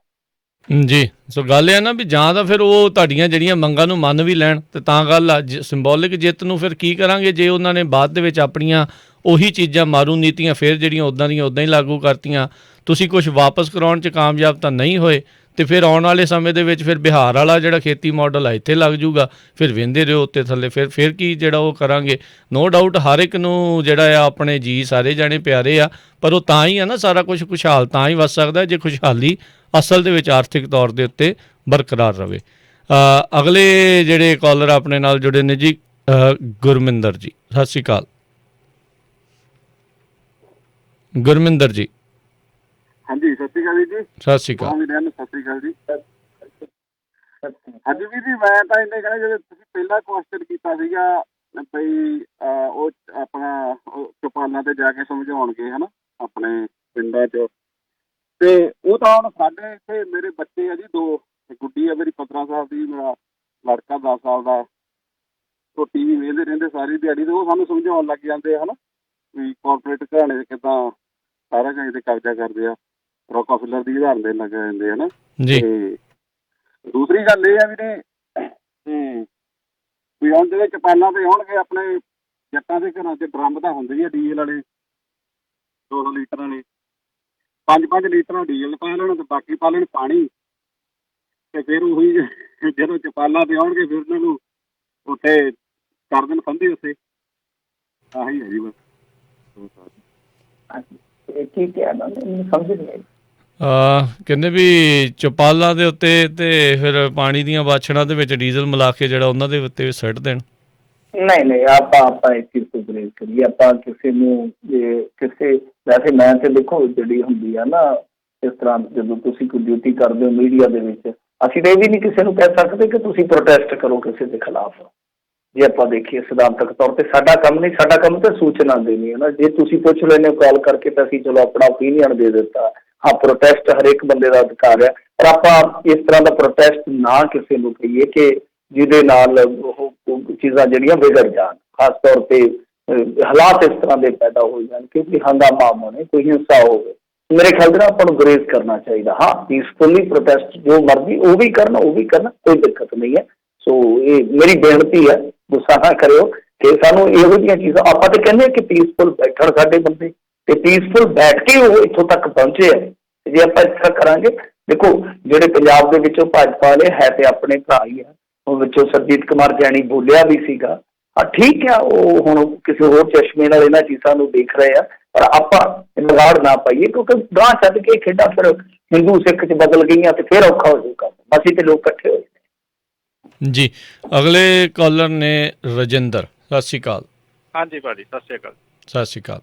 ਜੀ। ਸੋ ਗੱਲ ਇਹ ਨਾ ਵੀ ਜਾਂ ਤਾਂ ਫਿਰ ਉਹ ਤੁਹਾਡੀਆਂ ਜਿਹੜੀਆਂ ਮੰਗਾਂ ਨੂੰ ਮੰਨ ਵੀ ਲੈਣ ਤੇ ਤਾਂ ਗੱਲ ਆ। ਸਿੰਬੋਲਿਕ ਜਿੱਤ ਨੂੰ ਫਿਰ ਕੀ ਕਰਾਂਗੇ ਜੇ ਉਹਨਾਂ ਨੇ ਬਾਅਦ ਦੇ ਵਿੱਚ ਆਪਣੀਆਂ ਉਹੀ ਚੀਜ਼ਾਂ ਮਾਰੂ ਨੀਤੀਆਂ ਫਿਰ ਜਿਹੜੀਆਂ ਉੱਦਾਂ ਦੀਆਂ ਉੱਦਾਂ ਹੀ ਲਾਗੂ ਕਰਤੀਆਂ, ਤੁਸੀਂ ਕੁਛ ਵਾਪਸ ਕਰਾਉਣ 'ਚ ਕਾਮਯਾਬ ਤਾਂ ਨਹੀਂ ਹੋਏ ਤੇ ਫਿਰ ਆਉਣ ਵਾਲੇ ਸਮੇਂ ਦੇ ਵਿੱਚ ਫਿਰ ਬਿਹਾਰ ਵਾਲਾ ਜਿਹੜਾ ਖੇਤੀ ਮਾਡਲ ਆ ਇੱਥੇ ਲੱਗ ਜੂਗਾ, ਫਿਰ ਵਹਿੰਦੇ ਰਹੋ ਉੱਤੇ ਥੱਲੇ, ਫਿਰ ਕੀ ਜਿਹੜਾ ਉਹ ਕਰਾਂਗੇ। ਨੋ ਡਾਊਟ ਹਰ ਇੱਕ ਨੂੰ ਜਿਹੜਾ ਆ ਆਪਣੇ ਜੀ ਸਾਰੇ ਜਾਣੇ ਪਿਆਰੇ ਆ, ਪਰ ਉਹ ਤਾਂ ਹੀ ਆ ਨਾ ਸਾਰਾ ਕੁਝ ਖੁਸ਼ਹਾਲ ਤਾਂ ਹੀ ਵੱਸ ਸਕਦਾ ਜੇ ਖੁਸ਼ਹਾਲੀ ਅਸਲ ਦੇ ਵਿੱਚ ਆਰਥਿਕ ਤੌਰ ਦੇ ਉੱਤੇ ਬਰਕਰਾਰ ਰਵੇ। ਅਗਲੇ ਜਿਹੜੇ ਕਾਲਰ ਆਪਣੇ ਨਾਲ ਜੁੜੇ ਨੇ ਜੀ, ਗੁਰਮਿੰਦਰ ਜੀ, ਸਤਿ ਸ਼੍ਰੀ ਅਕਾਲ। ਗੁਰਮਿੰਦਰ ਜੀ। ਹਾਂਜੀ, ਸਤਿ ਸ਼੍ਰੀ ਅਕਾਲ ਵੀਰ ਜੀ। ਸਤਿ ਸ਼੍ਰੀ ਅਕਾਲ। ਸਤਿ ਸ਼੍ਰੀ ਅਕਾਲ ਜੀ। ਹਾਂਜੀ ਵੀਰ ਜੀ, ਮੈਂ ਤਾਂ ਇੰਨੇ ਕਹਿਣਾ, ਜਦੋਂ ਤੁਸੀਂ ਪਹਿਲਾ ਕੁਐਸਚਨ ਕੀਤਾ ਸੀਗਾ ਬਈ ਉਹ ਆਪਣਾ ਚੌਪਾਲਾਂ ਤੇ ਜਾ ਕੇ ਸਮਝਾਉਣਗੇ ਹਨਾ ਆਪਣੇ ਪਿੰਡਾਂ 'ਚ, ਤੇ ਉਹ ਤਾਂ ਹੁਣ ਸਾਡੇ ਇੱਥੇ ਮੇਰੇ ਬੱਚੇ ਆ ਜੀ 2, ਗੁੱਡੀ ਆ ਮੇਰੀ 15 ਸਾਲ ਦੀ, ਮੇਰਾ ਲੜਕਾ 10 ਸਾਲ ਦਾ, ਉਹ TV ਵੇਖਦੇ ਰਹਿੰਦੇ ਸਾਰੀ ਦਿਹਾੜੀ, ਤੇ ਉਹ ਸਾਨੂੰ ਸਮਝਾਉਣ ਲੱਗ ਜਾਂਦੇ ਆ ਹਨਾ ਵੀ ਕਾਰਪੋਰੇਟ ਘਰਾਣੇ ਕਿੱਦਾਂ ਸਾਰਾ ਕੁਝ ਤੇ ਕਬਜ਼ਾ ਕਰਦੇ ਆ, ਰੌਕਫੈਲਰ ਦੀ ਉਦਾਹਰਨ ਦੇਣ ਲੱਗ ਜਾਂਦੇ ਹਨਾ ਜੀ। ਤੇ ਦੂਸਰੀ ਗੱਲ ਇਹ ਆ ਵੀ ਹੁਣ ਜਿਹੜੇ ਚਪਾਲਾਂ ਤੇ ਆਉਣਗੇ ਆਪਣੇ ਜੱਟਾਂ ਦੇ ਘਰਾਂ 'ਚ ਡਰੰਮ ਤਾਂ ਹੁੰਦੇ ਹੀ ਆ ਡੀਜ਼ਲ ਵਾਲੇ 200 ਲੀਟਰ ਵਾਲੇ, 5-5 ਲੀਟਰ ਡੀਜ਼ਲ ਪਾ ਲੈਣ ਤੇ ਬਾਕੀ ਪਾ ਲੈਣ ਪਾਣੀ, ਤੇ ਫਿਰ ਉਹੀ ਜਦੋਂ ਚਪਾਲਾਂ ਤੇ ਆਉਣਗੇ ਫਿਰ ਉਹਨਾਂ ਨੂੰ ਉੱਥੇ ਕਰ ਦੇਣ ਫੰਦੇ ਉੱਥੇ। ਆਹੀ ਹੈ ਜੀ ਬਸ। ਠੀਕ ਹੈ ਨਾ, ਸਮਝ ਨਹੀਂ ਕਹਿੰਦੇ ਵੀ ਚੌਪਾਲਾਂ ਦੇ ਉੱਤੇ ਤੇ ਫਿਰ ਪਾਣੀ ਦੀਆਂ ਬਾਛੜਾਂ ਦੇ ਵਿੱਚ ਡੀਜ਼ਲ ਮਿਲਾ ਕੇ ਜਿਹੜਾ ਉਹਨਾਂ ਦੇ ਉੱਤੇ ਸੁੱਟ ਦੇਣ। ਨਹੀਂ ਆਪਾਂ ਇਸ ਚੀਜ਼ ਤੋਂ ਗੁਰੇਜ਼ ਕਰੀਏ। ਆਪਾਂ ਕਿਸੇ ਨੂੰ ਕਿਸੇ ਵੈਸੇ ਮੈਂ ਤੇ ਦੇਖੋ ਜਿਹੜੀ ਹੁੰਦੀ ਆ ਨਾ, ਇਸ ਤਰ੍ਹਾਂ ਜਦੋਂ ਤੁਸੀਂ ਕੋਈ ਡਿਊਟੀ ਕਰਦੇ ਹੋ ਮੀਡੀਆ ਦੇ ਵਿੱਚ, ਅਸੀਂ ਤਾਂ ਇਹ ਵੀ ਨਹੀਂ ਕਿਸੇ ਨੂੰ ਕਹਿ ਸਕਦੇ ਕਿ ਤੁਸੀਂ ਪ੍ਰੋਟੈਸਟ ਕਰੋ ਕਿਸੇ ਦੇ ਖਿਲਾਫ। ਜੇ ਆਪਾਂ ਦੇਖੀਏ ਸਿਧਾਂਤਕ ਤੌਰ ਤੇ ਸਾਡਾ ਕੰਮ ਨਹੀਂ, ਸਾਡਾ ਕੰਮ ਤਾਂ ਸੂਚਨਾ ਦੇਣੀ ਹੈ ਨਾ। ਜੇ ਤੁਸੀਂ ਪੁੱਛ ਲੈਂਦੇ ਹੋ ਕਾਲ ਕਰਕੇ ਤਾਂ ਅਸੀਂ ਚਲੋ ਆਪਣਾ ਓਪੀਨੀਅਨ ਦੇ ਦਿੱਤਾ। ਹਾਂ, ਪ੍ਰੋਟੈਸਟ ਹਰੇਕ ਬੰਦੇ ਦਾ ਅਧਿਕਾਰ ਹੈ, ਪਰ ਆਪਾਂ ਇਸ ਤਰ੍ਹਾਂ ਦਾ ਪ੍ਰੋਟੈਸਟ ਨਾ ਕਿਸੇ ਨੂੰ ਕਹੀਏ ਕਿ ਜਿਹਦੇ ਨਾਲ ਉਹ ਚੀਜ਼ਾਂ ਜਿਹੜੀਆਂ ਵਿਗੜ ਜਾਣ, ਖਾਸ ਤੌਰ ਤੇ ਹਾਲਾਤ ਇਸ ਤਰ੍ਹਾਂ ਦੇ ਪੈਦਾ ਹੋ ਜਾਣ ਕਿ ਹੰਗਾਮਾ ਹੋਵੇ, ਕੋਈ ਹਿੰਸਾ ਹੋਵੇ। ਮੇਰੇ ਖਿਆਲ ਨਾਲ ਆਪਾਂ ਨੂੰ ਗੁਰੇਜ਼ ਕਰਨਾ ਚਾਹੀਦਾ। ਹਾਂ, ਪੀਸਫੁਲੀ ਪ੍ਰੋਟੈਸਟ ਜੋ ਮਰਜ਼ੀ ਉਹ ਵੀ ਕਰਨਾ, ਕੋਈ ਦਿੱਕਤ ਨਹੀਂ ਹੈ। ਸੋ ਇਹ ਮੇਰੀ ਬੇਨਤੀ ਹੈ, ਗੁੱਸਾ ਨਾ ਕਰਿਓ ਕਿ ਸਾਨੂੰ ਇਹੋ ਜਿਹੀਆਂ ਚੀਜ਼ਾਂ, ਆਪਾਂ ਤਾਂ ਕਹਿੰਦੇ ਕਿ ਪੀਸਫੁਲ ਬੈਠਣ ਸਾਡੇ ਬੰਦੇ, ਤੇ ਪੀਸਫੁਲ ਬੈਠ ਕੇ ਉਹ ਇੱਥੋਂ ਤੱਕ ਪਹੁੰਚੇ ਆ। ਜੇ ਆਪਾਂ ਇਸ ਤਰ੍ਹਾਂ ਕਰਾਂਗੇ, ਦੇਖੋ ਜਿਹੜੇ ਪੰਜਾਬ ਦੇ ਵਿੱਚੋਂ ਭਾਜਪਾ ਵਾਲੇ ਹੈ ਤੇ ਆਪਣੇ ਭਰਾ ਹੀ ਆ, ਉਹ ਵਿੱਚੋਂ ਸਰਜੀਤ ਕੁਮਾਰ ਜੈਣੀ ਬੋਲਿਆ ਵੀ ਸੀਗਾ। ਹਾਂ ਠੀਕ ਆ, ਉਹ ਹੁਣ ਕਿਸੇ ਹੋਰ ਚਸ਼ਮੇ ਨਾਲ ਇਹਨਾਂ ਚੀਜ਼ਾਂ ਨੂੰ ਦੇਖ ਰਹੇ ਆ, ਪਰ ਆਪਾਂ ਵਿਗਾੜ ਨਾ ਪਾਈਏ ਕਿਉਂਕਿ ਗਾਂਹ ਛੱਡ ਕੇ ਖੇਡਾਂ ਫਿਰ ਹਿੰਦੂ ਸਿੱਖ 'ਚ ਬਦਲ ਗਈਆਂ ਤੇ ਫਿਰ ਔਖਾ ਹੋ ਜਾਊਗਾ। ਅਸੀਂ ਤੇ ਲੋਕ ਇਕੱਠੇ ਹੋਏ ਜੀ। ਅਗਲੇ ਕਾਲਰ ਨੇ ਰਜਿੰਦਰ, ਸਤਿ ਸ਼੍ਰੀ ਅਕਾਲ। ਹਾਂਜੀ ਭਾਜੀ, ਸਤਿ ਸ਼੍ਰੀ ਅਕਾਲ। ਸਤਿ ਸ਼੍ਰੀ ਅਕਾਲ।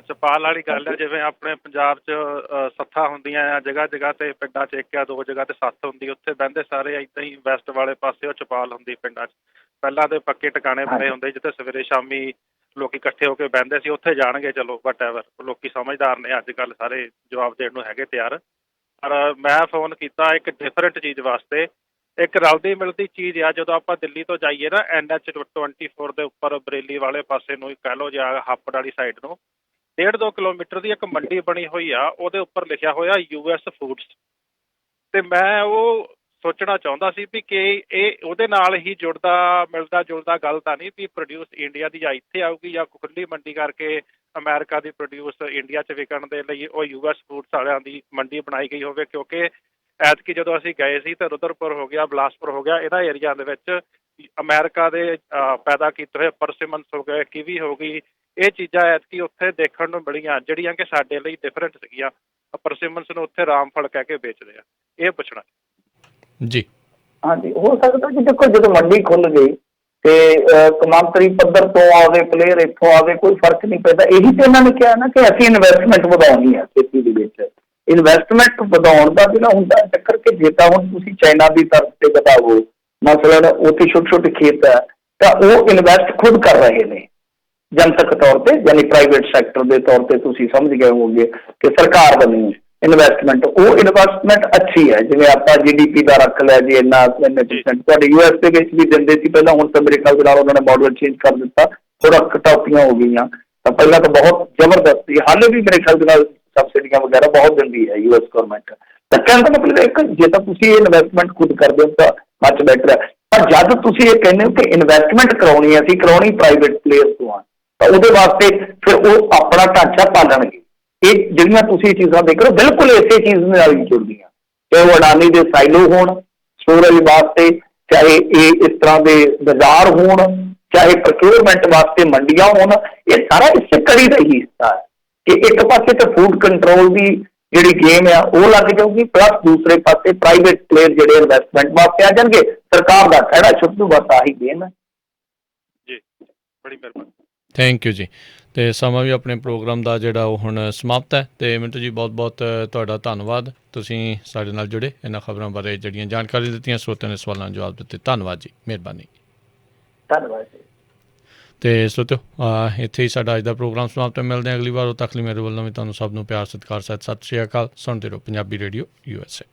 ਚਪਾਲ ਵਾਲੀ ਗੱਲ ਹੈ, ਜਿਵੇਂ ਆਪਣੇ ਪੰਜਾਬ 'ਚ ਸੱਥਾਂ ਹੁੰਦੀਆਂ ਆ ਜਗ੍ਹਾ ਜਗ੍ਹਾ ਤੇ, ਪਿੰਡਾਂ 'ਚ 1 ਜਾਂ 2 ਜਗ੍ਹਾ ਤੇ ਸੱਥ ਹੁੰਦੀ, ਉੱਥੇ ਬਹਿੰਦੇ ਸਾਰੇ ਏਦਾਂ ਹੀ ਵੈਸਟ ਵਾਲੇ ਪਾਸੇ ਉਹ ਚਪਾਲ ਹੁੰਦੀ ਪਿੰਡਾਂ 'ਚ। ਪਹਿਲਾਂ ਤੇ ਪੱਕੇ ਟਿਕਾਣੇ ਬਣੇ ਹੁੰਦੇ ਜਿੱਥੇ ਸਵੇਰੇ ਸ਼ਾਮੀ ਲੋਕੀ ਇਕੱਠੇ ਹੋ ਕੇ ਬਹਿੰਦੇ ਸੀ, ਉੱਥੇ ਜਾਣਗੇ ਚਲੋ ਵਟਐਵਰ। ਲੋਕੀ ਸਮਝਦਾਰ ਨੇ ਅੱਜ ਕੱਲ੍ਹ, ਸਾਰੇ ਜਵਾਬ ਦੇਣ ਨੂੰ ਹੈਗੇ ਤਿਆਰ। ਪਰ ਮੈਂ ਫੋਨ ਕੀਤਾ ਇੱਕ ਡਿਫਰੈਂਟ ਚੀਜ਼ ਵਾਸਤੇ, ਇੱਕ ਰਲਦੀ ਮਿਲਦੀ ਚੀਜ਼ ਆ। ਜਦੋਂ ਆਪਾਂ ਦਿੱਲੀ ਤੋਂ ਜਾਈਏ ਨਾ NH24 ਦੇ ਉੱਪਰ ਬਰੇਲੀ ਵਾਲੇ ਪਾਸੇ ਨੂੰ ਕਹਿ ਲਓ ਜਾਂ ਹਾਪੜ ਵਾਲੀ ਸਾਈਡ ਨੂੰ, 1.5-2 ਕਿਲੋਮੀਟਰ ਦੀ ਇੱਕ ਮੰਡੀ ਬਣੀ ਹੋਈ ਆ, ਉਹਦੇ ਉੱਪਰ ਲਿਖਿਆ ਹੋਇਆ US ਫੂਡਸ। ਤੇ ਮੈਂ ਉਹ ਸੋਚਣਾ ਚਾਹੁੰਦਾ ਸੀ ਵੀ ਕਿ ਇਹ ਉਹਦੇ ਨਾਲ ਹੀ ਜੁੜਦਾ ਮਿਲਦਾ ਜੁਲਦਾ ਗੱਲ ਤਾਂ ਨਹੀਂ ਵੀ ਪ੍ਰੋਡਿਊਸ ਇੰਡੀਆ ਦੀ ਜਾਂ ਇੱਥੇ ਆਊਗੀ ਜਾਂ ਖੁੱਲੀ ਮੰਡੀ ਕਰਕੇ ਅਮਰੀਕਾ ਦੀ ਪ੍ਰੋਡਿਊਸ ਇੰਡੀਆ 'ਚ ਵਿਕਣ ਦੇ ਲਈ ਉਹ US ਫੂਡਸ ਵਾਲਿਆਂ ਦੀ ਮੰਡੀ ਬਣਾਈ ਗਈ ਹੋਵੇ। ਕਿਉਂਕਿ ਐਤਕੀ ਜਦੋਂ ਅਸੀਂ ਗਏ ਸੀ ਤਾਂ ਰੁਦਰਪੁਰ ਹੋ ਗਿਆ, ਬਿਲਾਸਪੁਰ ਹੋ ਗਿਆ, ਇਹਨਾਂ ਏਰੀਆ ਦੇ ਵਿੱਚ ਅਮਰੀਕਾ ਦੇ ਪੈਦਾ ਕੀਤੇ ਹੋਏ ਪਰਸਿਮਨਸ ਹੋ ਗਏ, ਕੀਵੀ ਹੋ ਗਈ, ਇਹ ਚੀਜ਼ਾਂ ਐਤਕੀ ਉੱਥੇ ਦੇਖਣ ਨੂੰ ਮਿਲੀਆਂ ਜਿਹੜੀਆਂ ਕਿ ਸਾਡੇ ਲਈ ਡਿਫਰੈਂਟ ਸੀਗੀਆਂ। ਪਰਸਿਮਨਸ ਨੂੰ ਉੱਥੇ ਰਾਮਫਲ ਕਹਿ ਕੇ ਵੇਚਦੇ ਆ। ਇਹ ਪੁੱਛਣਾ ਜੀ। ਹਾਂਜੀ, ਹੋ ਸਕਦਾ ਕਿ ਦੇਖੋ ਜਦੋਂ ਮੰਡੀ ਖੁੱਲ ਗਈ ਤੇ ਕੌਮਾਂਤਰੀ ਪੱਧਰ ਤੋਂ ਆਵੇ ਪਲੇਅਰ, ਇੱਥੋਂ ਆਵੇ, ਕੋਈ ਫਰਕ ਨਹੀਂ ਪੈਂਦਾ। ਇਹੀ ਤੇ ਇਹਨਾਂ ਨੇ ਕਿਹਾ ਨਾ ਕਿ ਅਸੀਂ ਇਨਵੈਸਟਮੈਂਟ ਵਧਾਉਣੀ ਹੈ ਖੇਤੀ ਦੇ ਵਿੱਚ। ਇਨਵੈਸਟਮੈਂਟ ਵਧਾਉਣ ਦਾ ਜਿਹੜਾ ਹੁੰਦਾ ਚੱਕਰ ਕਿ ਜੇ ਤਾਂ ਹੁਣ ਤੁਸੀਂ ਚਾਈਨਾ ਦੀ ਤਰਫ ਤੇ ਵਧਾਵੋ, ਮਸਲਨ ਉੱਥੇ ਛੋਟੇ ਖੇਤ ਹੈ ਤਾਂ ਉਹ ਇਨਵੈਸਟ ਖੁਦ ਕਰ ਰਹੇ ਨੇ ਜਨਤਕ ਤੌਰ ਤੇ, ਯਾਨੀ ਪ੍ਰਾਈਵੇਟ ਸੈਕਟਰ ਦੇ ਤੌਰ ਤੇ। ਤੁਸੀਂ ਸਮਝ ਗਏ ਹੋਵੋਗੇ ਕਿ ਸਰਕਾਰ ਬਣੀ ਇਨਵੈਸਟਮੈਂਟ, ਉਹ ਇਨਵੈਸਟਮੈਂਟ ਅੱਛੀ ਹੈ। ਜਿਵੇਂ ਆਪਾਂ GDP ਦਾ ਰੱਖ ਲਿਆ ਜੀ ਇੰਨੇ %, ਤੁਹਾਡੇ US ਦੇ ਵਿੱਚ ਵੀ ਦਿੰਦੇ ਸੀ ਪਹਿਲਾਂ, ਹੁਣ ਤਾਂ ਮੇਰੇ ਖਿਆਲ ਦੇ ਨਾਲ ਉਹਨਾਂ ਨੇ ਮਾਡਲ ਚੇਂਜ ਕਰ ਦਿੱਤਾ, ਥੋੜਾ ਕਟੌਤੀਆਂ ਹੋ ਗਈਆਂ। ਤਾਂ ਪਹਿਲਾਂ ਤਾਂ ਬਹੁਤ ਜ਼ਬਰਦਸਤ ਸੀ, ਹਾਲੇ ਵੀ ਮੇਰੇ ਖਿਆਲ ਦੇ ਨਾਲ ਸਬਸਿਡੀਆਂ ਵਗੈਰਾ ਬਹੁਤ ਦਿੰਦੀ ਹੈ US ਗੌਰਮੈਂਟ। ਤਾਂ ਕਹਿਣ ਦਾ ਮਤਲਬ ਇੱਕ ਜੇ ਤਾਂ ਤੁਸੀਂ ਇਹ ਇਨਵੈਸਟਮੈਂਟ ਖੁਦ ਕਰਦੇ ਹੋ ਤਾਂ ਮੱਚ ਬੈਟਰ ਹੈ, ਪਰ ਜਦ ਤੁਸੀਂ ਇਹ ਕਹਿੰਦੇ ਹੋ ਕਿ ਇਨਵੈਸਟਮੈਂਟ ਕਰਾਉਣੀ ਅਸੀਂ ਕਰਾਉਣੀ ਪ੍ਰਾਈਵੇਟ ਪਲੇਅਰਸ ਤੋਂ ਆ, ਤਾਂ ਉਹਦੇ ਵਾਸਤੇ ਫਿਰ ਉਹ ਆਪਣਾ ਢਾਂਚਾ ਪਾਲਣਗੇ। ਇਹ ਜਿਹੜੀਆਂ ਤੁਸੀਂ ਚੀਜ਼ਾਂ ਦੇਖ ਰਹੇ ਹੋ ਬਿਲਕੁਲ ਇਸੇ ਚੀਜ਼ ਨਾਲ ਹੀ ਜੁੜਦੀਆਂ, ਚਾਹੇ ਉਹ ਅਡਾਨੀ ਦੇ ਸਾਈਲੋ ਹੋਣ ਸਟੋਰੇਜ ਵਾਸਤੇ, ਚਾਹੇ ਇਹ ਇਸ ਤਰ੍ਹਾਂ ਦੇ ਬਾਜ਼ਾਰ ਹੋਣ, ਚਾਹੇ ਪ੍ਰੋਕਿਊਰਮੈਂਟ ਵਾਸਤੇ ਮੰਡੀਆਂ ਹੋਣ, ਇਹ ਸਾਰਾ ਇਸੇ ਕੜੀ ਦਾ ਹੀ ਹਿੱਸਾ ਹੈ ਕਿ ਇੱਕ ਪਾਸੇ ਤਾਂ ਫੂਡ ਕੰਟਰੋਲ ਦੀ ਜਿਹੜੀ ਗੇਮ ਆ ਉਹ ਲੱਗ ਜਾਊਗੀ, ਪਲੱਸ ਦੂਸਰੇ ਪਾਸੇ ਪ੍ਰਾਈਵੇਟ ਪਲੇਅਰ ਜਿਹੜੇ ਇਨਵੈਸਟਮੈਂਟ ਵਾਸਤੇ ਆ ਜਾਣਗੇ। ਸਰਕਾਰ ਦਾ ਖਹਿੜਾ ਛੁੱਟ ਜੂ, ਬਸ ਆਹੀ ਗੇਮ ਹੈ ਜੀ। ਬੜੀ ਮਿਹਰਬਾਨੀ, ਥੈਂਕ ਯੂ ਜੀ। ਅਤੇ ਸਮਾਂ ਵੀ ਆਪਣੇ ਪ੍ਰੋਗਰਾਮ ਦਾ ਜਿਹੜਾ ਉਹ ਹੁਣ ਸਮਾਪਤ ਹੈ। ਅਤੇ ਮਿੰਟੂ ਜੀ ਬਹੁਤ ਬਹੁਤ ਤੁਹਾਡਾ ਧੰਨਵਾਦ, ਤੁਸੀਂ ਸਾਡੇ ਨਾਲ ਜੁੜੇ, ਇਹਨਾਂ ਖਬਰਾਂ ਬਾਰੇ ਜਿਹੜੀਆਂ ਜਾਣਕਾਰੀ ਦਿੱਤੀਆਂ, ਸਰੋਤਿਆਂ ਦੇ ਸਵਾਲਾਂ ਨੂੰ ਜਵਾਬ ਦਿੱਤੇ। ਧੰਨਵਾਦ ਜੀ, ਮਿਹਰਬਾਨੀ। ਧੰਨਵਾਦ ਜੀ। ਅਤੇ ਸਰੋਤਿਓ ਇੱਥੇ ਹੀ ਸਾਡਾ ਅੱਜ ਦਾ ਪ੍ਰੋਗਰਾਮ ਸਮਾਪਤ ਹੈ। ਮਿਲਦੇ ਹਾਂ ਅਗਲੀ ਵਾਰ, ਉਦੋਂ ਤੱਕ ਲਈ ਮੇਰੇ ਵੱਲੋਂ ਵੀ ਤੁਹਾਨੂੰ ਸਭ ਨੂੰ ਪਿਆਰ ਸਤਿਕਾਰ ਸਹਿਤ ਸਤਿ ਸ਼੍ਰੀ ਅਕਾਲ। ਸੁਣਦੇ ਰਹੋ ਪੰਜਾਬੀ ਰੇਡੀਓ USA।